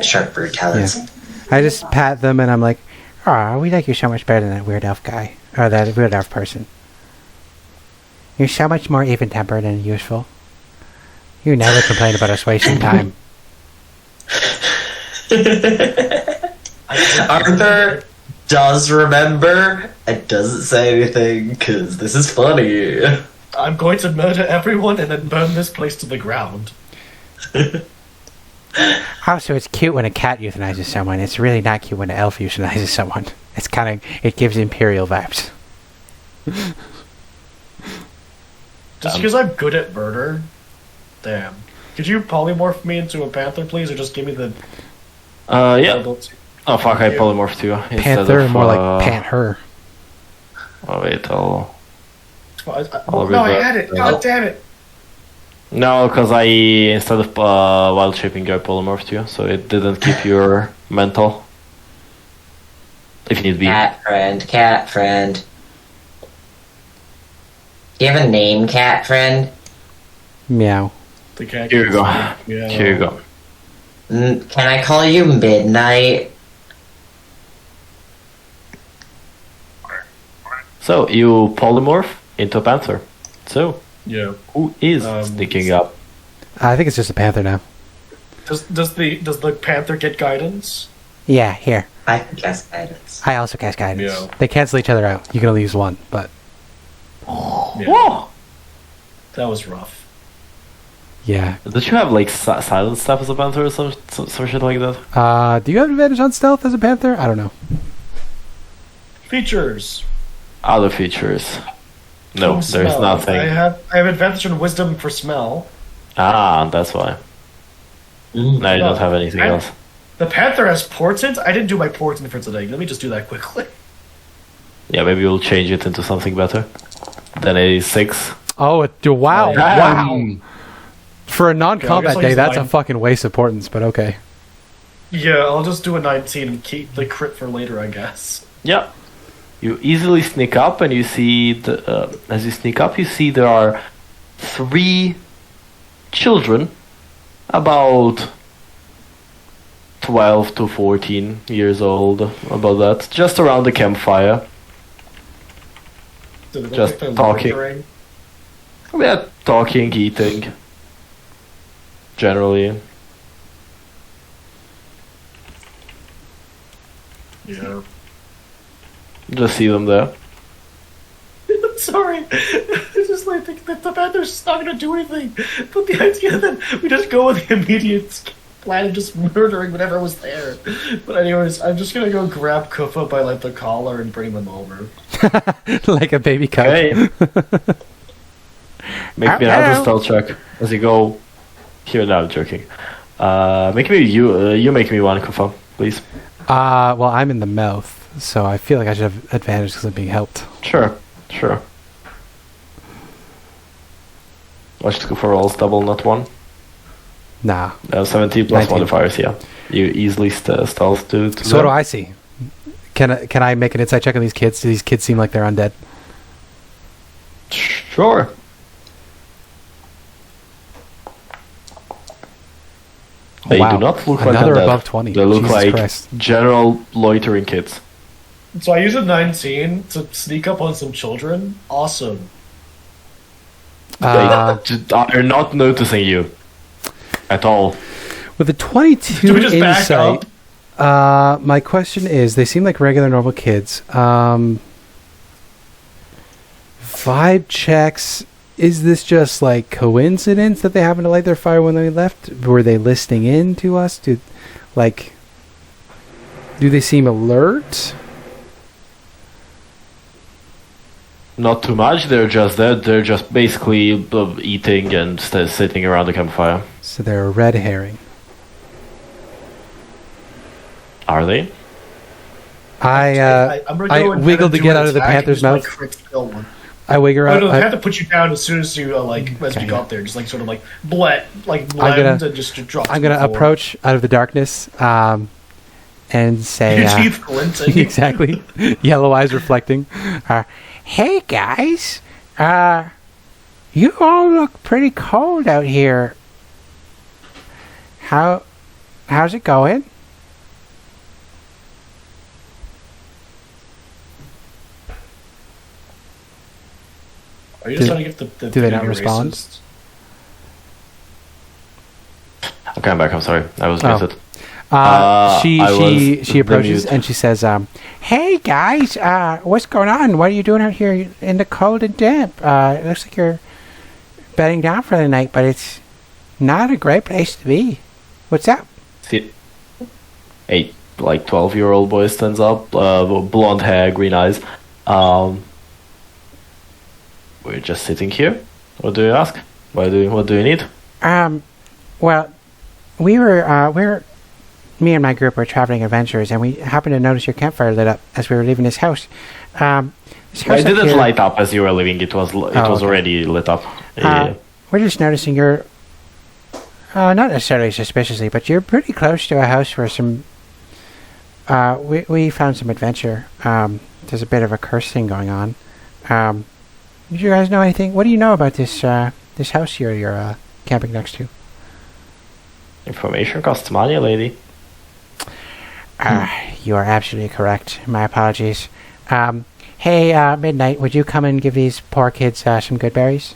sharp brute talons. Yeah. I just pat them, and I'm like, Ah, we like you so much better than that weird elf guy. Or that weird elf person. You're so much more even-tempered and useful. You never complain about us wasting time. Arthur does remember and doesn't say anything because this is funny. I'm going to murder everyone and then burn this place to the ground. Also, it's cute when a cat euthanizes someone. It's really not cute when an elf euthanizes someone. It's kind of, it gives imperial vibes. Just because I'm good at murder? Damn. Could you polymorph me into a panther, please, or just give me the... Yeah. Oh fuck, I polymorphed too. Panther, more like pant her. Oh wait, I'll no, I had it! God damn it! No, because I, instead of wild shaping, I polymorphed you, so it didn't keep your mental. If you need be. Cat friend. Do you have a name, cat friend? Meow. The cat Here you go. Yeah. Here you go. Can I call you Midnight? So, you polymorph into a panther. So, Yeah. who is sneaking up? I think it's just a panther now. Does the panther get guidance? Yeah, here. I can cast guidance. I also cast guidance. Yeah. They cancel each other out. You can only use one, but Yeah. Whoa! That was rough. yeah. Did you have like silent stuff as a panther or some shit like that? Do you have advantage on stealth as a panther? I don't know. Features. Other features. No, there's Smell. nothing. I have advantage on wisdom for smell. Ah, that's why. Now you don't have anything else. The panther has portent. I didn't do my portent for today. Let me just do that quickly. Yeah, maybe we'll change it into something better than a 6. Oh, wow. Wow. For a non-combat I'll day, use that's a 9. fucking waste of portents, but okay. Yeah, I'll just do a 19 and keep the crit for later, I guess. Yeah. You easily sneak up, and you see as you sneak up, you see there are 3 children, about 12 to 14 years old, about that, just around the campfire. So they Just look like they're talking. loitering. Yeah, talking, eating, generally. Yeah. Just see them there. I'm sorry. It's just like the panther's just not gonna do anything. But the idea that we just go with the immediate plan of just murdering whatever was there. But anyways, I'm just gonna go grab Kuffah by like the collar and bring them over. Like a baby cub. Okay. Make me another stealth check as you go. Here, now I'm joking. Make me you make me one, Kuffah, please. Well, I'm in the mouth, so I feel like I should have advantage because I'm being helped. Sure. Watch the Kuffah rolls double, not 1. Nah. 17 plus 19. modifiers, yeah. You easily stealth to So what do I see? Can I make an insight check on these kids? Do these kids seem like they're undead? Sure. They Wow. do not look like Another undead. above 20. They look Jesus like Christ. general loitering kids. So I used a 19 to sneak up on some children. Awesome. Uh, They just are not noticing you at all. with a 22 Do we just back insight, my question is, they seem like regular normal kids. Vibe checks, is this just like coincidence that they happened to light their fire when they left? Were they listening in to us? Do they seem alert? Not too much. They're just there. They're just basically eating and sitting around the campfire. So they're a red herring. Are they? I'm gonna go and wiggled to do get an out of the attack and panther's just, like, mouth. crit kill one. I wiggle Oh, out. no, they have to put you down as soon as you as we got there. Just like sort of like blend and just drop. I'm gonna approach out of the darkness, and say, Your teeth glinting. exactly, yellow eyes reflecting. Hey guys, you all look pretty cold out here. How's it going? Are you just trying to get the do they not video respond? racist? Okay, I'm back. I'm sorry. I was Oh. muted. She approaches mute. and she says, Hey guys, what's going on? What are you doing out here in the cold and damp? It looks like you're bedding down for the night, but it's not a great place to be. What's up? See, a 12-year-old boy stands up, blonde hair, green eyes. We're just sitting here. What do you ask? What do you need? Well, me and my group were traveling adventurers, and we happened to notice your campfire lit up as we were leaving this house. This house It up didn't here- light up as you were leaving. It was okay. already lit up. Yeah. We're just noticing you're, not necessarily suspiciously, but you're pretty close to a house where some, we found some adventure. There's a bit of a curse thing going on. Do you guys know anything? What do you know about this house you're camping next to? Information costs money, lady. You are absolutely correct. My apologies. Hey, Midnight, would you come and give these poor kids some good berries?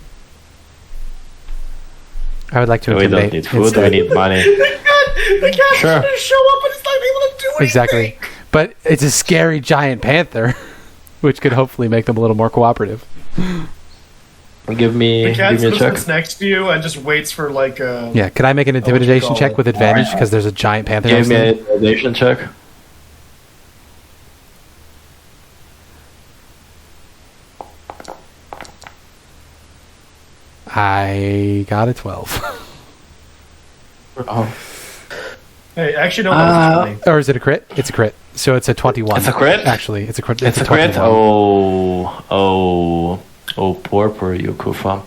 I would like to We don't intimidate need food. instead. We need money. The cat Sure. didn't show up and it's not able to do anything. exactly. But it's a scary giant panther, which could hopefully make them a little more cooperative. Give me The cat a check. sits next to you and just waits for like a. Yeah, could I make an intimidation check with advantage because there's a giant panther Give next me to an me? intimidation check. I got a 12. Oh, Hey, actually, no, that's funny. Or is it a crit? It's a crit. So it's a 21. It's a crit? Actually, it's a crit. it's a crit. 21. Oh, poor you, Kuffah.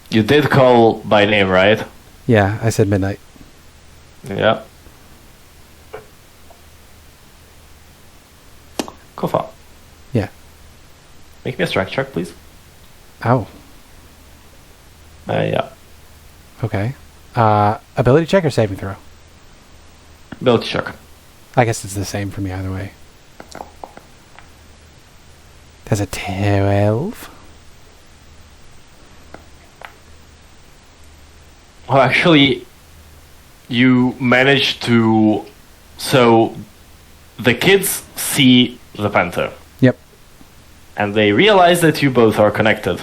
You did call by name, right? Yeah, I said midnight. Yeah. Kuffah. Yeah. Make me a strength check, please. Oh, Yeah. okay. Ability check or saving throw? Ability check. I guess it's the same for me either way. That's a 12. Well, actually, you managed to. So, the kids see the panther, Yep. and they realize that you both are connected.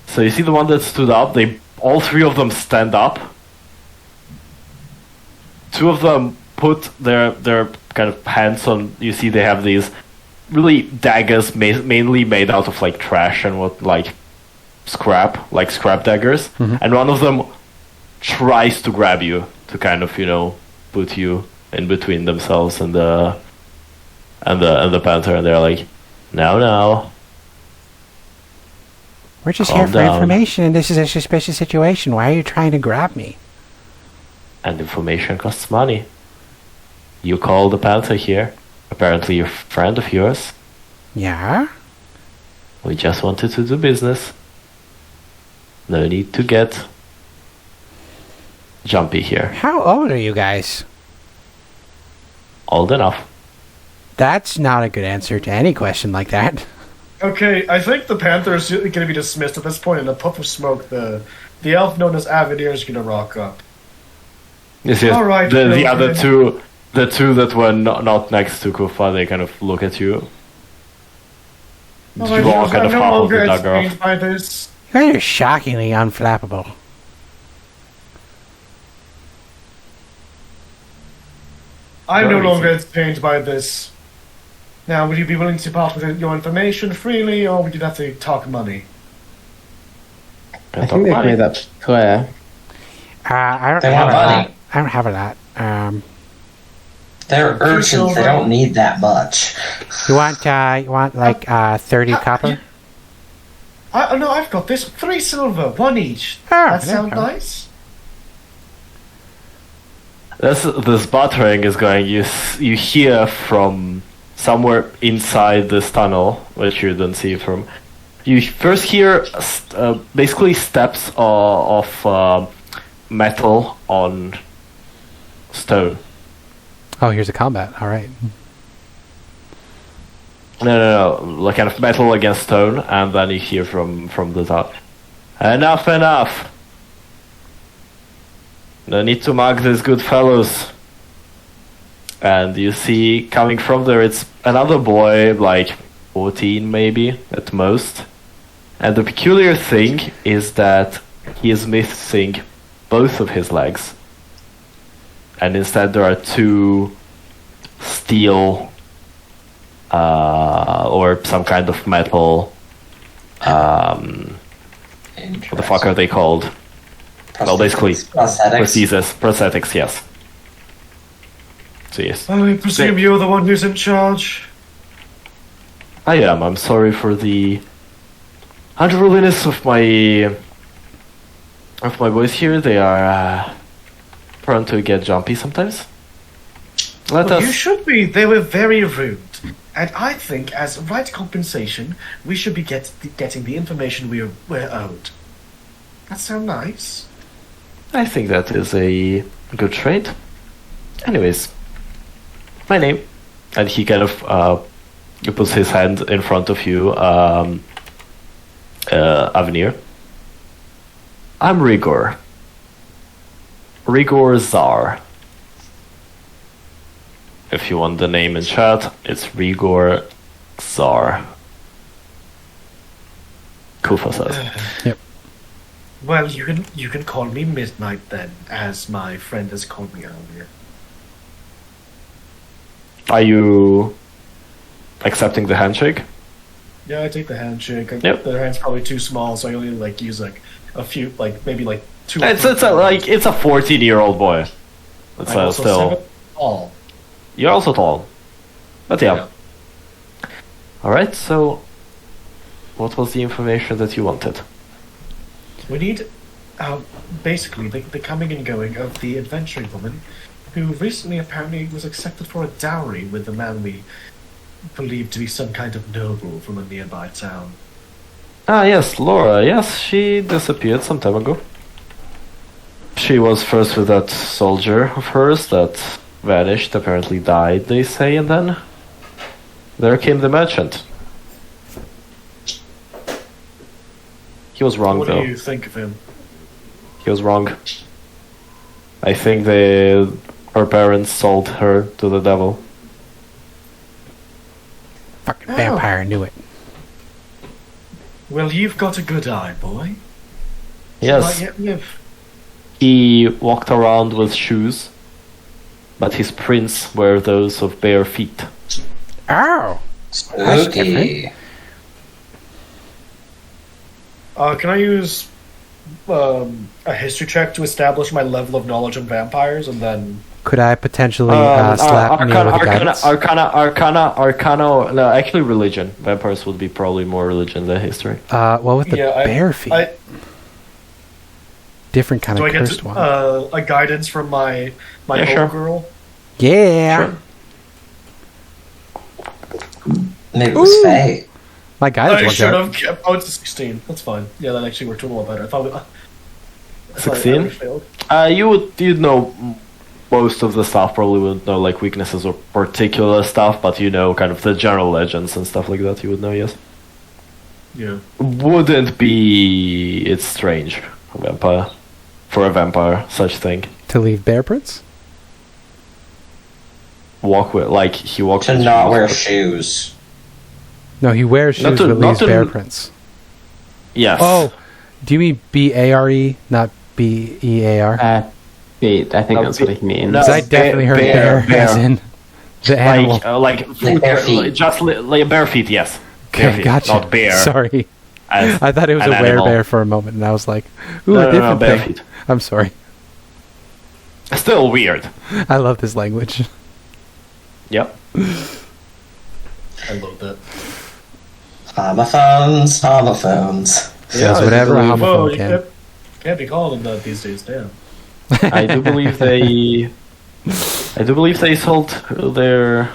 So you see the one that stood up. All three of them stand up. Two of them put their kind of hands on. You see, they have these really daggers, mainly made out of like trash and scrap daggers. Mhm. And one of them tries to grab you to kind of put you in between themselves and the panther, and they're like, no. We're just Calm here for down. information, and this is a suspicious situation. Why are you trying to grab me? And information costs money. You call the panther here, apparently a friend of yours. Yeah? We just wanted to do business. No need to get jumpy here. How old are you guys? Old enough. That's not a good answer to any question like that. Okay, I think the panther is going to be dismissed at this point. In a puff of smoke, the elf known as Avenir is going to rock up. Yes, yes. All right, The other children. the two that were not next to Kuffah, they kind of look at you. All You right, all I'm kind of no half of the longer dagger off. entertained by this. You guys are shockingly unflappable. I'm no Very longer easy. entertained by this. Now, would you be willing to part with your information freely, or would you have to talk money? I think they've made that clear. I don't They have want a money. lot. I don't have a lot. They're urchins. They don't need that much. You want like 30 copper? No, I've got this. 3 silver, 1 each. Ah, That there sound you go. nice? This buttering is going. You hear from somewhere inside this tunnel, which you don't see from. You first hear basically steps of metal on stone. Oh, here's a combat. All right. No, like kind of metal against stone, and then you hear from the top. Enough! No need to mark these good fellows. And you see, coming from there, it's another boy, like 14 maybe, at most. And the peculiar thing is that he is missing both of his legs. And instead there are two steel or some kind of metal. What the fuck are they called? Well, basically, prosthetics, yes. So yes. I presume you're the one who's in charge? I am. I'm sorry for the unruliness of my boys here. They are prone to get jumpy sometimes. You should be. They were very rude. And I think, as right compensation, we should be getting the information we're owed. That sound nice? I think that is a good trade. Anyways, my name, and he kind of puts his hand in front of you, Avenir. I'm Rigor. Rigor Zar. If you want the name in chat, it's Rigor Zar. Kuffah says. Yep. Well, you can call me Midnight then, as my friend has called me earlier. Are you accepting the handshake? Yeah, I take the handshake. Yep. The hand's probably too small, so I only use a few, maybe two. It's a 14-year-old boy. It's I'm also still 7 tall. You're also tall, but yeah. All right. So, what was the information that you wanted? We need, basically, the coming and going of the adventuring woman, who recently apparently was accepted for a dowry with the man we believed to be some kind of noble from a nearby town. Ah, yes, Laura. Yes, she disappeared some time ago. She was first with that soldier of hers that vanished, apparently died, they say, and then there came the merchant. He was wrong, though. What do you think of him? He was wrong. I think her parents sold her to the devil. Fucking vampire, knew it. Well, you've got a good eye, boy. Yes. You might yet live. He walked around with shoes, but his prints were those of bare feet. Oh! That's different. Can I use a history check to establish my level of knowledge on vampires, and then... Could I potentially slap Nier with a guidance? Arcana, no, actually religion. Vampires would be probably more religion than history. Well, with the bare feet. Different kind of cursed one. A guidance from my old girl? Yeah! Sure. Maybe it was Faye. My guidance I was should there. have kept... Oh, it's a 16. That's fine. Yeah, that actually worked a little better. I thought 16? failed. You'd know most of the stuff, probably wouldn't know like weaknesses or particular stuff, but you know kind of the general legends and stuff like that, you would know, yes. Yeah. Wouldn't be... It's strange. For a vampire, such thing. To leave bear prints? Walk with... Like, he walks To with not shoes, wear but- shoes. No, he wears shoes but leaves bear prints. Yes. Oh, do you mean B-A-R-E, not B-E-A-R? I think that's what he means. No, Because I definitely heard bear as in the animal. Like bare feet. Just like bare feet, yes. Bare Okay, feet, gotcha. not bear. Sorry. As I thought it was an a animal. werebear for a moment, and I was like, ooh, No, a different bare thing. feet. I'm sorry. Still weird. I love this language. Yep. I love that. Homophones. Says whatever a Whoa, homophone you can. can't be calling them that these days, damn. I do believe they sold their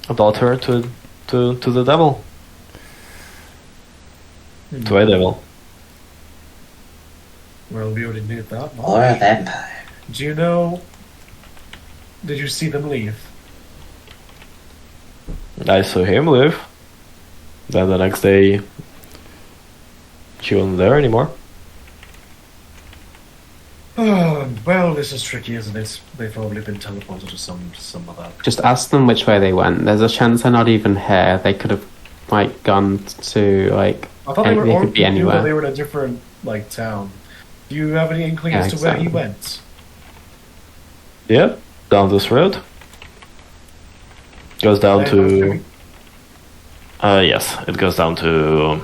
daughter to the devil. To a devil. Well, we already knew that. Or a vampire. Do you know... Did you see them leave? I saw him leave. Then the next day, she wasn't there anymore. Well, this is tricky, isn't it? They've probably been teleported to some other. Just ask them which way they went. There's a chance they're not even here. They could have like gone to like. I thought they could be anywhere. They were in a different like town. Do you have any inkling Yeah, as to where he exactly. went? Yeah, down this road. Goes down to. Yes, it goes down to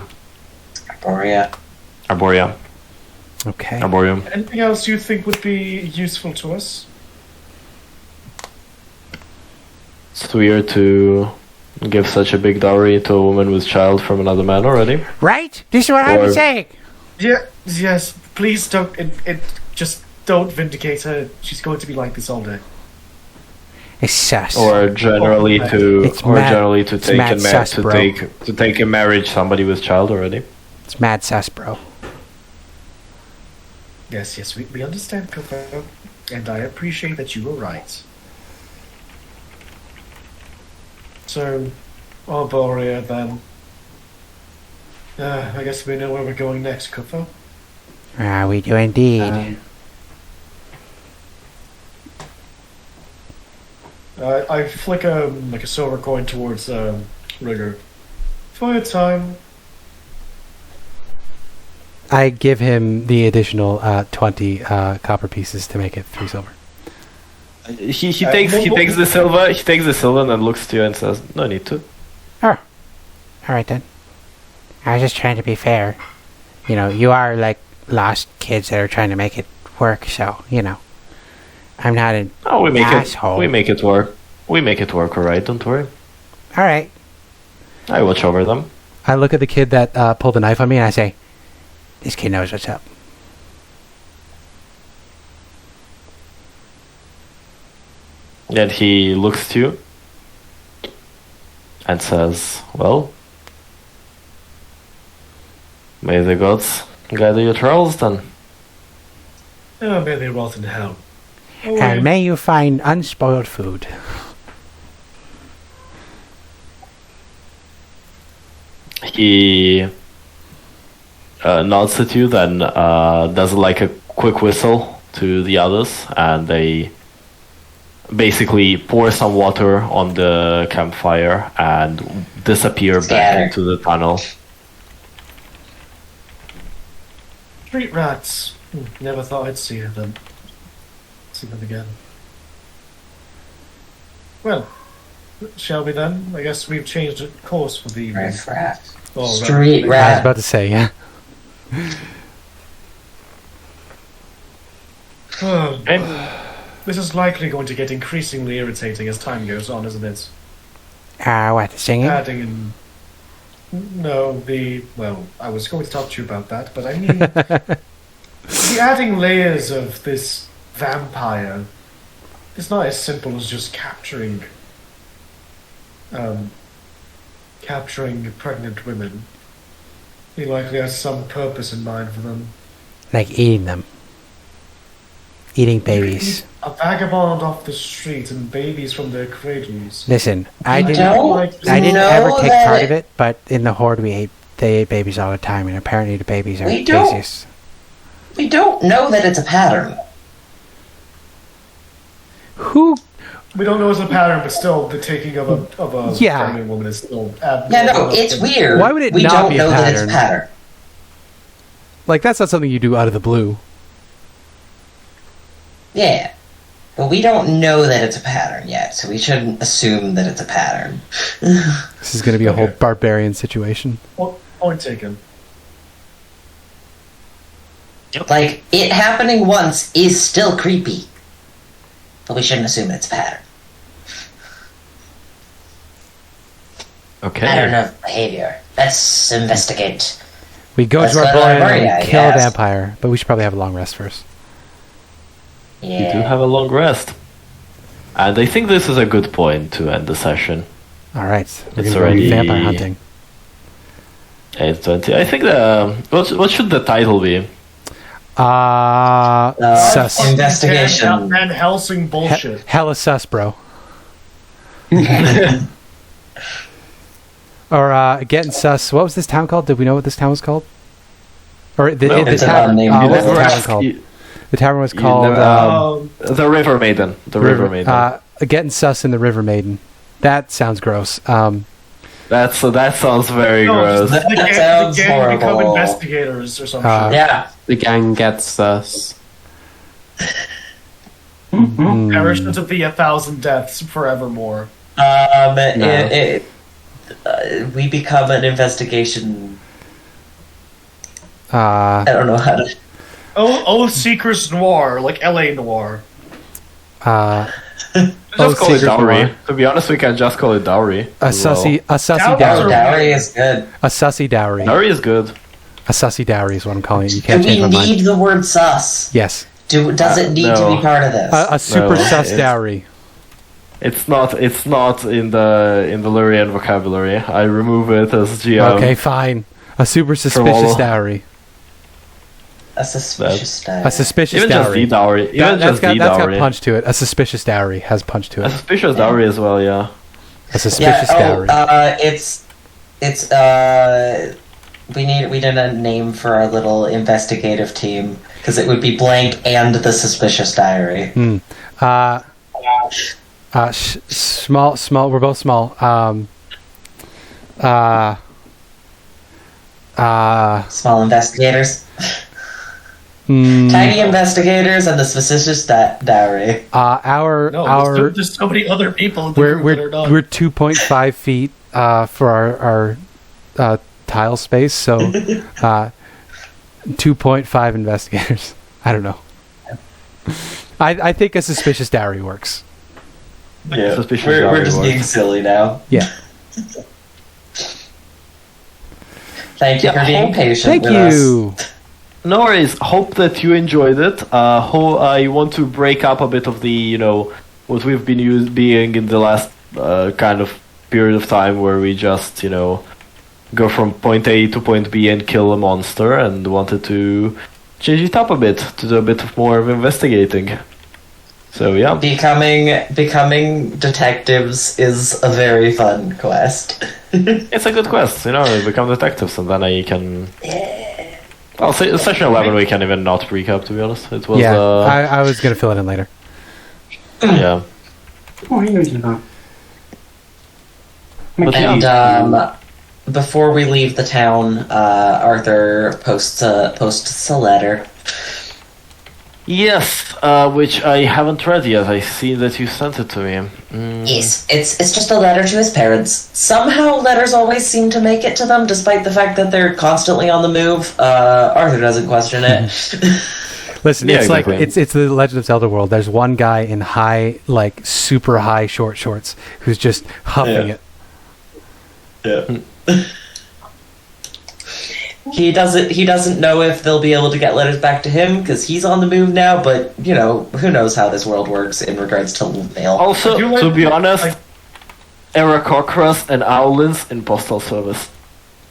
Arborea. Okay. Arboreum. Anything else you think would be useful to us? It's weird to give such a big dowry to a woman with child from another man already. Right? This is what I was saying. Yeah. Yes. Please don't. Just don't vindicate her. She's going to be like this all day. It's sus. Or generally to, It's or mad- generally to it's take mad in sus, bro. to take in marriage somebody with child already. It's mad sus, bro. Yes. We understand, Kuffah, and I appreciate that you were right. So, Arborea then. I guess we know where we're going next, Kuffah. We do indeed. I flick like a silver coin towards Rigger. Fire time. I give him the additional 20 copper pieces to make it 3 silver. He takes the silver and then looks to you and says, "No need to." All right then. I was just trying to be fair. You know, you are like lost kids that are trying to make it work, so you know. I'm not an Oh, we make asshole. it. We make it work. We make it work, alright. Don't worry. All right. I watch over them. I look at the kid that pulled the knife on me and I say, This kid knows what's up. And he looks to you and says, "Well, may the gods guide your travels then." Oh, may they rot in hell. And may you find unspoiled food. He nods at you, then does like a quick whistle to the others, and they basically pour some water on the campfire and disappear back Scatter. into the tunnel. Street rats. Never thought I'd see them. See them again. Well, shall we then? I guess we've changed course for the evening. Riff rat. Oh, Street I was rat. about to say, yeah. This is likely going to get increasingly irritating as time goes on, isn't it? What, the singing? Adding in... No, well, I was going to talk to you about that, but I mean... the adding layers of this vampire is not as simple as just capturing pregnant women. He likely has some purpose in mind for them. Like eating them. Eating babies. A vagabond off the street and babies from their cradles. Listen, I didn't don't ever know take that part of it, but in the Horde they ate babies all the time, and apparently the babies are We don't- bases. We don't know that it's a pattern. Who? We don't know it's a pattern, but still, the taking of a Yeah. pregnant woman is still Yeah, abnormal. no, it's weird. Why would it we not don't be a know that it's a pattern? pattern. Like, that's not something you do out of the blue. Yeah. But we don't know that it's a pattern yet, so we shouldn't assume that it's a pattern. This is going to be a whole Okay. barbarian situation. Point taken. Like, it happening once is still creepy. But we shouldn't assume it's a pattern. Okay. Pattern of behavior. Let's investigate. We go Let's to our go to boy our party, I and kill a guess. vampire, but we should probably have a long rest first. Yeah. You do have a long rest. And I think this is a good point to end the session. All right, we're It's going to go already- vampire hunting. 8:20. I think what should the title be? Sus. Investigation. Van Helsing bullshit. Hella sus, bro. Or getting sus. What was this town called? Did we know what this town was called? Or No, the it's town? unnamed. What was You the never town asked- called? you- The tavern was called the River Maiden. The River Maiden. Getting sus in the River Maiden. That sounds gross. That sounds very gross. The sounds gang become horrible. investigators or something. Yeah. The gang gets us. Perishes of the 1,000 deaths forevermore. We become an investigation. Uh, I don't know how to. Oh, Seekers Noir, like LA Noir. Just call it Secret Dowry. Noir. To be honest, we can just call it Dowry. A as well. sussy Dowry. dowry. Dowry is good. A sussy dowry. Dowry is good. A sussy dowry is what I'm calling it. You Do can't we change my need mind. the word sus? Yes. Does it need to no. be part of this? A super No, sus it's- dowry. It's not in the Lyrian vocabulary. I remove it as GM. Okay, fine. A super suspicious all- dowry. A suspicious dowry. A suspicious Even just dowry. the dowry. Even That's just got the punch dowry. to it. A suspicious dowry has punch to A it. suspicious dowry as well, yeah. A suspicious dowry. We need a name for our little investigative team because it would be blank and the suspicious diary. Small. We're both small. Small investigators, mm, tiny investigators, and the suspicious dowry. our There's so many other people in the we're group that are not. we're 2.5 feet for our tile space, so 2.5 investigators. I don't know. I think a suspicious dowry works. Yeah, Suspicious we're dowry just works. being silly now. Yeah. Thank you for being patient Thank with us. you. No worries. Hope that you enjoyed it. I want to break up a bit of the, what we've been being in the last kind of period of time where we just, go from point A to point B and kill a monster, and wanted to change it up a bit to do a bit of more of investigating. So yeah. Becoming detectives is a very fun quest. It's a good quest, we become detectives, and then I can... Well, session 11 we can even not recap, to be honest. It was, Yeah, I was gonna fill it in later. yeah. But yeah. And before we leave the town, Arthur posts a letter. Yes, which I haven't read yet. I see that you sent it to me. Yes, it's just a letter to his parents. Somehow letters always seem to make it to them, despite the fact that they're constantly on the move. Arthur doesn't question it. Listen, Yeah, it's exactly. like it's the Legend of Zelda world. There's one guy in super high short shorts who's just huffing Yeah. it. Yeah. He doesn't know if they'll be able to get letters back to him because he's on the move now, but who knows how this world works in regards to mail. Also, I do like- to be honest, I- Aarakocras and Owlins in postal service.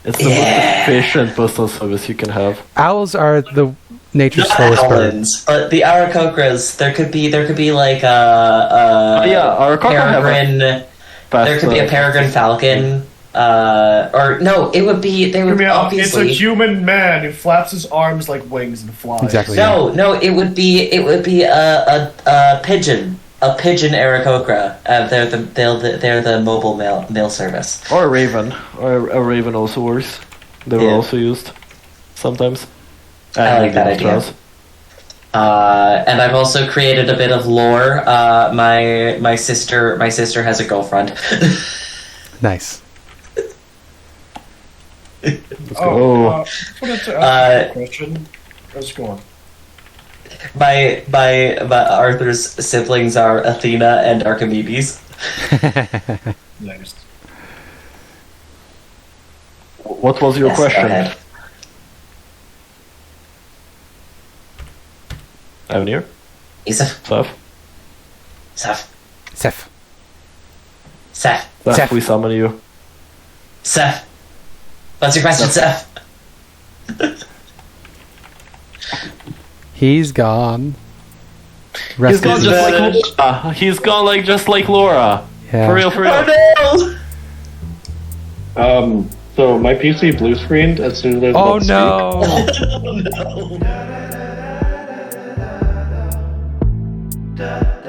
It's the most Yeah. efficient postal service you can have. Owls are the nature's Not slowest bird. Owlins, but the Aarakocras, there could be like a Yeah, Aarakocra have a peregrine. fast, There could be a peregrine falcon. Or no, they would It's a obviously. human man who flaps his arms like wings and flies. Exactly. No, it would be a pigeon, Aarakocra. They're the mobile mail service. Or a raven. Or a raven also works. They were Yeah. also used sometimes. I like that idea. And I've also created a bit of lore. My sister has a girlfriend. Nice. Let's go. I wanted to ask you a question. How's it going? My Arthur's siblings are Athena and Archimedes. Nice. What was your Yes, go question? ahead. Avenir? Isaf, Seth? Seth, Seth. Seth, Seth, Seth. we summon you. Seth. What's your question, Seth? He's gone. He's Rest gone in just peace. like Laura. He's gone just like Laura. Yeah. For real, for real. Oh no! So my PC blue screened as soon as I was Oh about to speak. no! Oh no! death.